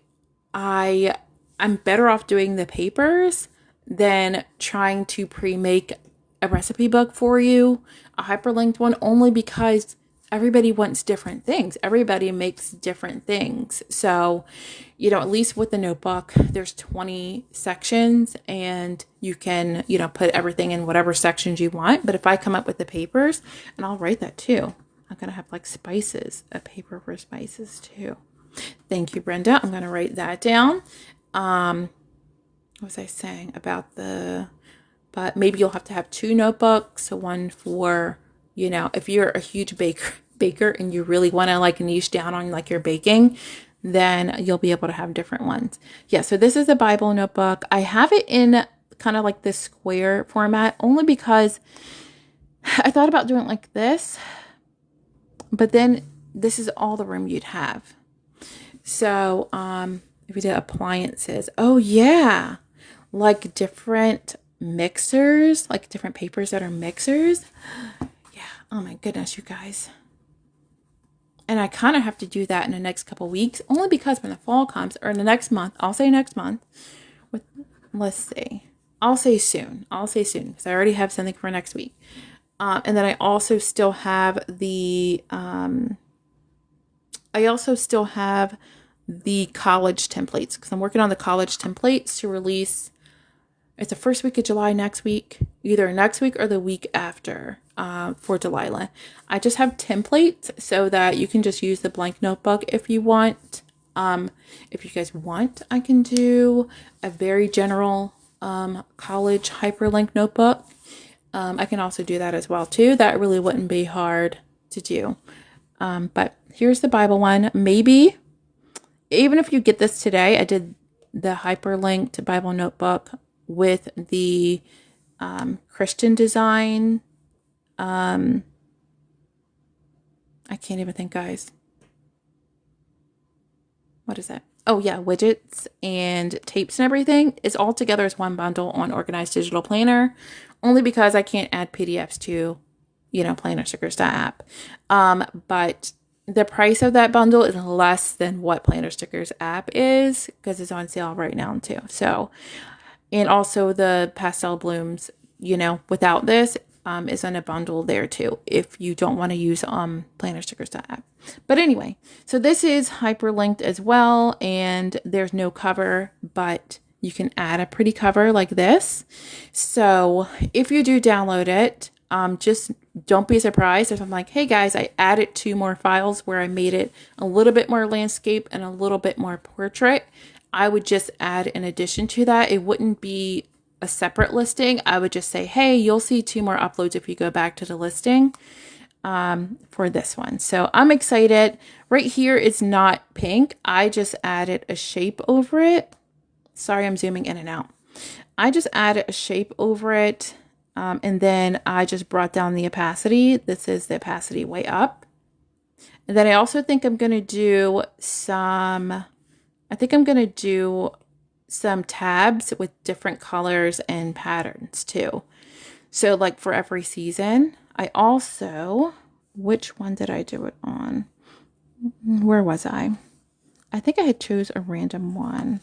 S1: I'm better off doing the papers than trying to pre-make a recipe book for you, a hyperlinked one, only because everybody wants different things. Everybody makes different things. So, at least with the notebook, there's 20 sections and you can, put everything in whatever sections you want. But if I come up with the papers, and I'll write that too. I'm going to have like spices, a paper for spices too. Thank you, Brenda. I'm going to write that down. What was I saying about but maybe you'll have to have 2 notebooks, one for, if you're a huge baker and you really want to like niche down on like your baking, then you'll be able to have different ones. Yeah, so this is a Bible notebook. I have it in kind of like this square format only because I thought about doing it like this, but then this is all the room you'd have. So, if we did appliances, oh yeah, like different mixers, like different papers that are mixers. Yeah. Oh my goodness, you guys. And I kind of have to do that in the next couple weeks, only because when the fall comes, or in the next month, I'll say next month. Let's see. I'll say soon because I already have something for next week. And then I also still have the college templates because I'm working on the college templates to release. It's the first week of July next week, either next week or the week after for Delilah. I just have templates so that you can just use the blank notebook if you want. If you guys want, I can do a very general college hyperlink notebook. I can also do that as well too. That really wouldn't be hard to do. But here's the Bible one. Maybe even if you get this today, I did the hyperlinked Bible notebook with the Christian design. I can't even think, guys. What is it? Oh yeah, widgets and tapes and everything is all together as one bundle on Organized Digital Planner, only because I can't add PDFs to, plannerstickers.app. But the price of that bundle is less than what Planner Stickers app is because it's on sale right now too. So, and also the pastel blooms, without this is in a bundle there too if you don't want to use Planner Stickers app. But anyway, so this is hyperlinked as well, and there's no cover, but you can add a pretty cover like this. So if you do download it, just don't be surprised if I'm like, hey guys, I added 2 more files where I made it a little bit more landscape and a little bit more portrait. I would just add in addition to that. It wouldn't be a separate listing. I would just say, hey, you'll see 2 more uploads if you go back to the listing for this one. So I'm excited. Right here, it's not pink. I just added a shape over it. Sorry, I'm zooming in and out. I just added a shape over it. And then I just brought down the opacity. This is the opacity way up. And then I also think I'm going to do some tabs with different colors and patterns too. So like for every season, I also, which one did I do it on? Where was I? I think I had chose a random one.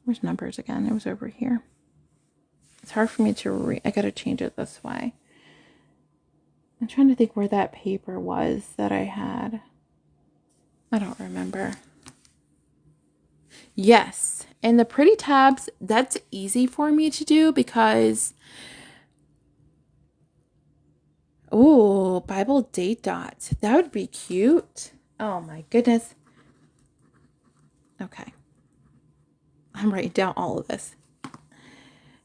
S1: Where's numbers again? It was over here. It's hard for me to read. I got to change it this way. I'm trying to think where that paper was that I had. I don't remember. Yes. And the pretty tabs, that's easy for me to do because, oh, Bible date dots. That would be cute. Oh my goodness. Okay. I'm writing down all of this.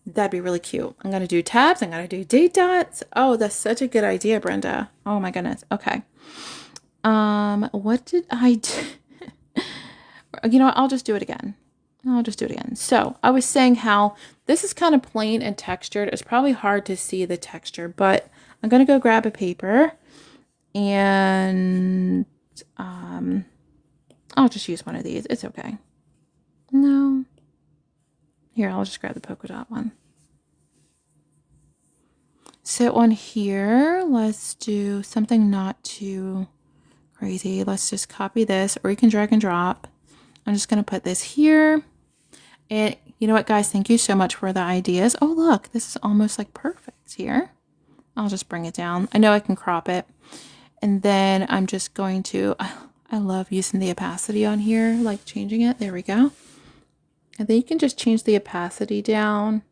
S1: That'd be really cute. I'm going to do tabs. I'm going to do date dots. Oh, that's such a good idea, Brenda. Oh my goodness. Okay. What did I do? I'll just do it again. So I was saying how this is kind of plain and textured. It's probably hard to see the texture, but I'm going to go grab a paper and I'll just use one of these. It's okay. No. Here, I'll just grab the polka dot one. So on here, let's do something not too crazy. Let's just copy this, or you can drag and drop. I'm just going to put this here. And you know what, guys? Thank you so much for the ideas. Oh, look, this is almost like perfect here. I'll just bring it down. I know I can crop it. And then I'm just going to, I love using the opacity on here, like changing it. There we go. And then you can just change the opacity down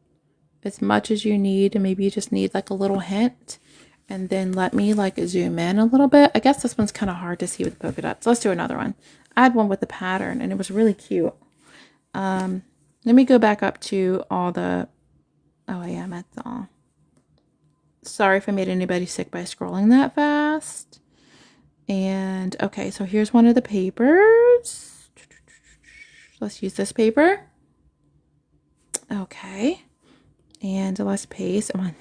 S1: as much as you need. And maybe you just need like a little hint. And then let me like zoom in a little bit. I guess this one's kind of hard to see with polka dots. So let's do another one. I had one with the pattern and it was really cute. Let me go back up to all the, oh, I am at all. Sorry if I made anybody sick by scrolling that fast. And okay, so here's one of the papers. Let's use this paper. Okay. And let's paste. I'm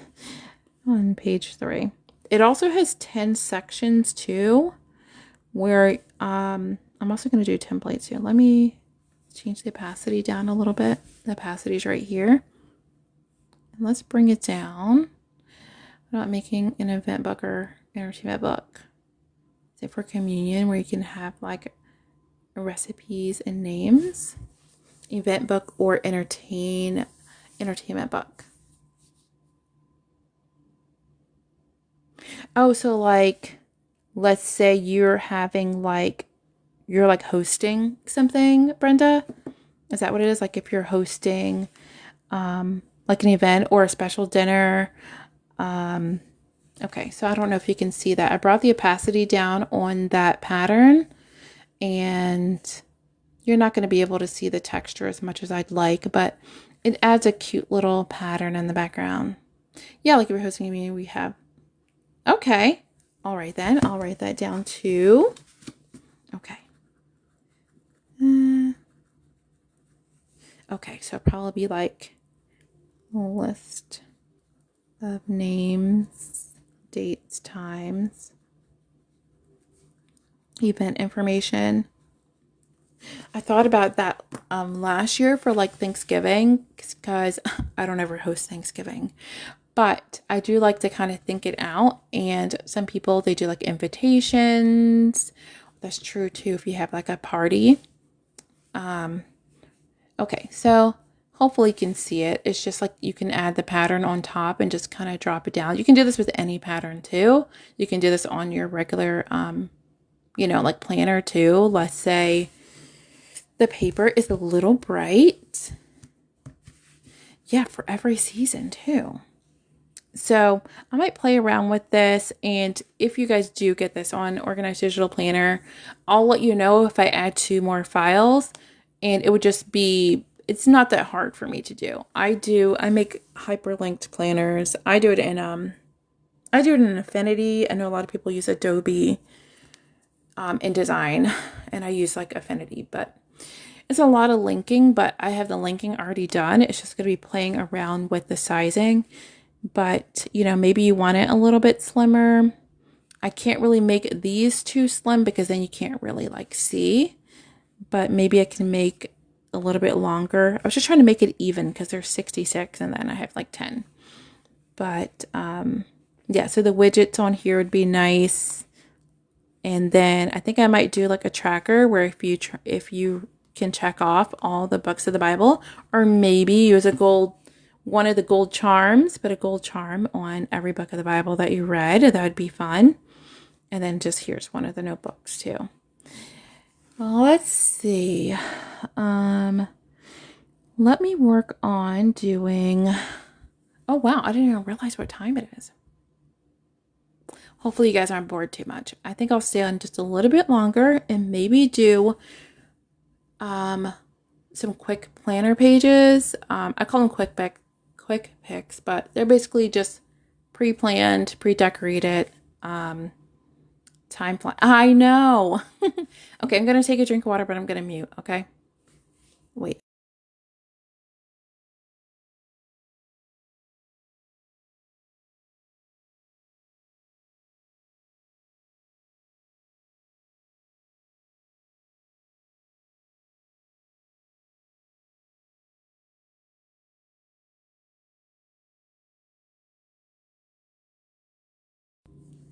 S1: on page 3. It also has 10 sections too, where I'm also going to do templates here. Let me change the opacity down a little bit. The opacity is right here. And let's bring it down. I'm not making an event book or entertainment book. Is it for communion where you can have like recipes and names? Event book or entertainment book. Oh, so like, let's say you're having like, you're like hosting something, Brenda. Is that what it is? Like if you're hosting like an event or a special dinner. Okay, so I don't know if you can see that. I brought the opacity down on that pattern and you're not going to be able to see the texture as much as I'd like, but it adds a cute little pattern in the background. Yeah, like if you're hosting a meeting, we have. Okay. All right then. I'll write that down too. Okay. Okay, so it'll probably be like a list of names, dates, times, event information. I thought about that last year for like Thanksgiving because I don't ever host Thanksgiving. But I do like to kind of think it out. And some people, they do like invitations. That's true too if you have like a party. Okay, so hopefully you can see it. It's just like you can add the pattern on top and just kind of drop it down. You can do this with any pattern too. You can do this on your regular, like planner too. Let's say the paper is a little bright. Yeah, for every season too. So I might play around with this, and if you guys do get this on Organized Digital Planner, I'll let you know if I add 2 more files, and it would just be, it's not that hard for me to do. I make hyperlinked planners. I do it in Affinity. I know a lot of people use Adobe InDesign, and I use like Affinity, but it's a lot of linking, but I have the linking already done. It's just going to be playing around with the sizing. But, maybe you want it a little bit slimmer. I can't really make these too slim because then you can't really like see. But maybe I can make a little bit longer. I was just trying to make it even because there's 66 and then I have like 10. But yeah, so the widgets on here would be nice. And then I think I might do like a tracker where if you can check off all the books of the Bible, or maybe use one of the gold charms, put a gold charm on every book of the Bible that you read. That would be fun. And then just here's one of the notebooks too. Well, let's see. Let me work on doing. Oh wow, I didn't even realize what time it is. Hopefully you guys aren't bored too much. I think I'll stay on just a little bit longer and maybe do some quick planner pages. I call them quick picks, but they're basically just pre-planned, pre-decorated, time plan. I know. Okay, I'm going to take a drink of water, but I'm going to mute, okay? Wait.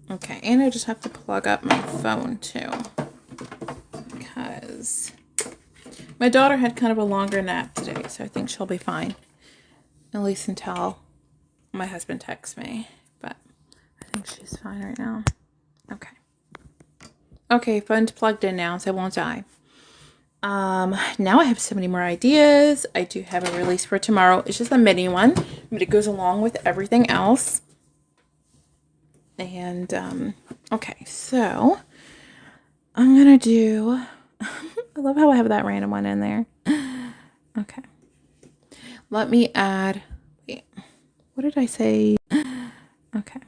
S1: Okay, and I just have to plug up my phone too, because my daughter had kind of a longer nap today, so I think she'll be fine, at least until my husband texts me, but I think she's fine right now. Okay, phone's plugged in now, so I won't die. Now I have so many more ideas. I do have a release for tomorrow. It's just a mini one, but it goes along with everything else. And, okay, so I'm gonna do, I love how I have that random one in there. Okay. Let me add, wait, what did I say? Okay.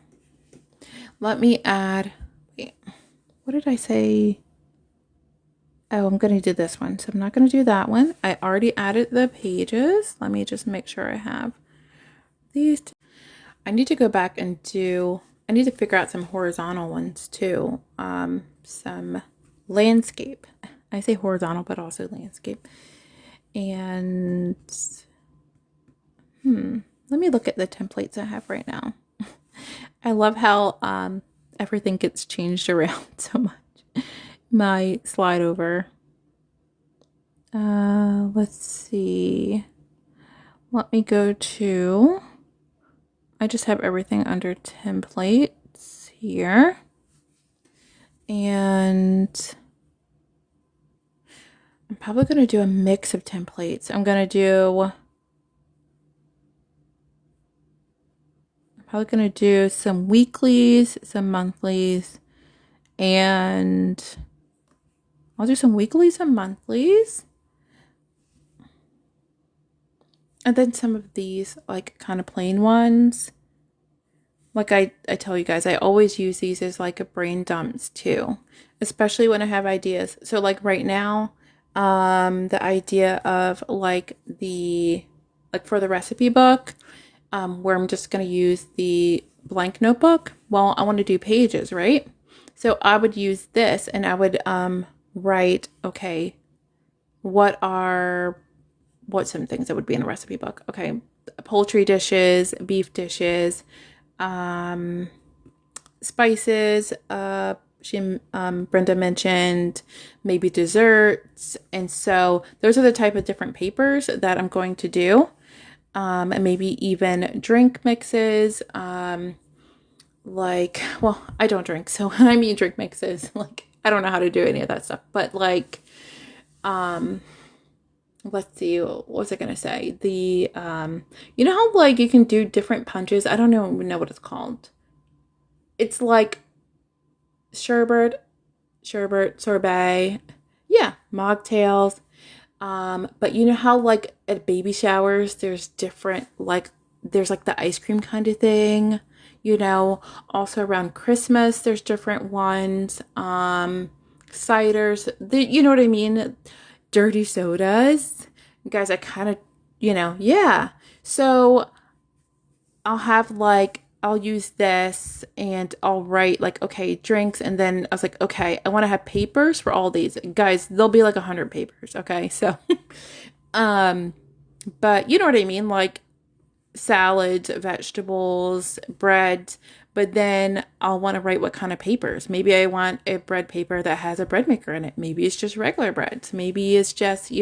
S1: Let me add, wait, what did I say? Oh, I'm going to do this one. So I'm not going to do that one. I already added the pages. Let me just make sure I have these. I need to go back and I need to figure out some horizontal ones too. Some landscape. I say horizontal, but also landscape. And let me look at the templates I have right now. I love how everything gets changed around so much. My slide over. Let's see. Let me go to, I just have everything under templates here. And I'm probably going to do a mix of templates. I'm probably going to do some weeklies, some monthlies, and I'll do some weeklies and monthlies. And then some of these like kind of plain ones. like I tell you guys, I always use these as like a brain dumps too, especially when I have ideas. So like right now, the idea of like for the recipe book, where I'm just going to use the blank notebook. Well, I want to do pages, right? So I would use this and I would write, okay, what's some things that would be in a recipe book? Okay, poultry dishes, beef dishes, spices, Brenda mentioned maybe desserts. And so those are the type of different papers that I'm going to do. And maybe even drink mixes. Like, well, I don't drink. So when I mean drink mixes, like, I don't know how to do any of that stuff. But like, let's see, what was I going to say? You know how like you can do different punches? I don't know what it's called. It's like sherbet, sorbet, yeah, mocktails. But you know how like at baby showers, there's different, like there's like the ice cream kind of thing, you know, also around Christmas, there's different ones, ciders, you know what I mean? Dirty sodas. Guys, I kind of, yeah. So I'll use this and I'll write like, okay, drinks. And then I was like, okay, I want to have papers for all these. Guys, there'll be like 100 papers. Okay. So, but you know what I mean? Like salads, vegetables, bread. But then I'll want to write what kind of papers. Maybe I want a bread paper that has a bread maker in it. Maybe it's just regular bread. Maybe it's just,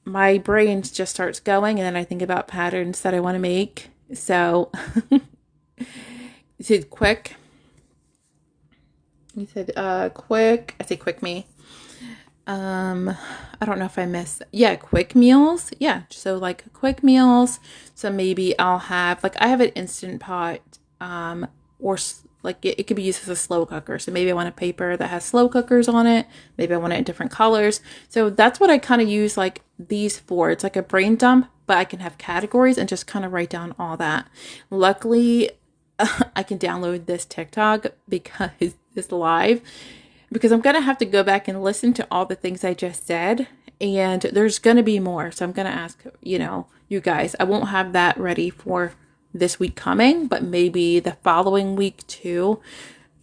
S1: my brain just starts going and then I think about patterns that I want to make. So you said quick. You said quick. I say quick me. I don't know if I missed. Yeah, quick meals. Yeah, so like quick meals. So maybe I'll have like I have an Instant Pot, or like it could be used as a slow cooker. So maybe I want a paper that has slow cookers on it. Maybe I want it in different colors. So that's what I kind of use like these for. It's like a brain dump, but I can have categories and just kind of write down all that. Luckily, I can download this TikTok because it's live, because I'm going to have to go back and listen to all the things I just said. And there's going to be more. So I'm going to ask, you guys, I won't have that ready for this week coming, but maybe the following week too.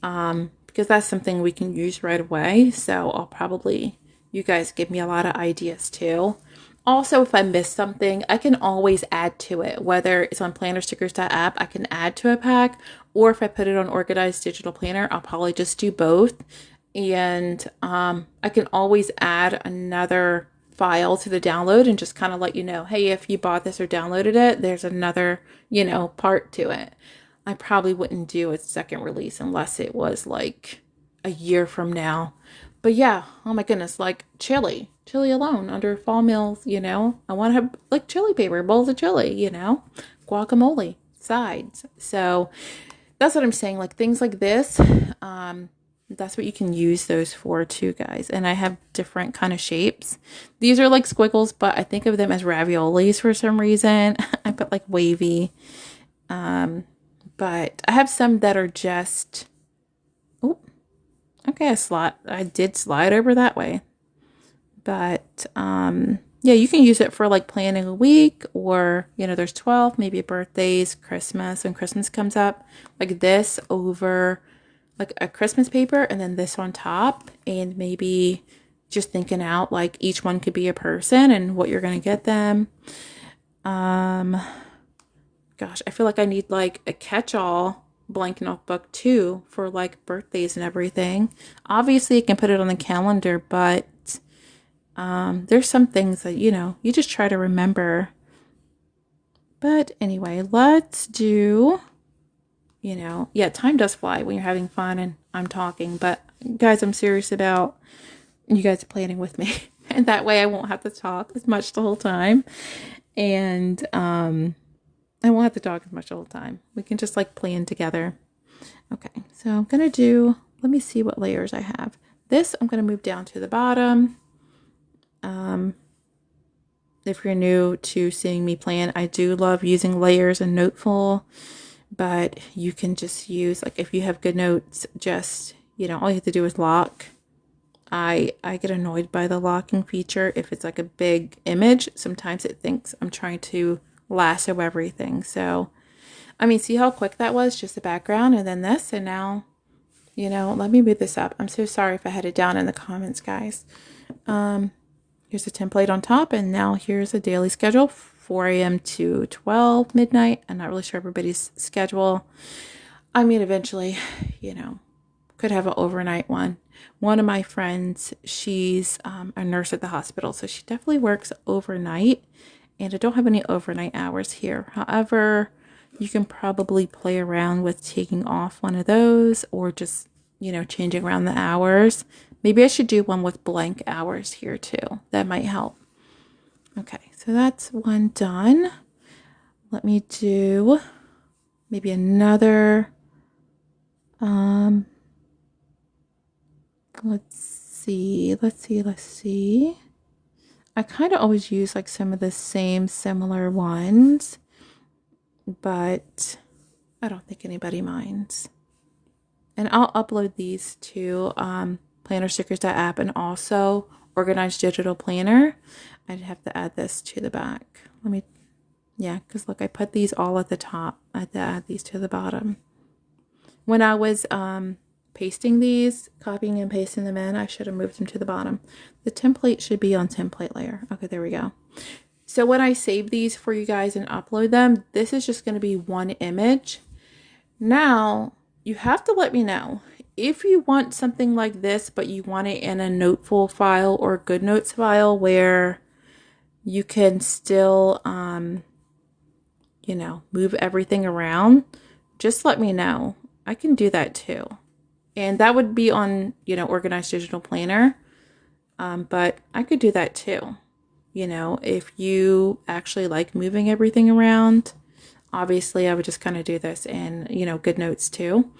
S1: Because that's something we can use right away. So I'll probably, you guys give me a lot of ideas too. Also, if I miss something, I can always add to it, whether it's on plannerstickers.app, I can add to a pack, or if I put it on Organized Digital Planner, I'll probably just do both. And I can always add another file to the download and just kind of let you know, hey, if you bought this or downloaded it, there's another, part to it. I probably wouldn't do a second release unless it was like a year from now. But yeah, oh my goodness, like chili alone under fall meals, I want to have like chili paper, bowls of chili, guacamole, sides. So that's what I'm saying. Like things like this, that's what you can use those for too, guys. And I have different kind of shapes. These are like squiggles, but I think of them as raviolis for some reason. I put like wavy. But I have some that are just, oh, okay, I did slide over that way. But, yeah, you can use it for like planning a week, or, there's 12, maybe birthdays, Christmas, when Christmas comes up, like this over like a Christmas paper and then this on top, and maybe just thinking out like each one could be a person and what you're going to get them. Gosh, I feel like I need like a catch-all blank notebook too for like birthdays and everything. Obviously, you can put it on the calendar, but there's some things that, you just try to remember. But anyway, let's do, yeah, time does fly when you're having fun and I'm talking, but guys, I'm serious about you guys planning with me. And that way I won't have to talk as much the whole time. And, I won't have to talk as much the whole time. We can just like plan together. Okay, so I'm going to let me see what layers I have. This, I'm going to move down to the bottom. If you're new to seeing me plan, I do love using layers and Noteful but you can just use, like if you have GoodNotes, just, you know, all you have to do is lock. I get annoyed by the locking feature. If it's like a big image, sometimes it thinks I'm trying to lasso everything. So, I mean, see how quick that was? Just the background and then this, and now, you know, let me move this up. I'm so sorry if I had it down in the comments, guys. Here's a template on top, and now here's a daily schedule, 4 a.m. to 12 midnight. I'm not really sure everybody's schedule. I mean, eventually, you know, could have an overnight one. One of my friends, she's a nurse at the hospital, so she definitely works overnight, and I don't have any overnight hours here. However, you can probably play around with taking off one of those or just, you know, changing around the hours. Maybe I should do one with blank hours here too. That might help. Okay, so that's one done. Let me do maybe another, let's see. I kind of always use like some of the same similar ones, but I don't think anybody minds. And I'll upload these to plannerstickers.app and also Organized Digital Planner. I'd have to add this to the back. Yeah, because look, I put these all at the top. I had to add these to the bottom. When I was pasting these, copying and pasting them in, I should have moved them to the bottom. The template should be on template layer. Okay, there we go. So when I save these for you guys and upload them, this is just going to be one image. Now, you have to let me know if you want something like this, but you want it in a Noteful file or GoodNotes file where you can still, you know, move everything around. Just let me know. I can do that too. And that would be on, you know, Organized Digital Planner. But I could do that too. You know, if you actually like moving everything around, obviously I would just kind of do this in, you know, GoodNotes too.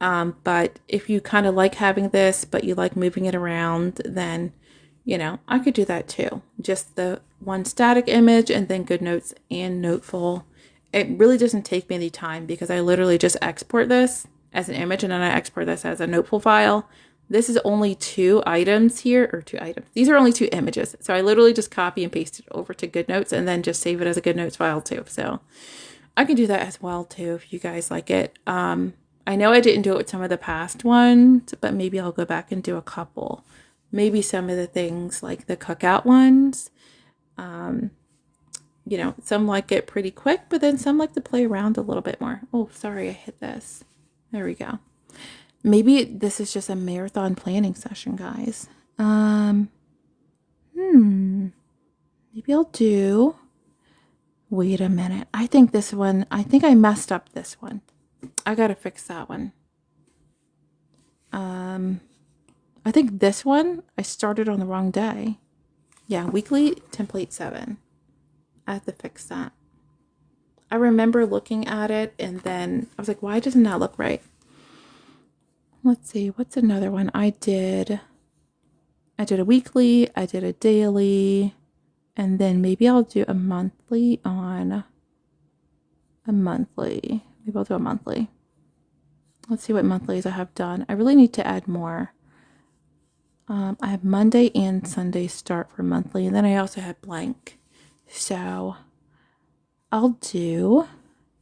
S1: But if you kind of like having this, but you like moving it around, then, you know, I could do that too. Just the one static image and then GoodNotes and Noteful. It really doesn't take me any time because I literally just export this as an image and then I export this as a Noteful file. This is only 2 items here, or 2 items. These are only 2 images. So I literally just copy and paste it over to GoodNotes and then just save it as a GoodNotes file too. So I can do that as well too if you guys like it. I know I didn't do it with some of the past ones, but maybe I'll go back and do a couple. Maybe some of the things like the cookout ones. You know, some like it pretty quick, but then some like to play around a little bit more. Oh, sorry, I hit this. There we go. Maybe this is just a marathon planning session, guys. Maybe I'll do, wait a minute. I think I messed up this one. I gotta fix that one. I think this one, I started on the wrong day. Yeah, weekly template 7. I have to fix that. I remember looking at it and then I was like, why doesn't that look right? Let's see, what's another one I did? I did a weekly, I did a daily, and then maybe I'll do a monthly on a monthly. Maybe I'll do a monthly. Let's see what monthlies I have done. I really need to add more. I have Monday and Sunday start for monthly, and then I also have blank. So I'll do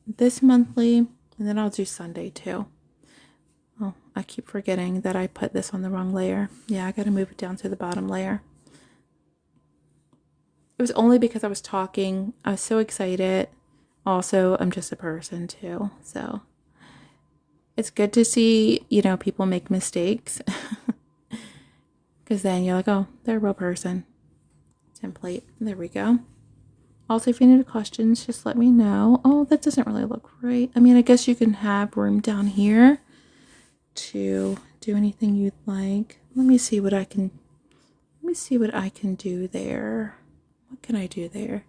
S1: this monthly, and then I'll do Sunday too. Oh, I keep forgetting that I put this on the wrong layer. Yeah, I gotta move it down to the bottom layer. It was only because I was talking. I was so excited. Also, I'm just a person too, so it's good to see, you know, people make mistakes. Because then you're like, oh, they're a real person. Template. There we go. Also, if you need questions, just let me know. Oh, that doesn't really look right. I mean, I guess you can have room down here to do anything you'd like. Let me see what I can do there. What can I do there?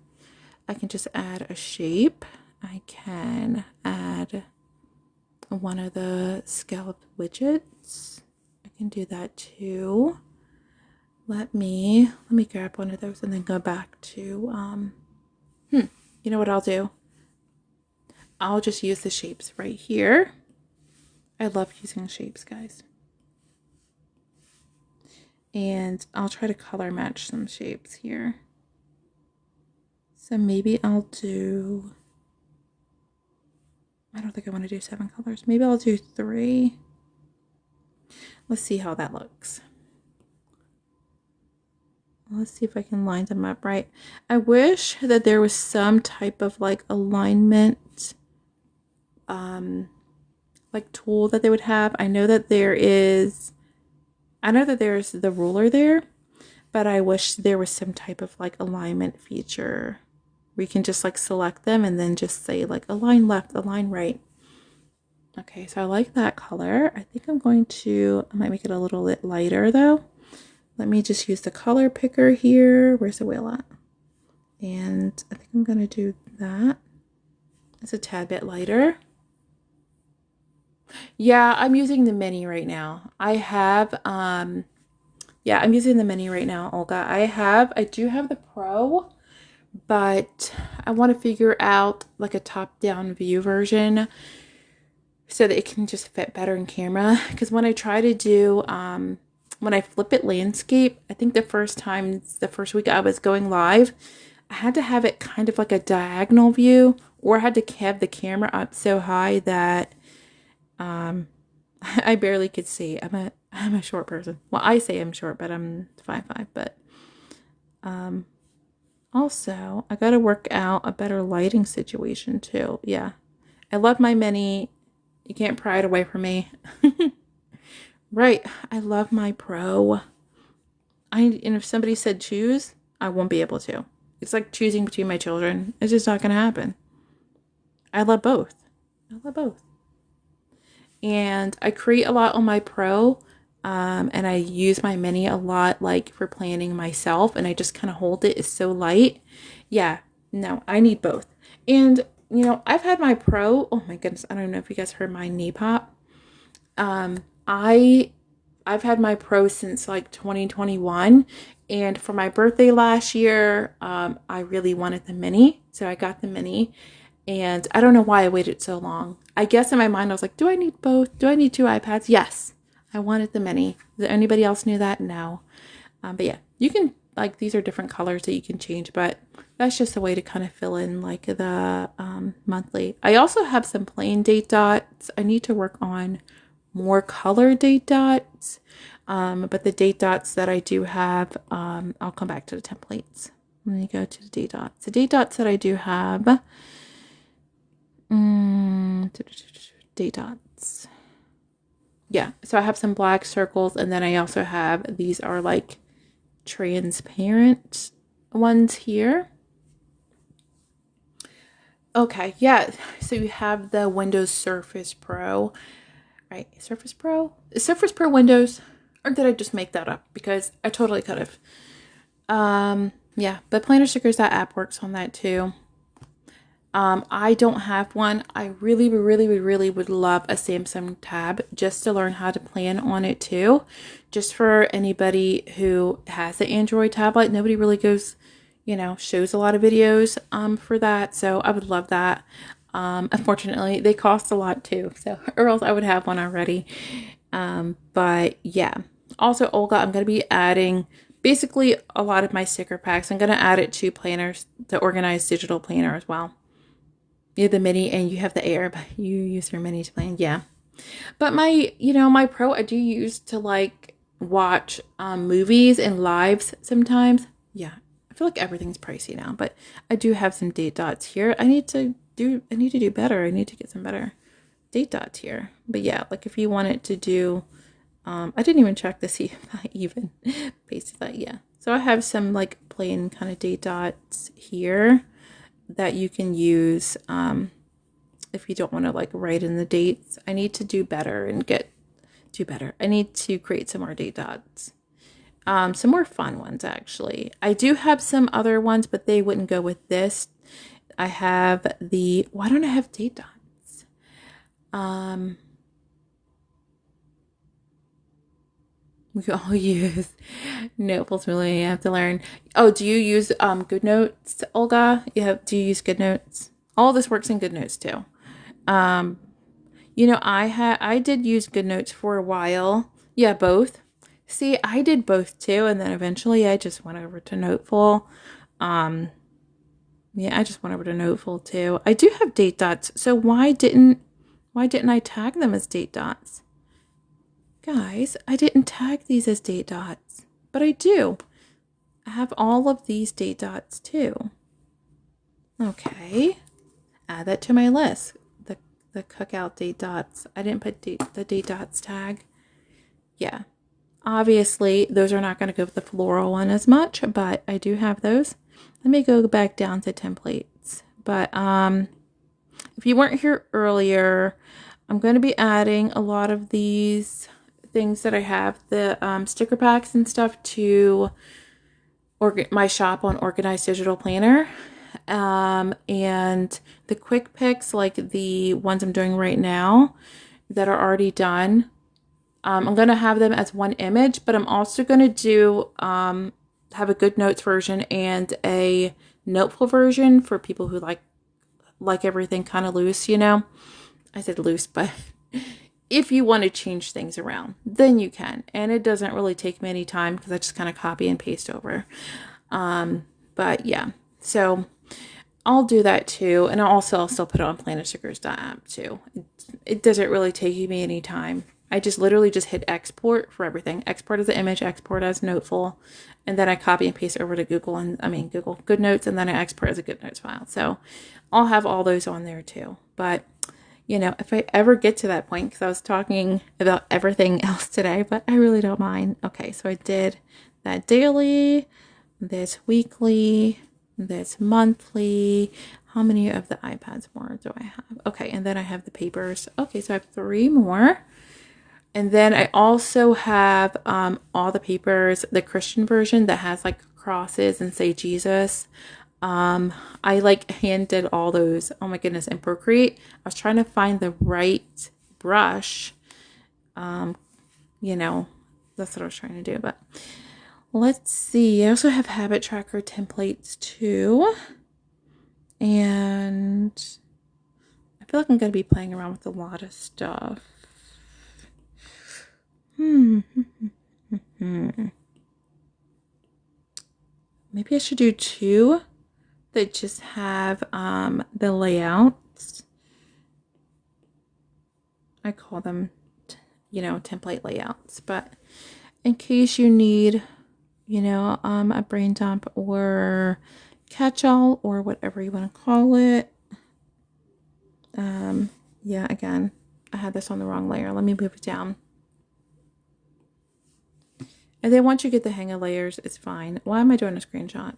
S1: I can just add a shape. I can add one of the scalloped widgets. I can do that too. Let me grab one of those and then go back to, you know what I'll do? I'll just use the shapes right here. I love using shapes, guys. And I'll try to color match some shapes here. So maybe I'll do, I don't think I want to do 7 colors. Maybe I'll do 3. Let's see how that looks. Let's see if I can line them up right. I wish that there was some type of like alignment like tool that they would have. I know that there's the ruler there, but I wish there was some type of like alignment feature where you can just like select them and then just say like align left, align right. Okay, so I like that color. I think I might make it a little bit lighter though. Let me just use the color picker here. Where's the wheel at? And I think I'm going to do that. It's a tad bit lighter. Yeah, I'm using the mini right now. I'm using the mini right now, Olga. I do have the Pro, but I want to figure out like a top-down view version so that it can just fit better in camera. Because when I try to do, when I flip it landscape, I think the first week I was going live, I had to have it kind of like a diagonal view, or I had to have the camera up so high that I barely could see. I'm a short person. Well, I say I'm short, but I'm 5'5". But also I got to work out a better lighting situation too. Yeah, I love my mini. You can't pry it away from me. Right, I love my Pro. And if somebody said choose, I won't be able to. It's like choosing between my children. It's just not going to happen. I love both. And I create a lot on my Pro, and I use my mini a lot, like for planning myself, and I just kind of hold it. It's so light. Yeah, no, I need both. And you know, I've had my Pro. Oh my goodness, I don't know if you guys heard my knee pop. I've had my Pro since like 2021, and for my birthday last year, I really wanted the mini, so I got the mini. And I don't know why I waited so long. I guess in my mind I was like, do I need both? Do I need 2 iPads? Yes, I wanted the mini. Did anybody else knew that? No. But yeah, you can, like, these are different colors that you can change, but that's just a way to kind of fill in like the monthly. I also have some plain date dots. I need to work on more color date dots. But the date dots that I do have, I'll come back to the templates. Let me go to the date dots. The date dots that I do have, date dots. Yeah, so I have some black circles, and then I also have, these are like transparent ones here. Okay, yeah, so you have the Windows Surface Pro, right? Surface Pro Windows, or did I just make that up? Because I totally could have. Yeah, but Planner Stickers, that app works on that too. I don't have one. I really would love a Samsung Tab just to learn how to plan on it too. Just for anybody who has the Android tablet. Nobody really goes, shows a lot of videos for that. So I would love that. Unfortunately, they cost a lot too. So, or else I would have one already. But yeah. Also, Olga, I'm going to be adding basically a lot of my sticker packs. I'm going to add it to planners, the organized digital planner as well. You have the mini and you have the Air, but you use your mini to plan. Yeah. But my Pro, I do use to like watch movies and lives sometimes. Yeah. I feel like everything's pricey now, but I do have some date dots here. I need to do better. I need to get some better date dots here. But yeah, like if you wanted to do, I didn't even check to see if I even pasted that. Yeah. So I have some like plain kind of date dots here that you can use if you don't want to like write in the dates. I need to do better and do better. I need to create some more date dots. Some more fun ones actually. I do have some other ones, but they wouldn't go with this. I have why don't I have date dots? We can all use Notefuls. Really have to learn. Oh, do you use GoodNotes, Olga? Do you use GoodNotes? All this works in GoodNotes too. You know, I did use GoodNotes for a while. Yeah, both. See, I did both too, and then eventually I just went over to Noteful. Yeah, I just went over to Noteful too. I do have date dots, so why didn't I tag them as date dots? Guys, I didn't tag these as date dots, but I do. I have all of these date dots too. Okay, add that to my list. The cookout date dots. I didn't put the date dots tag. Yeah, obviously those are not going to go with the floral one as much, but I do have those. Let me go back down to templates. But if you weren't here earlier, I'm going to be adding a lot of these things that I have, the sticker packs and stuff, to my shop on Organized Digital Planner. And the quick picks, like the ones I'm doing right now that are already done, I'm going to have them as one image, but I'm also going to do have a GoodNotes version and a Noteful version for people who like everything kind of loose, you know. I said loose, but if you want to change things around, then you can. And it doesn't really take me any time because I just kind of copy and paste over. But yeah, so I'll do that too. And I'll still put it on plannerstickers.app too. It doesn't really take me any time. I just literally just hit export for everything. Export as an image, export as Noteful, and then I copy and paste over to Google GoodNotes, and then I export as a GoodNotes file. So I'll have all those on there too. But you know, if I ever get to that point, because I was talking about everything else today, but I really don't mind. Okay, so I did that daily, this weekly, this monthly. How many of the iPads more do I have? Okay, and then I have the papers. Okay, so I have 3 more. And then I also have all the papers, the Christian version that has like crosses and say Jesus. I like hand did all those. Oh my goodness, in Procreate. I was trying to find the right brush. You know, that's what I was trying to do. But let's see. I also have habit tracker templates too. And I feel like I'm going to be playing around with a lot of stuff. Maybe I should do 2 that just have the layouts. I call them, you know, template layouts. But in case you need, you know, a brain dump or catch-all or whatever you want to call it. Yeah, again, I had this on the wrong layer. Let me move it down. And then once you get the hang of layers, it's fine. Why am I doing a screenshot?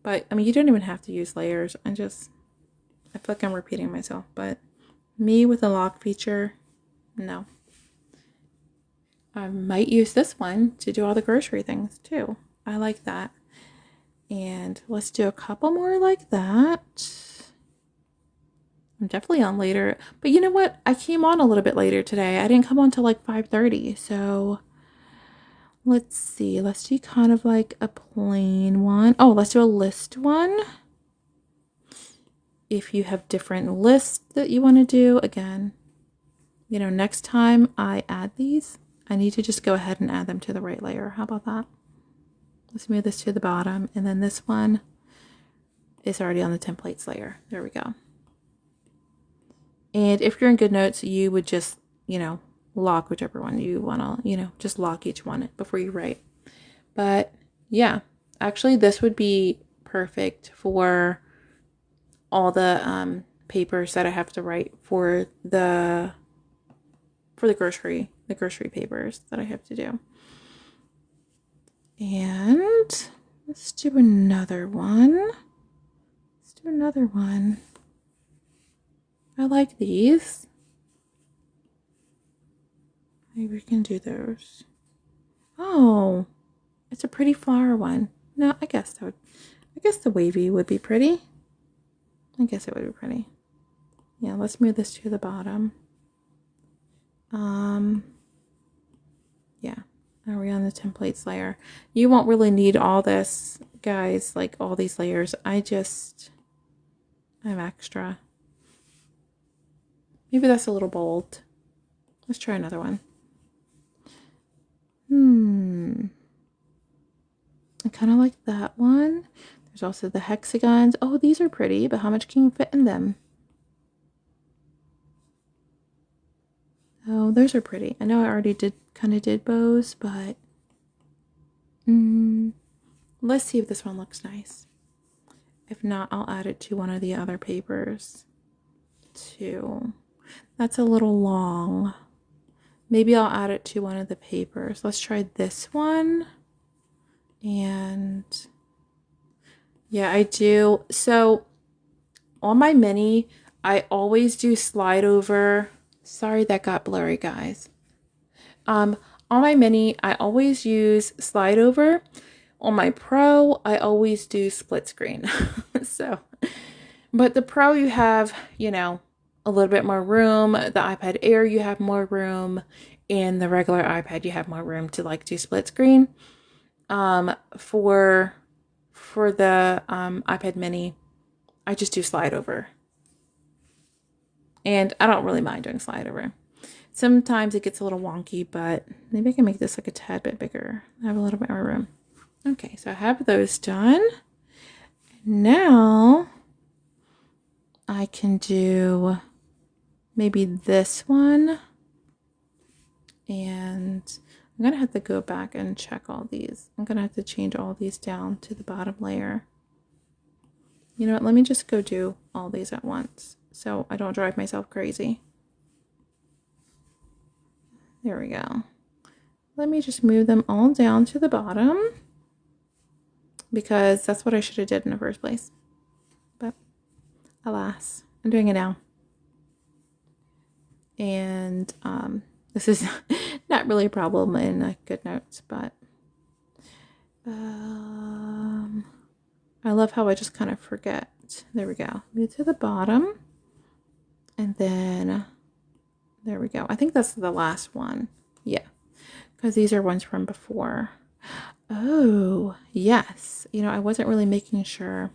S1: But, I mean, you don't even have to use layers. I feel like I'm repeating myself. But me with a lock feature, no. I might use this one to do all the grocery things, too. I like that. And let's do a couple more like that. I'm definitely on later. But you know what? I came on a little bit later today. I didn't come on till like 5:30. So let's see. Let's do kind of like a plain one. Oh, let's do a list one. If you have different lists that you want to do, again, you know, next time I add these, I need to just go ahead and add them to the right layer. How about that? Let's move this to the bottom. And then this one is already on the templates layer. There we go. And if you're in GoodNotes, you would just, you know, lock whichever one you want to, you know, just lock each one before you write. But yeah, actually this would be perfect for all the papers that I have to write for the grocery papers that I have to do. And let's do another one. I like these. Maybe we can do those. Oh, it's a pretty flower one. No, I guess the wavy would be pretty. I guess it would be pretty. Yeah, let's move this to the bottom. Yeah. Are we on the templates layer? You won't really need all this, guys, like all these layers. I just I have extra. Maybe that's a little bold. Let's try another one. I kind of like that one. There's also the hexagons. Oh, these are pretty, but how much can you fit in them? Oh, those are pretty. I know I already did bows, but let's see if this one looks nice. If not, I'll add it to one of the other papers too. That's a little long. Maybe I'll add it to one of the papers. Let's try this one. And yeah, I do. So on my mini, I always do slide over. Sorry, that got blurry, guys. On my mini, I always use slide over. On my Pro, I always do split screen. So, but the Pro, you have, you know, a little bit more room. The iPad Air, you have more room. And the regular iPad, you have more room to like do split screen. For the iPad mini, I just do slide over. And I don't really mind doing slide over. Sometimes it gets a little wonky, but maybe I can make this like a tad bit bigger. I have a little bit more room. Okay, so I have those done. Now I can do maybe this one. And I'm going to have to go back and check all these. I'm going to have to change all these down to the bottom layer. You know what? Let me just go do all these at once so I don't drive myself crazy. There we go. Let me just move them all down to the bottom because that's what I should have did in the first place. But alas, I'm doing it now. And this is not really a problem in GoodNotes, but I love how I just kind of forget. There we go. Move to the bottom. And then there we go. I think that's the last one. Yeah. Because these are ones from before. Oh, yes. You know, I wasn't really making sure.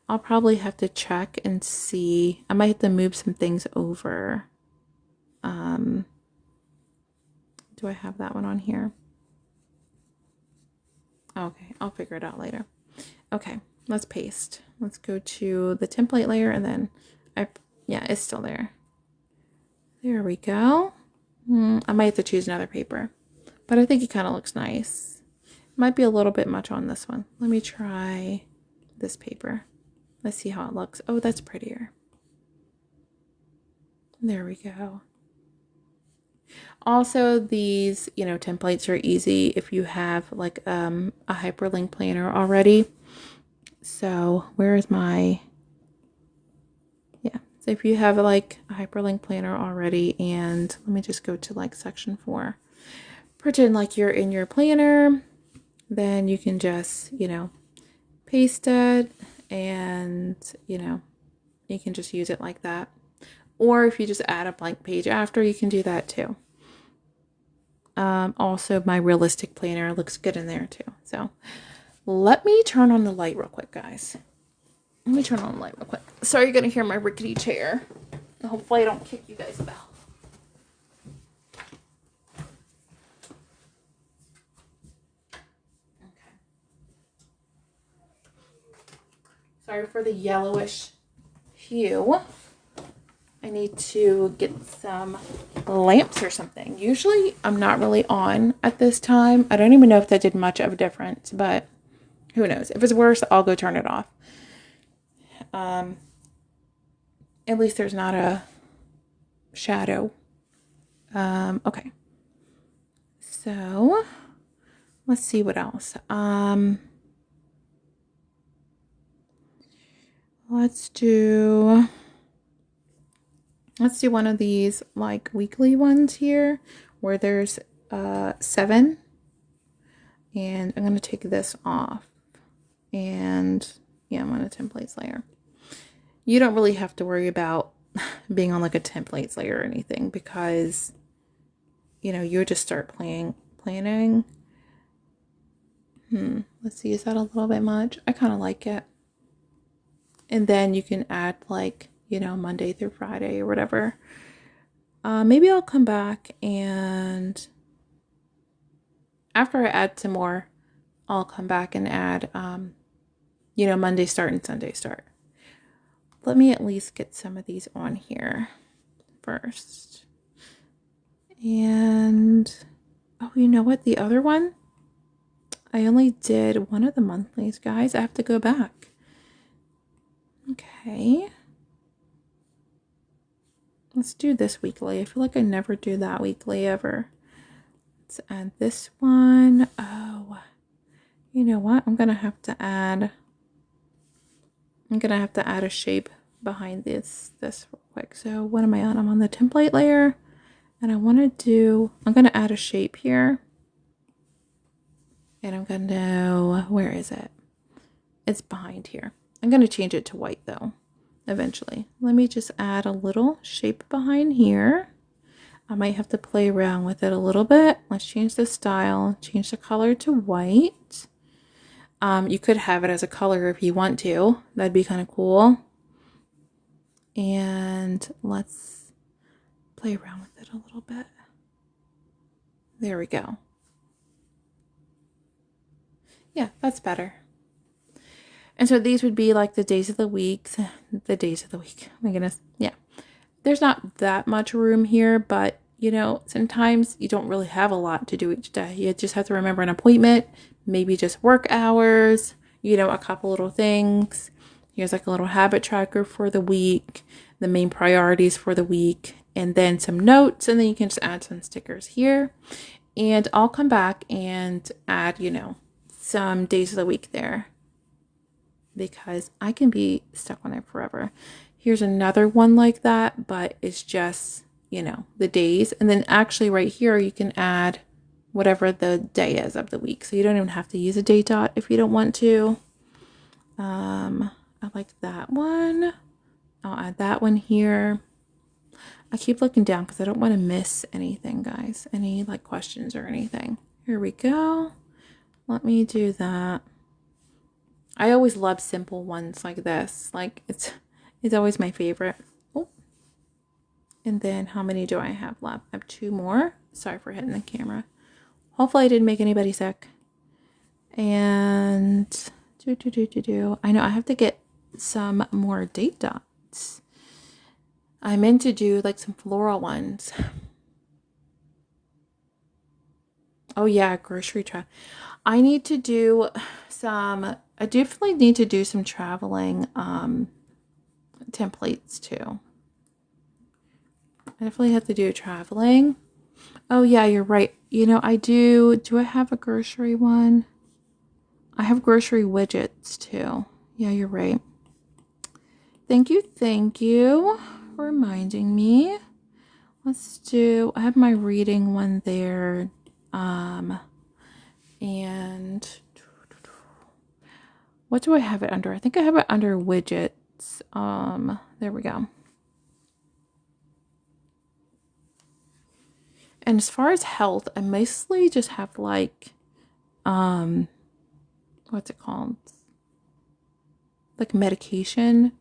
S1: I'll probably have to check and see. I might have to move some things over. Do I have that one on here? Okay, I'll figure it out later. Okay, let's paste. Let's go to the template layer and then yeah, it's still there. There we go. I might have to choose another paper, but I think it kind of looks nice. Might be a little bit much on this one. Let me try this paper. Let's see how it looks. Oh, that's prettier. There we go. Also, these, you know, templates are easy if you have like a hyperlink planner already. So where is my, yeah. So if you have like a hyperlink planner already, and let me just go to like section 4. Pretend like you're in your planner, then you can just, you know, paste it and, you know, you can just use it like that. Or if you just add a blank page after, you can do that too. Also, my realistic planner looks good in there too. So let me turn on the light real quick, guys. Let me turn on the light real quick. Sorry, you're going to hear my rickety chair. Hopefully I don't kick you guys about. Okay. Sorry for the yellowish hue. I need to get some lamps or something. Usually I'm not really on at this time. I don't even know if that did much of a difference, but who knows? If it's worse, I'll go turn it off. At least there's not a shadow. Okay. So let's see what else. Let's do one of these like weekly ones here where there's 7, and I'm going to take this off, and yeah, I'm on a templates layer. You don't really have to worry about being on like a templates layer or anything because, you know, you just start planning. Let's see, is that a little bit much? I kind of like it. And then you can add like, you know, Monday through Friday or whatever. Maybe I'll come back and after I add some more, I'll come back and add, you know, Monday start and Sunday start. Let me at least get some of these on here first. And, oh, you know what? The other one, I only did one of the monthlies, guys. I have to go back. Okay. Let's do this weekly. I feel like I never do that weekly ever. Let's add this one. Oh, you know what? I'm going to have to add a shape behind this real quick. So what am I on? I'm on the template layer and I'm going to add a shape here. And I'm going to, where is it? It's behind here. I'm going to change it to white though, eventually. Let me just add a little shape behind here. I might have to play around with it a little bit. Let's change the style, change the color to white. You could have it as a color if you want to. That'd be kind of cool. And let's play around with it a little bit. There we go. Yeah, that's better. And so these would be like the days of the week. Oh my goodness. Yeah. There's not that much room here, but you know, sometimes you don't really have a lot to do each day. You just have to remember an appointment, maybe just work hours, you know, a couple little things. Here's like a little habit tracker for the week, the main priorities for the week, and then some notes, and then you can just add some stickers here. And I'll come back and add, you know, some days of the week there because I can be stuck on it forever. Here's another one like that, but it's just, you know, the days. And then actually right here, you can add whatever the day is of the week. So you don't even have to use a date dot if you don't want to. I like that one. I'll add that one here. I keep looking down because I don't want to miss anything, guys. Any like questions or anything. Here we go. Let me do that. I always love simple ones like this. Like it's always my favorite. Oh. And then how many do I have left? I have 2 more. Sorry for hitting the camera. Hopefully I didn't make anybody sick. And I know I have to get some more date dots. I meant to do like some floral ones. Oh yeah, grocery travel. I need to do some, I definitely need to do some traveling templates too. I definitely have to do traveling. Oh yeah, you're right. You know, I do I have a grocery one? I have grocery widgets too. Yeah, you're right. Thank you for reminding me. Let's do, I have my reading one there. And what do I have it under? I think I have it under widgets. There we go. And as far as health, I mostly just have like, what's it called? Like medication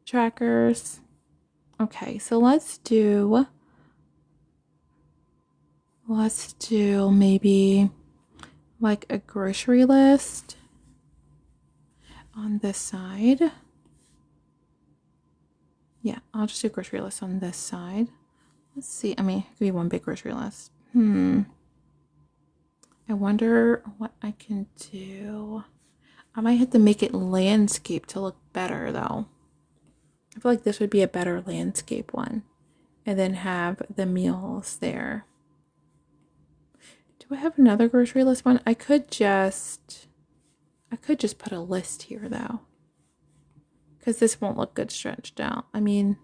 S1: trackers. Okay, so let's do maybe like a grocery list on this side. Yeah, I'll just do a grocery list on this side. Let's see. I mean, it could be one big grocery list. I wonder what I can do. I might have to make it landscape to look better though. I feel like this would be a better landscape one. And then have the meals there. Do I have another grocery list one? I could just put a list here though. Because this won't look good stretched out. I mean,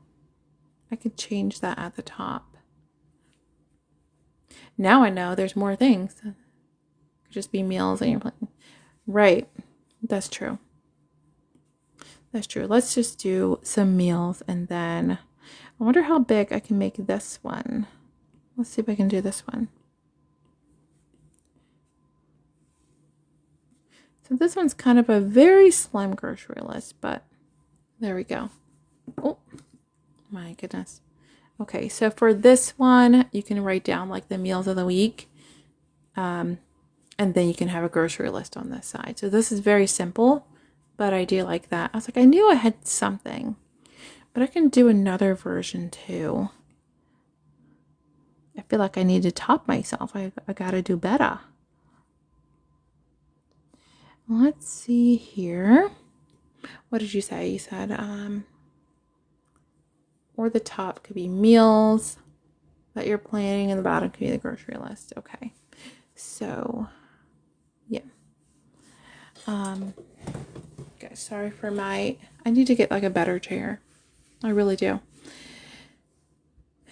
S1: I could change that at the top. Now I know there's more things. It could just be meals and you're playing. Right. That's true. That's true. Let's just do some meals and then I wonder how big I can make this one. Let's see if I can do this one. So this one's kind of a very slim grocery list, but There we go. Oh, my goodness. Okay, so for this one, you can write down like the meals of the week. And then you can have a grocery list on this side. So this is very simple, but I do like that. I was like, I knew I had something, but I can do another version too. I feel like I need to top myself. I got to do better. Let's see here. What did you say? You said, or the top could be meals that you're planning and the bottom could be the grocery list. Okay. So, yeah. Okay, sorry for I need to get like a better chair. I really do.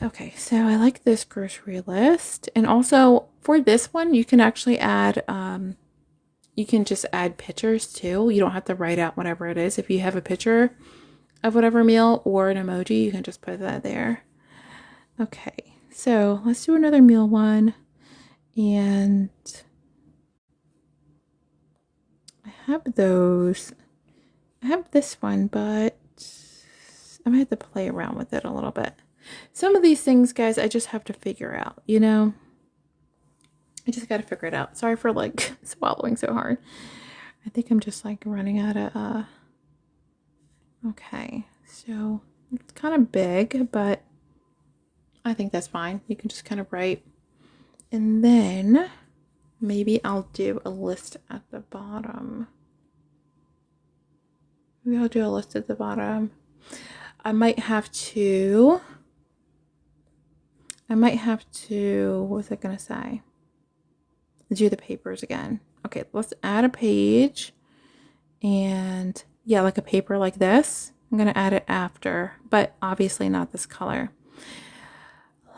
S1: Okay, so I like this grocery list. And also for this one, you can actually add, you can just add pictures too. You don't have to write out whatever it is. If you have a picture of whatever meal or an emoji, you can just put that there. Okay, so let's do another meal one. And I have those. I have this one, but I might have to play around with it a little bit. Some of these things, guys, I just have to figure out, you know? I just got to figure it out. Sorry for like swallowing so hard. I think I'm just like running out of, okay. So it's kind of big, but I think that's fine. You can just kind of write. And then maybe I'll do a list at the bottom. Maybe I'll do a list at the bottom. I might have to, what was I going to say? Do the papers again. Okay, let's add a page. And yeah, like a paper like this. I'm going to add it after, but obviously not this color.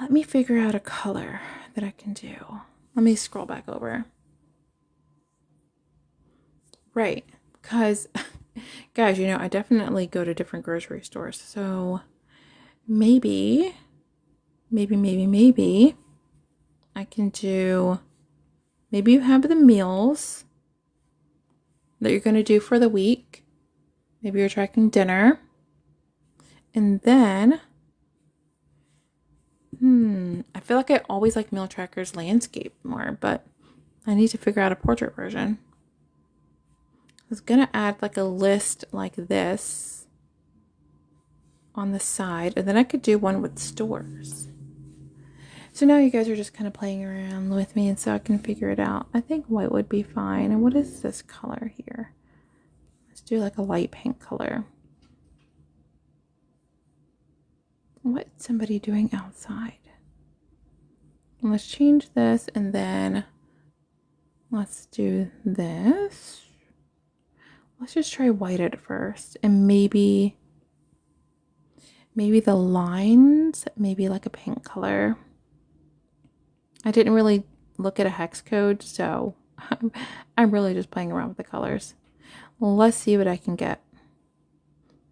S1: Let me figure out a color that I can do. Let me scroll back over. Right, because guys, you know, I definitely go to different grocery stores. So maybe I can do, maybe you have the meals that you're going to do for the week. Maybe you're tracking dinner. And then, I feel like I always like Meal Trackers landscape more, but I need to figure out a portrait version. I was going to add like a list like this on the side, and then I could do one with stores. So now you guys are just kind of playing around with me, and so I can figure it out. I think white would be fine. And what is this color here? Let's do like a light pink color. What's somebody doing outside? Let's change this, and then let's do this. Let's just try white at first, and maybe the lines, maybe like a pink color. I didn't really look at a hex code, so I'm really just playing around with the colors. Well, let's see what I can get.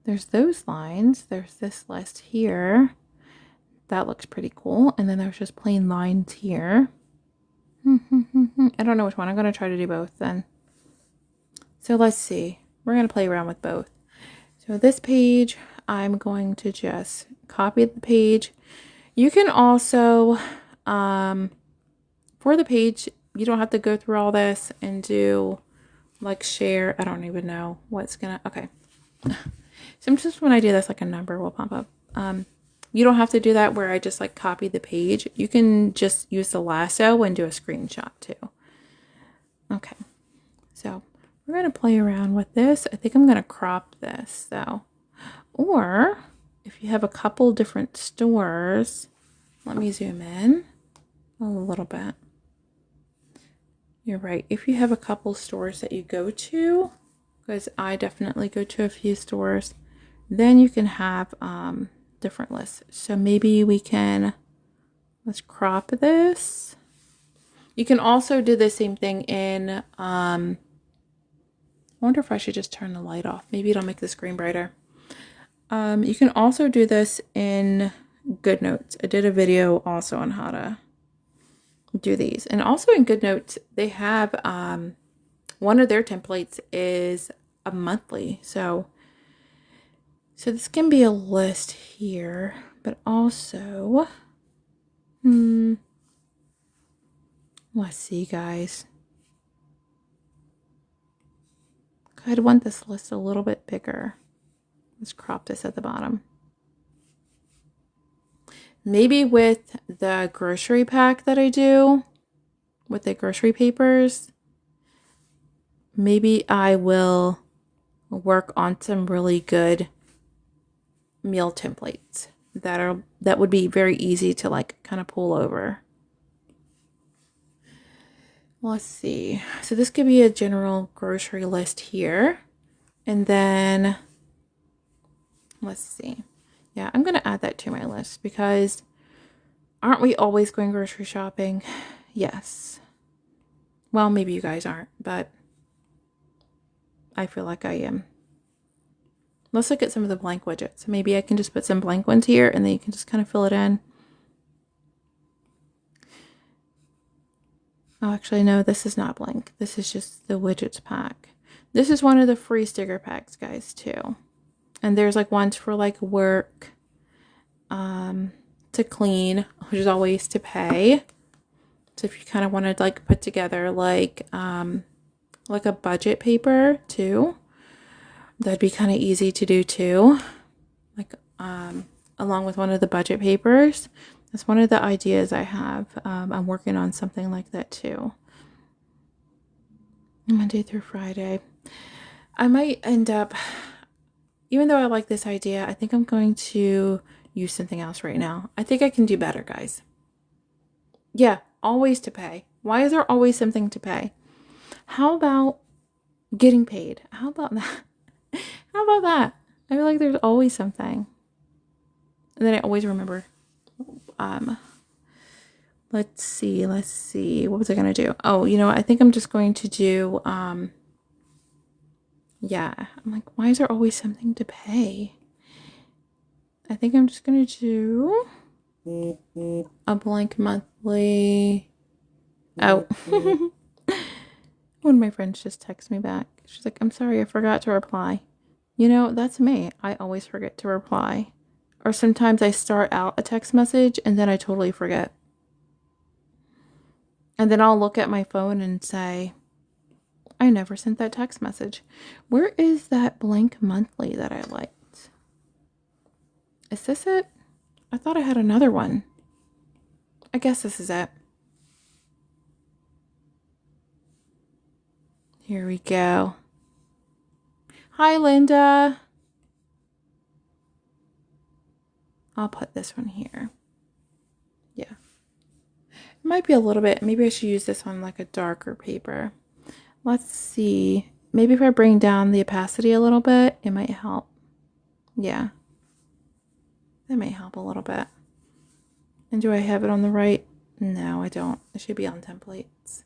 S1: There's those lines. There's this list here. That looks pretty cool. And then there's just plain lines here. I don't know which one. I'm going to try to do both then. So let's see. We're going to play around with both. So this page, I'm going to just copy the page. You can also, for the page, you don't have to go through all this and do like share. I don't even know what's going to, okay. Sometimes when I do this, like a number will pop up. You don't have to do that where I just like copy the page. You can just use the lasso and do a screenshot too. Okay, so we're going to play around with this. I think I'm going to crop this though. Or if you have a couple different stores, let me zoom in a little bit. You're right. If you have a couple stores that you go to, because I definitely go to a few stores, then you can have different lists. So maybe we can, let's crop this. You can also do the same thing in, I wonder if I should just turn the light off. Maybe it'll make the screen brighter. You can also do this in GoodNotes. I did a video also on how to do these. And also in GoodNotes, they have, one of their templates is a monthly. So So this can be a list here, but also, let's see, guys. I'd want this list a little bit bigger. Let's crop this at the bottom. Maybe with the grocery pack that I do, with the grocery papers, maybe I will work on some really good meal templates that would be very easy to like kind of pull over. Let's see. So this could be a general grocery list here. And then let's see. Yeah, I'm going to add that to my list because aren't we always going grocery shopping? Yes. Well, maybe you guys aren't, but I feel like I am. Let's look at some of the blank widgets. Maybe I can just put some blank ones here and then you can just kind of fill it in. Oh, actually, no, this is not blank. This is just the widgets pack. This is one of the free sticker packs, guys, too. And there's like ones for like work, to clean, which is always to pay. So if you kind of want to like put together like a budget paper too, that'd be kind of easy to do too. Like along with one of the budget papers. That's one of the ideas I have. I'm working on something like that too. Monday through Friday. I might end up, even though I like this idea, I think I'm going to use something else right now. I think I can do better, guys. Yeah, always to pay. Why is there always something to pay? How about getting paid? How about that? How about that? I feel like there's always something. And then I always remember, let's see. What was I going to do? Oh, you know what? I think I'm just going to do, yeah. I'm like, why is there always something to pay? I think I'm just going to do a blank monthly. Oh. One of my friends just texted me back. She's like, I'm sorry, I forgot to reply. You know, that's me. I always forget to reply. Or sometimes I start out a text message and then I totally forget. And then I'll look at my phone and say, I never sent that text message. Where is that blank monthly that I liked? Is this it? I thought I had another one. I guess this is it. Here we go. Hi, Linda. I'll put this one here. Yeah. It might be a little bit, maybe I should use this on like a darker paper. Let's see. Maybe if I bring down the opacity a little bit, it might help. Yeah. That might help a little bit. And do I have it on the right? No, I don't. It should be on templates.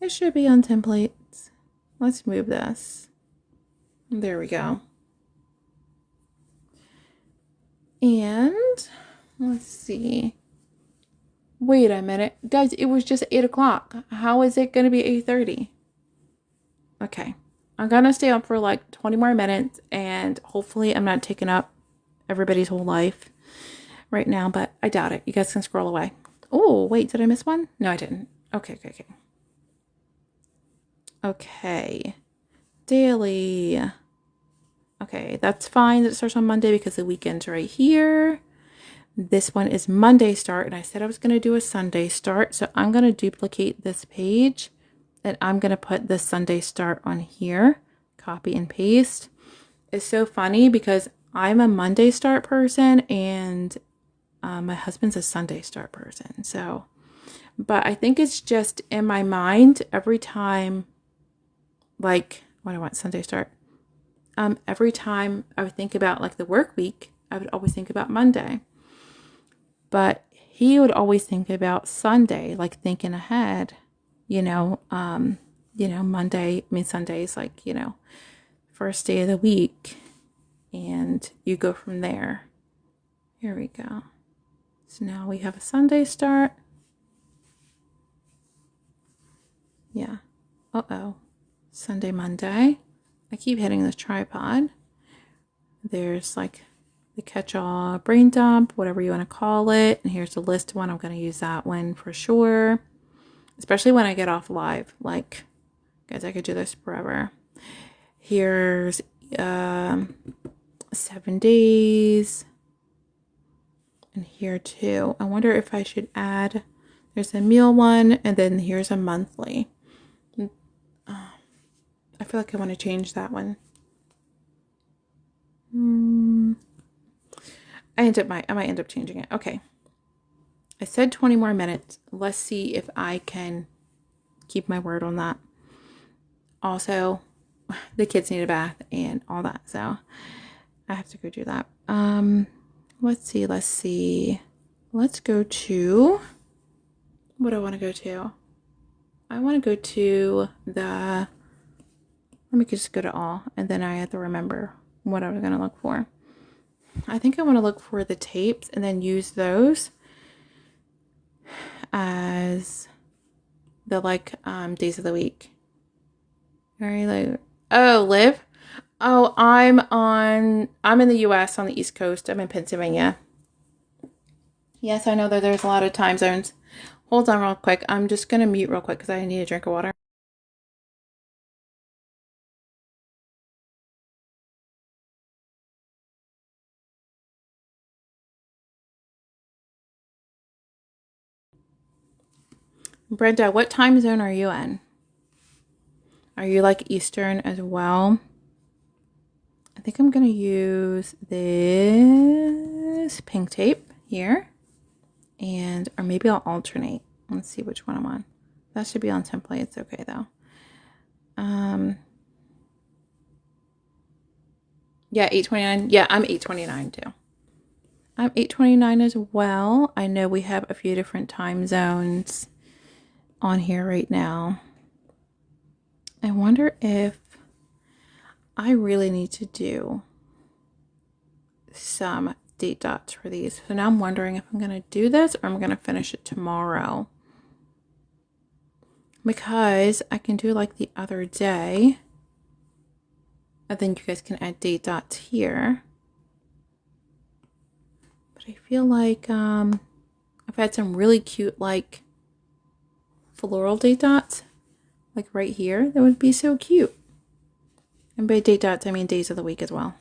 S1: It should be on templates. Let's move this. There we go. And let's see. Wait a minute. Guys, it was just 8 o'clock. How is it going to be 8:30? Okay. I'm going to stay up for like 20 more minutes and hopefully I'm not taking up everybody's whole life right now, but I doubt it. You guys can scroll away. Oh, wait, did I miss one? No, I didn't. Okay. Okay. Daily. Okay, that's fine that it starts on Monday because the weekend's right here. This one is Monday start, and I said I was going to do a Sunday start, so I'm going to duplicate this page, and I'm going to put the Sunday start on here. Copy and paste. It's so funny because I'm a Monday start person, and my husband's a Sunday start person. So, but I think it's just in my mind every time, like, what do I want Sunday start? Every time I would think about like the work week, I would always think about Monday. But he would always think about Sunday, like thinking ahead, Monday, Sunday's like, first day of the week. And you go from there. Here we go. So now we have a Sunday start. Yeah. Uh-oh. Sunday, Monday. I keep hitting the tripod. there's like the catch-all brain dump, whatever you want to call it. And here's the list one. I'm going to use that one for sure, especially when I get off live. Like, guys, I could do this forever. Here's 7 days. And here too. I wonder if I should add, there's a meal one, and then here's a monthly. I feel like I want to change that one. I might end up changing it. Okay. I said 20 more minutes. Let's see if I can keep my word on that. Also, the kids need a bath and all that, so I have to go do that. Let's see. Let's go to, what do I want to go to? I want to go to the, let me just go to all, and then I have to remember what I was going to look for. I think I want to look for the tapes and then use those as the days of the week. Very like, oh, Liv. Oh, I'm in the US on the East Coast. I'm in Pennsylvania. Yes, I know that there's a lot of time zones. Hold on real quick. I'm just going to mute real quick because I need a drink of water. Brenda, what time zone are you in? Are you like Eastern as well? I think I'm going to use this pink tape here. Or maybe I'll alternate. Let's see which one I'm on. That should be on template. It's okay though. Yeah, 829. Yeah, I'm 829 too. I'm 829 as well. I know we have a few different time zones on here right now. I wonder if I really need to do some date dots for these. So now I'm wondering if I'm going to do this or I'm going to finish it tomorrow. Because I can do like the other day. And then you guys can add date dots here. But I feel like I've had some really cute like floral date dots. Like right here. That would be so cute. And by date dots, I mean days of the week as well.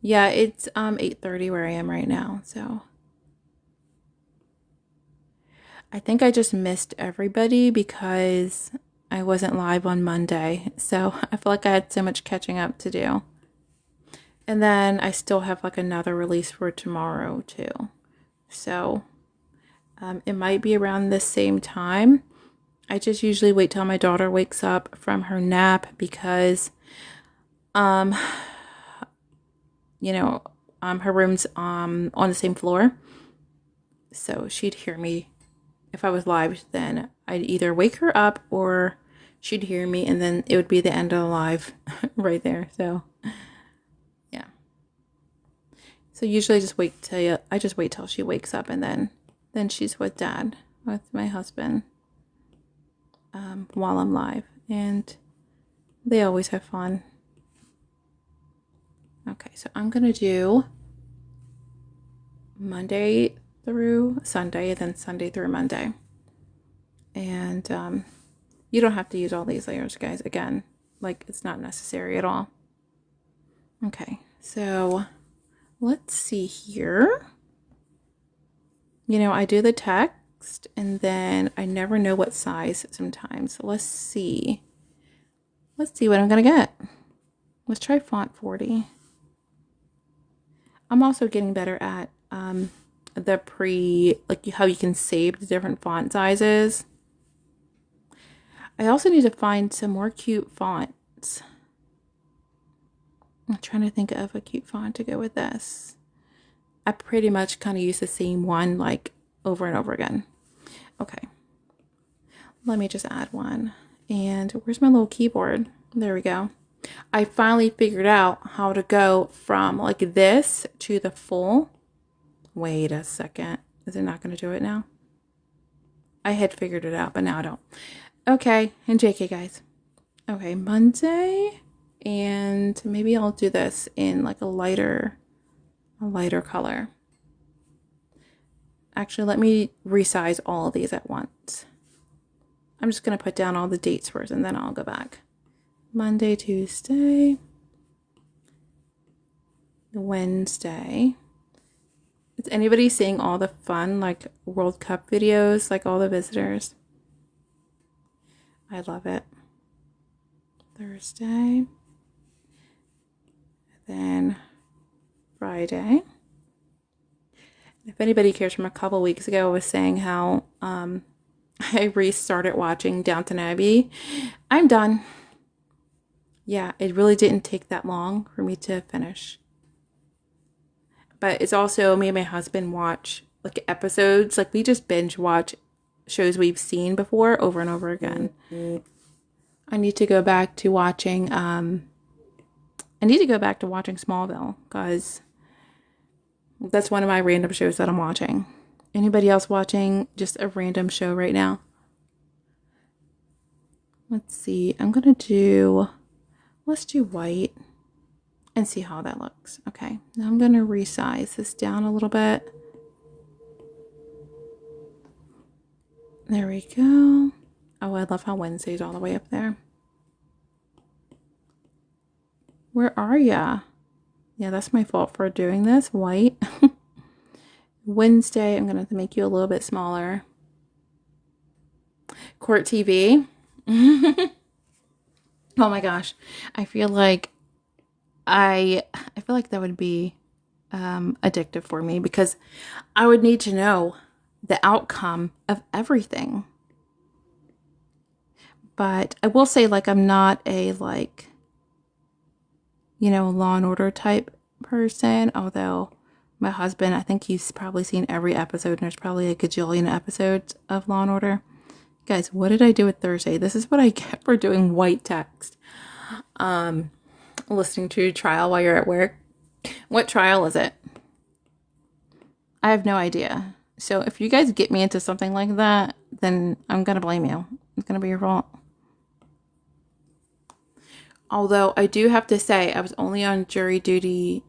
S1: Yeah, it's 8:30 where I am right now, so I think I just missed everybody because I wasn't live on Monday. So I feel like I had so much catching up to do. And then I still have like another release for tomorrow too. So it might be around the same time. I just usually wait till my daughter wakes up from her nap because her room's on the same floor. So she'd hear me. If I was live, then I'd either wake her up or she'd hear me, and then it would be the end of the live right there. So yeah. So usually I just wait till she wakes up, and then she's with Dad, with my husband, while I'm live, and they always have fun. Okay, so I'm gonna do Monday through Sunday, and then Sunday through Monday. And you don't have to use all these layers, guys. Again, like it's not necessary at all. Okay, so let's see here. I do the text and then I never know what size sometimes. So let's see. Let's see what I'm gonna get. Let's try font 40. I'm also getting better at how you can save the different font sizes. I also need to find some more cute fonts. I'm trying to think of a cute font to go with this. I pretty much kind of use the same one like over and over again. Okay. Let me just add one. And where's my little keyboard? There we go. I finally figured out how to go from like this to the full. Wait a second. Is it not going to do it now? I had figured it out, but now I don't. Okay. And JK, guys. Okay. Monday And maybe I'll do this in like a lighter color. Actually, let me resize all of these at once. I'm just going to put down all the dates first and then I'll go back. Monday, Tuesday, Wednesday. Is anybody seeing all the fun like World Cup videos, like all the visitors? I love it. Thursday. Then Friday. If anybody cares, from a couple weeks ago, I was saying how I restarted watching Downton Abbey. I'm done. Yeah, it really didn't take that long for me to finish. But it's also me and my husband watch like episodes. Like we just binge watch shows we've seen before over and over again. I need to go back to watching Smallville because that's one of my random shows that I'm watching. Anybody else watching just a random show right now? Let's see. Let's do white and see how that looks. Okay. Now I'm going to resize this down a little bit. There we go. Oh, I love how Wednesday's all the way up there. Where are ya? Yeah, that's my fault for doing this. White. Wednesday, I'm going to have to make you a little bit smaller. Court TV. Oh my gosh. I feel like that would be addictive for me because I would need to know the outcome of everything. But I will say, like, I'm not a like, Law and Order type person, although my husband, I think he's probably seen every episode, and there's probably a gajillion episodes of Law and Order. Guys, what did I do with Thursday? This is what I get for doing white text. Listening to trial while you're at work. What trial is it? I have no idea. So if you guys get me into something like that, then I'm going to blame you. It's going to be your fault. Although I do have to say, I was only on jury duty.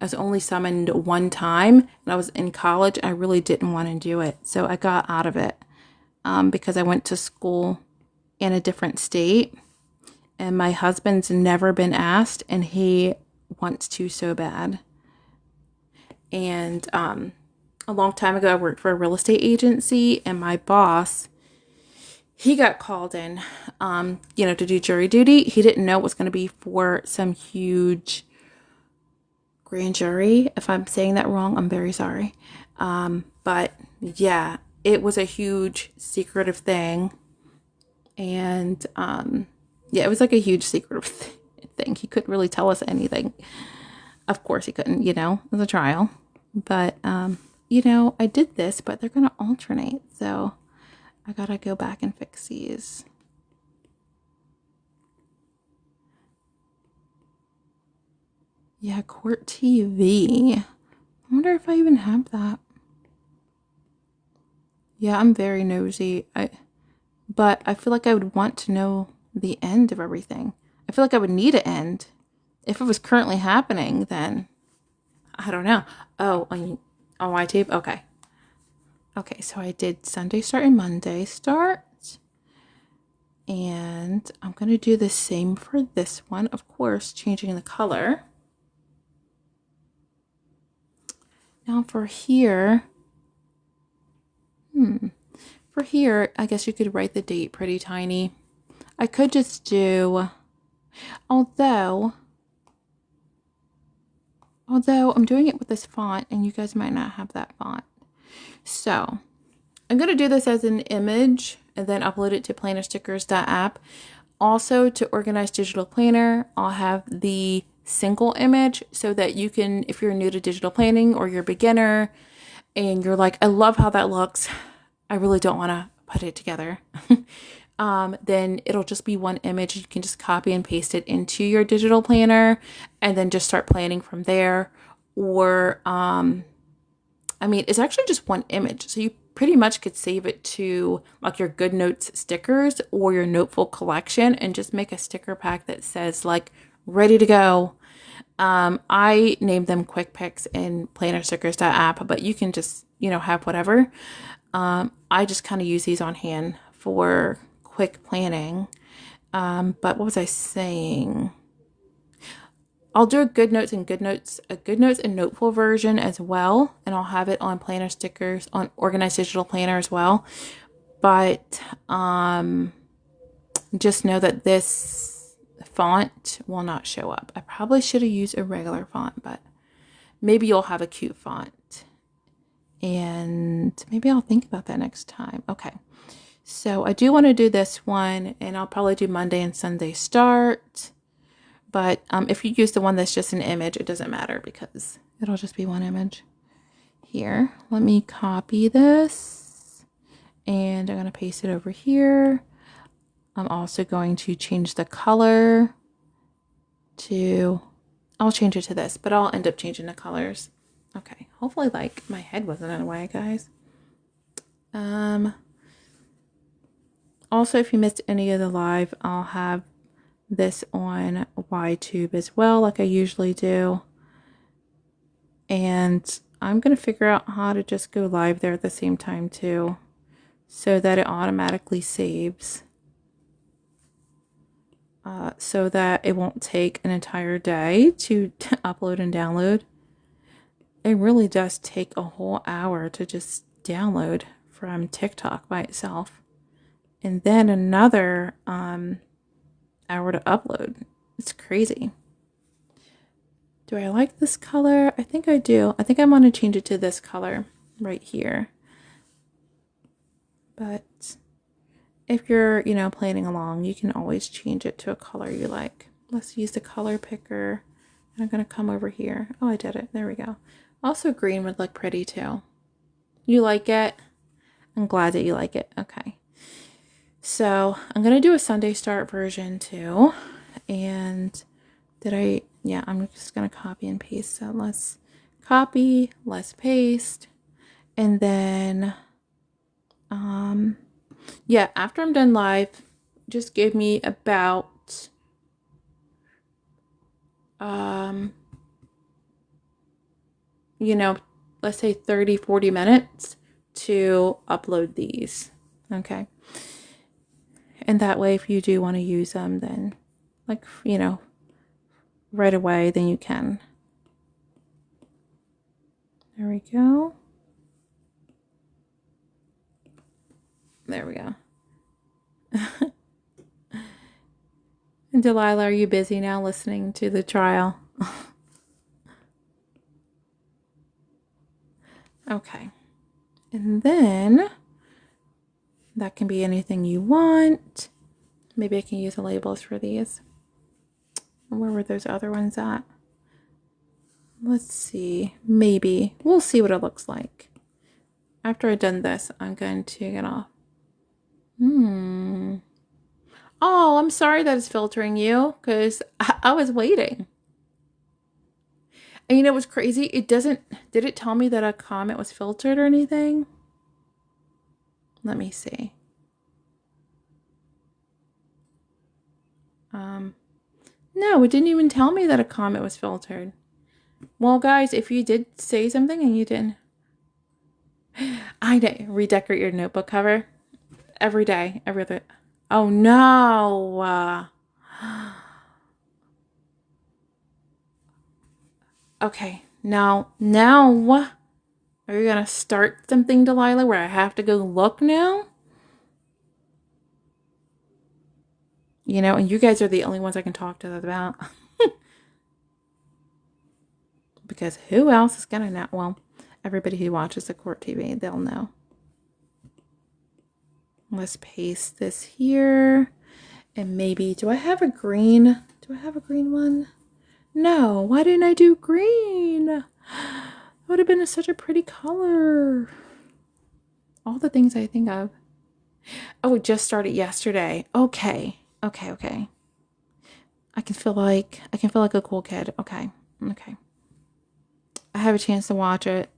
S1: I was only summoned one time, and I was in college. I really didn't want to do it. So I got out of it because I went to school in a different state. And my husband's never been asked, and he wants to so bad. And a long time ago, I worked for a real estate agency, and my boss, he got called in, to do jury duty. He didn't know it was going to be for some huge grand jury. If I'm saying that wrong, I'm very sorry. But yeah, it was a huge secretive thing. And yeah, it was like a huge secretive thing. He couldn't really tell us anything. Of course he couldn't, it was a trial. But, I did this, but they're going to alternate. So I got to go back and fix these. Yeah, Court TV. I wonder if I even have that. Yeah, I'm very nosy. But I feel like I would want to know the end of everything. I feel like I would need an end. If it was currently happening, then I don't know. Oh, on YTube? Okay. Okay, so I did Sunday start and Monday start. And I'm going to do the same for this one. Of course, changing the color. Now for here. For here, I guess you could write the date pretty tiny. I could just do, although I'm doing it with this font and you guys might not have that font. So I'm going to do this as an image and then upload it to plannerstickers.app. Also, to Organize Digital Planner, I'll have the single image so that you can, if you're new to digital planning or you're a beginner and you're like, I love how that looks, I really don't want to put it together. Then it'll just be one image. You can just copy and paste it into your digital planner and then just start planning from there. Or, it's actually just one image. So you pretty much could save it to like your Good Notes stickers or your Noteful collection and just make a sticker pack that says like ready to go. I named them Quick Picks in plannerstickers.app, but you can just, have whatever. I just kind of use these on hand for quick planning. But what was I saying? I'll do a GoodNotes and Noteful version as well, and I'll have it on planner stickers on Organized Digital Planner as well. But just know that this font will not show up. I probably should have used a regular font, but maybe you'll have a cute font. And maybe I'll think about that next time. Okay. So I do want to do this one, and I'll probably do Monday and Sunday start. But if you use the one that's just an image, it doesn't matter because it'll just be one image. Here, let me copy this, and I'm going to paste it over here. I'm also going to change the color to, I'll change it to this, but I'll end up changing the colors. Okay, hopefully like my head wasn't in the way, guys. Also, if you missed any of the live, I'll have this on YTube as well, like I usually do. And I'm going to figure out how to just go live there at the same time too, so that it automatically saves. So that it won't take an entire day to upload and download. It really does take a whole hour to just download from TikTok by itself. And then another hour to upload. It's crazy. Do I like this color? I think I do. I think I want to change it to this color right here. But if you're, playing along, you can always change it to a color you like. Let's use the color picker. And I'm going to come over here. Oh, I did it. There we go. Also, green would look pretty too. You like it? I'm glad that you like it. Okay. So I'm going to do a Sunday start version too. And I'm just going to copy and paste. So let's copy, let's paste. And then, after I'm done live, just give me about, let's say 30, 40 minutes to upload these. Okay. And that way, if you do want to use them, then right away, then you can. There we go. There we go. And Delilah, are you busy now listening to the trial? Okay. And then that can be anything you want. Maybe I can use the labels for these. Where were those other ones at? Let's see. Maybe. We'll see what it looks like. After I've done this, I'm going to get off. Oh, I'm sorry that it's filtering you, because I was waiting. And you know what's crazy? Did it tell me that a comment was filtered or anything? Let me see. No, it didn't even tell me that a comment was filtered. Well, guys, if you did say something and you didn't, I did redecorate your notebook cover every day, every other. Oh no. Okay, now, are you gonna start something, Delilah, where I have to go look now? And you guys are the only ones I can talk to that about. Because who else is gonna know? Well, everybody who watches the Court TV, they'll know. Let's paste this here. And maybe, do I have a green one? No, why didn't I do green? That would have been such a pretty color. All the things I think of. Oh, it just started yesterday. Okay. I can feel like a cool kid. Okay. I have a chance to watch it.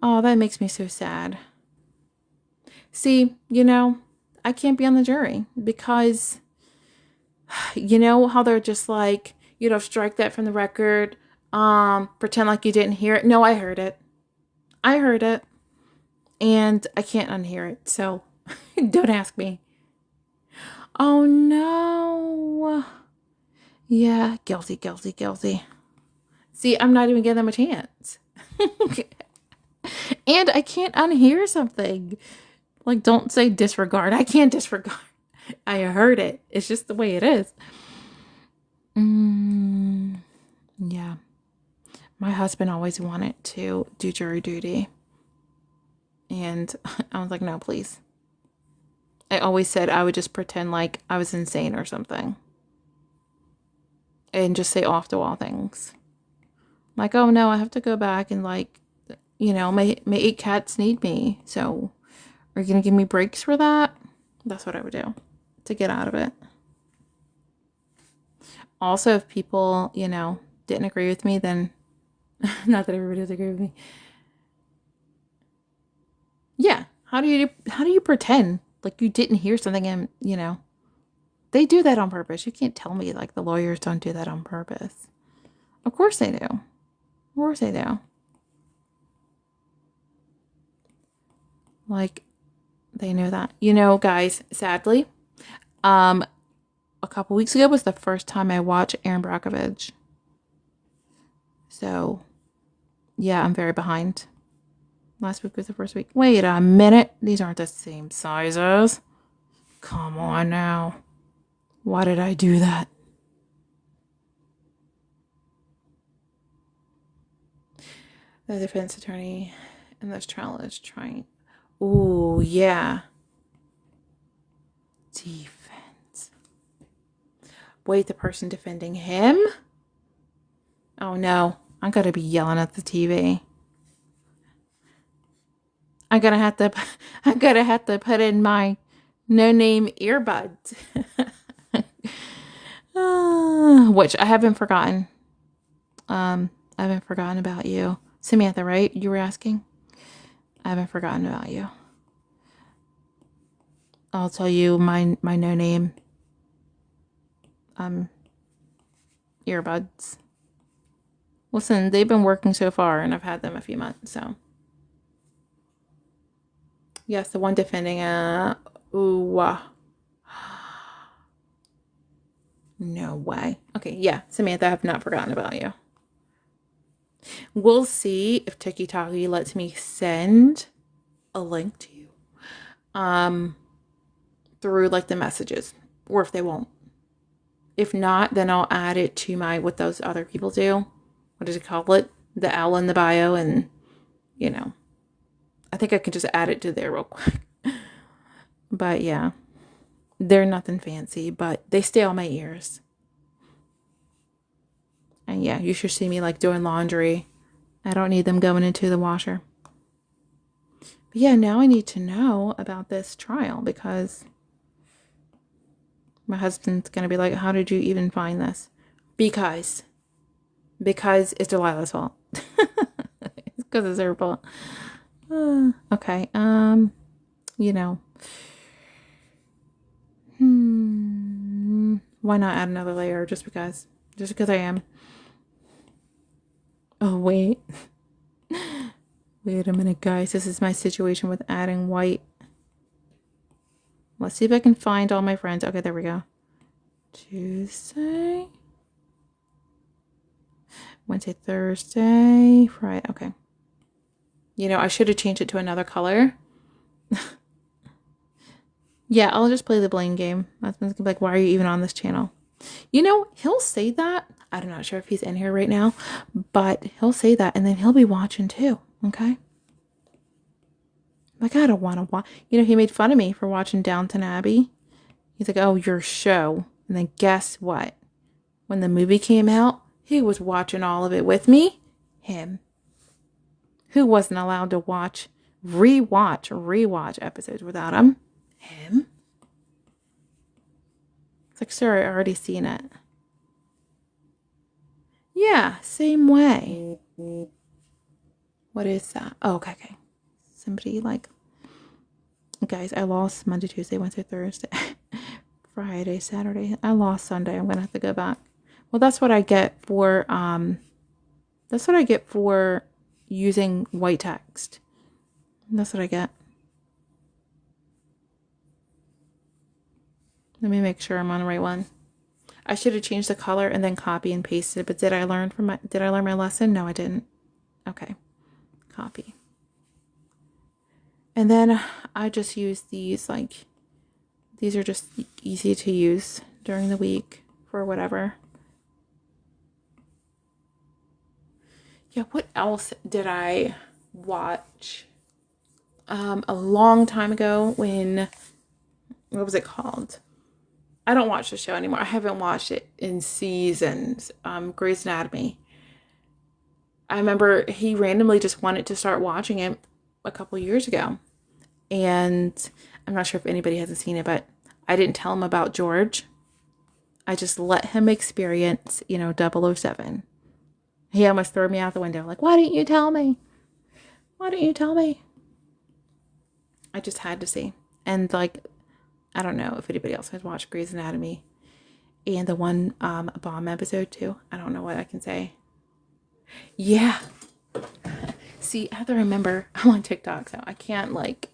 S1: Oh, that makes me so sad. See, I can't be on the jury because You know how they're just like, strike that from the record, pretend like you didn't hear it. No, I heard it. I heard it. And I can't unhear it. So don't ask me. Oh no. Yeah, guilty, guilty, guilty. See, I'm not even giving them a chance. And I can't unhear something. Like, don't say disregard. I can't disregard. I heard it. It's just the way it is. Yeah. My husband always wanted to do jury duty. And I was like, no, please. I always said I would just pretend like I was insane or something. And just say off the wall things. Like, oh no, I have to go back and like, my 8 cats need me. So are you going to give me breaks for that? That's what I would do to get out of it. Also, if people, didn't agree with me, then not that everybody does agree with me. Yeah. How do you pretend like you didn't hear something and, they do that on purpose. You can't tell me like the lawyers don't do that on purpose. Of course they do. Of course they do. Like, they know that. Guys, sadly, a couple weeks ago was the first time I watched Erin Brockovich. So, yeah, I'm very behind. Last week was the first week. Wait a minute. These aren't the same sizes. Come on now. Why did I do that? The defense attorney in this trial is trying. Ooh, yeah. Defense. Wait, the person defending him? Oh no, I'm gonna be yelling at the TV. I'm gonna have to put in my no-name earbuds. Which I haven't forgotten. I haven't forgotten about you. Samantha, right? You were asking? I haven't forgotten about you. I'll tell you my no-name earbuds. Listen, they've been working so far and I've had them a few months, so. Yes, the one defending ooh. No way. Okay, yeah, Samantha, I have not forgotten about you. We'll see if TikTok lets me send a link to you through like the messages, or if they won't. If not, then I'll add it to what those other people do. What does it call it? The owl in the bio, and I think I can just add it to there real quick. But yeah, they're nothing fancy, but they stay on my ears. And yeah, you should see me like doing laundry. I don't need them going into the washer. But yeah, now I need to know about this trial because my husband's going to be like, how did you even find this? Because it's Delilah's fault. It's because it's her fault. Okay. Why not add another layer just because I am. Oh, wait. Wait a minute, guys. This is my situation with adding white. Let's see if I can find all my friends. Okay, there we go. Tuesday. Wednesday, Thursday, Friday. Okay. I should have changed it to another color. Yeah, I'll just play the blame game. My husband's gonna be like, why are you even on this channel? He'll say that. I'm not sure if he's in here right now, but he'll say that and then he'll be watching too. Okay. Like, I don't want to watch. He made fun of me for watching Downton Abbey. He's like, oh, your show. And then guess what? When the movie came out, who was watching all of it with me? Him. Who wasn't allowed to rewatch episodes without him? Him. It's like, sir, I already seen it. Yeah, same way. What is that? Oh, okay. Somebody guys, I lost Monday, Tuesday, Wednesday, Thursday, Friday, Saturday. I lost Sunday. I'm going to have to go back. Well, that's what I get for, using white text. That's what I get. Let me make sure I'm on the right one. I should have changed the color and then copy and pasted, but did I learn my lesson? No, I didn't. Okay. Copy. And then I just use these, like, these are just easy to use during the week for whatever. Yeah, what else did I watch? A long time ago when, what was it called? I don't watch the show anymore. I haven't watched it in seasons. Grey's Anatomy. I remember he randomly just wanted to start watching it a couple years ago. And I'm not sure if anybody hasn't seen it, but I didn't tell him about George. I just let him experience, 007. He almost threw me out the window. Like, why didn't you tell me? Why didn't you tell me? I just had to see. And like, I don't know if anybody else has watched Grey's Anatomy and the one bomb episode too. I don't know what I can say. Yeah. See, I have to remember, I'm on TikTok, so I can't like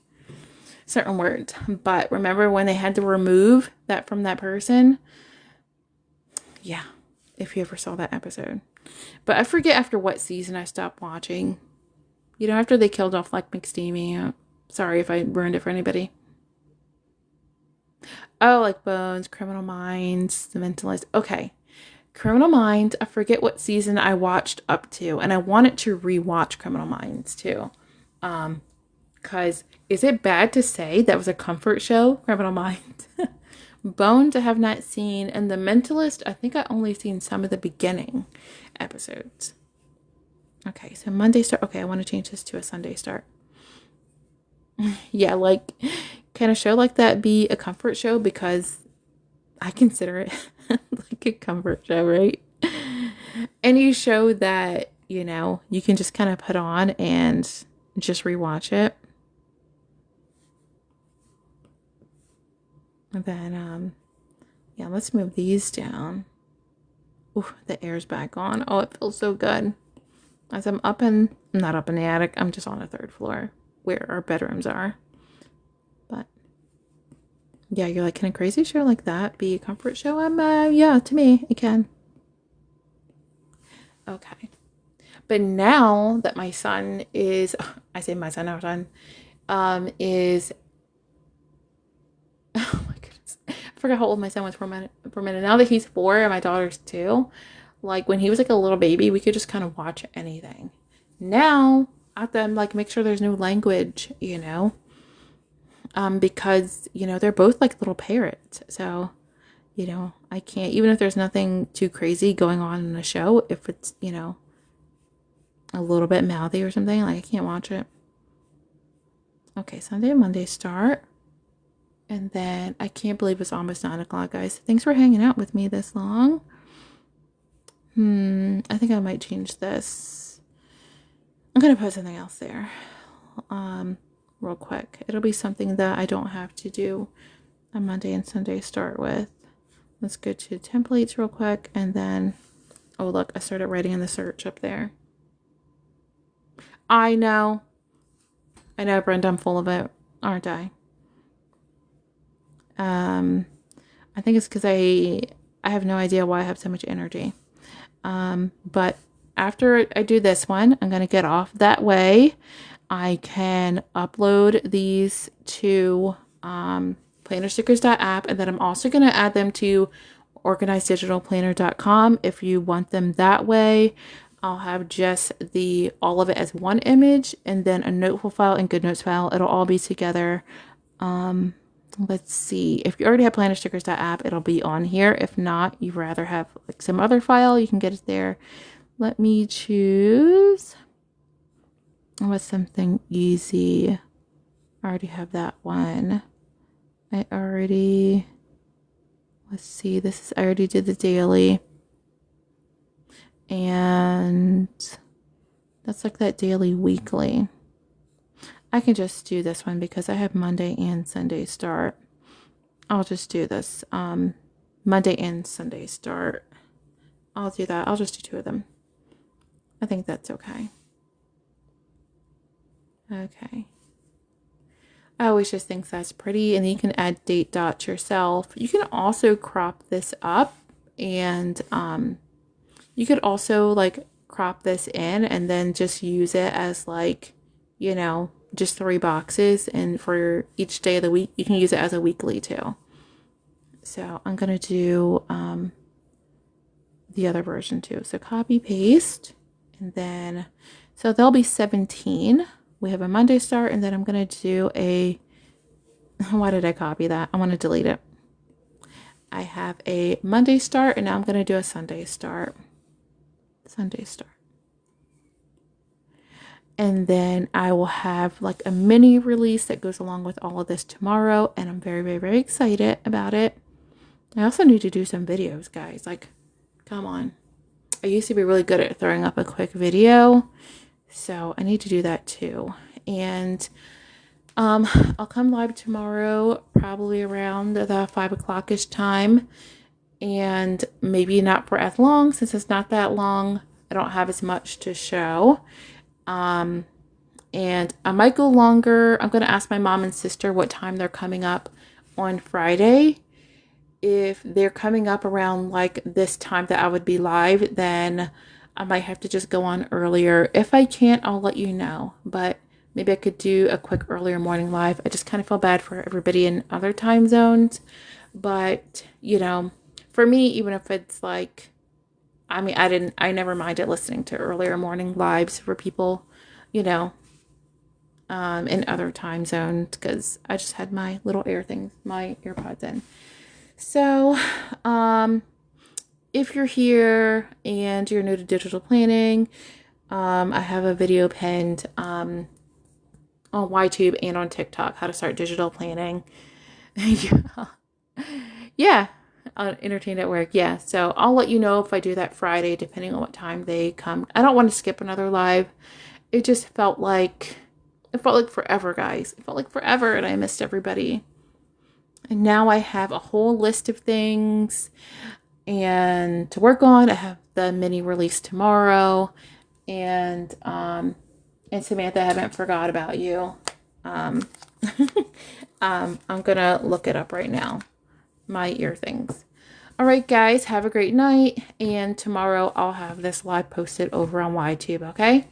S1: certain words. But remember when they had to remove that from that person? Yeah. If you ever saw that episode. But I forget after what season I stopped watching. After they killed off like McSteamy. Sorry if I ruined it for anybody. Oh, like Bones, Criminal Minds, The Mentalist. Okay. Criminal Minds, I forget what season I watched up to. And I wanted to rewatch Criminal Minds too. Because is it bad to say that was a comfort show, Criminal Minds? Bones I have not seen. And The Mentalist, I think I only seen some of the beginning episodes. Okay, so Monday start. Okay, I want to change this to a Sunday start. Yeah, like, can a show like that be a comfort show? Because I consider it like a comfort show, right? Any show that, you can just kind of put on and just rewatch it. And then, yeah, let's move these down. Ooh, the air's back on. Oh, it feels so good. As I'm not up in the attic, I'm just on the 3rd floor where our bedrooms are. But yeah, you're like, can a crazy show like that be a comfort show? Yeah, to me, it can. Okay. But now that my son is, I say my son, our son, is, oh my goodness. I forgot how old my son was for a minute. Now that he's 4 and my daughter's 2, like when he was like a little baby, we could just kind of watch anything. Now, I have to like make sure there's no language, because, they're both like little parrots. So, I can't, even if there's nothing too crazy going on in the show, if it's, a little bit mouthy or something, like I can't watch it. Okay, Sunday and Monday start. And then I can't believe it's almost 9 o'clock, guys. Thanks for hanging out with me this long. I think I might change this. I'm going to put something else there. Real quick. It'll be something that I don't have to do on Monday and Sunday start with. Let's go to templates real quick. And then, oh look, I started writing in the search up there. I know, Brenda, I'm full of it, aren't I? I think it's because I have no idea why I have so much energy. But after I do this one, I'm going to get off. That way I can upload these to plannerstickers.app, and then I'm also going to add them to organizeddigitalplanner.com if you want them that way. I'll have just all of it as one image, and then a noteful file and GoodNotes file. It'll all be together. Let's see. If you already have plannerstickers.app, it'll be on here. If not, you'd rather have like some other file, you can get it there. Let me choose. What's something easy? I already have that one. Let's see. I already did the daily. And that's like that daily weekly. I can just do this one because I have Monday and Sunday start. I'll just do this Monday and Sunday start. I'll do that. I'll just do 2 of them. I think that's okay. Okay. I always just think that's pretty, and then you can add date dots yourself. You can also crop this up, and you could also like crop this in and then just use it as like, you know, just 3 boxes, and for each day of the week you can use it as a weekly too. So I'm gonna do the other version too. So copy paste, and then so there'll be 17. We have a Monday start, and then I'm gonna do a, why did I copy that? I want to delete it. I have a Monday start, and now I'm gonna do a Sunday start. Sunday start. And then I will have like a mini release that goes along with all of this tomorrow, and I'm very, very, very excited about it. I also need to do some videos, guys. Like, come on. I used to be really good at throwing up a quick video, so I need to do that too. And I'll come live tomorrow, probably around the 5 o'clock-ish time, and maybe not for as long, since it's not that long. I don't have as much to show. And I might go longer. I'm going to ask my mom and sister what time they're coming up on Friday. If they're coming up around like this time that I would be live, then I might have to just go on earlier. If I can't, I'll let you know. But maybe I could do a quick earlier morning live. I just kind of feel bad for everybody in other time zones. But, you know, for me, even if it's like, I mean, I never minded listening to earlier morning lives for people, you know, in other time zones, because I just had my little my AirPods in. So, if you're here and you're new to digital planning, I have a video pinned on YTube and on TikTok, how to start digital planning. Yeah. Entertained at work. Yeah. So I'll let you know if I do that Friday, depending on what time they come. I don't want to skip another live. It just felt like forever, guys. It felt like forever, and I missed everybody. And now I have a whole list of things and to work on. I have the mini release tomorrow, and Samantha, I haven't forgot about you. I'm gonna look it up right now. My ear things. All right, guys, have a great night, and tomorrow I'll have this live posted over on YTube. Okay,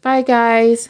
S1: bye, guys.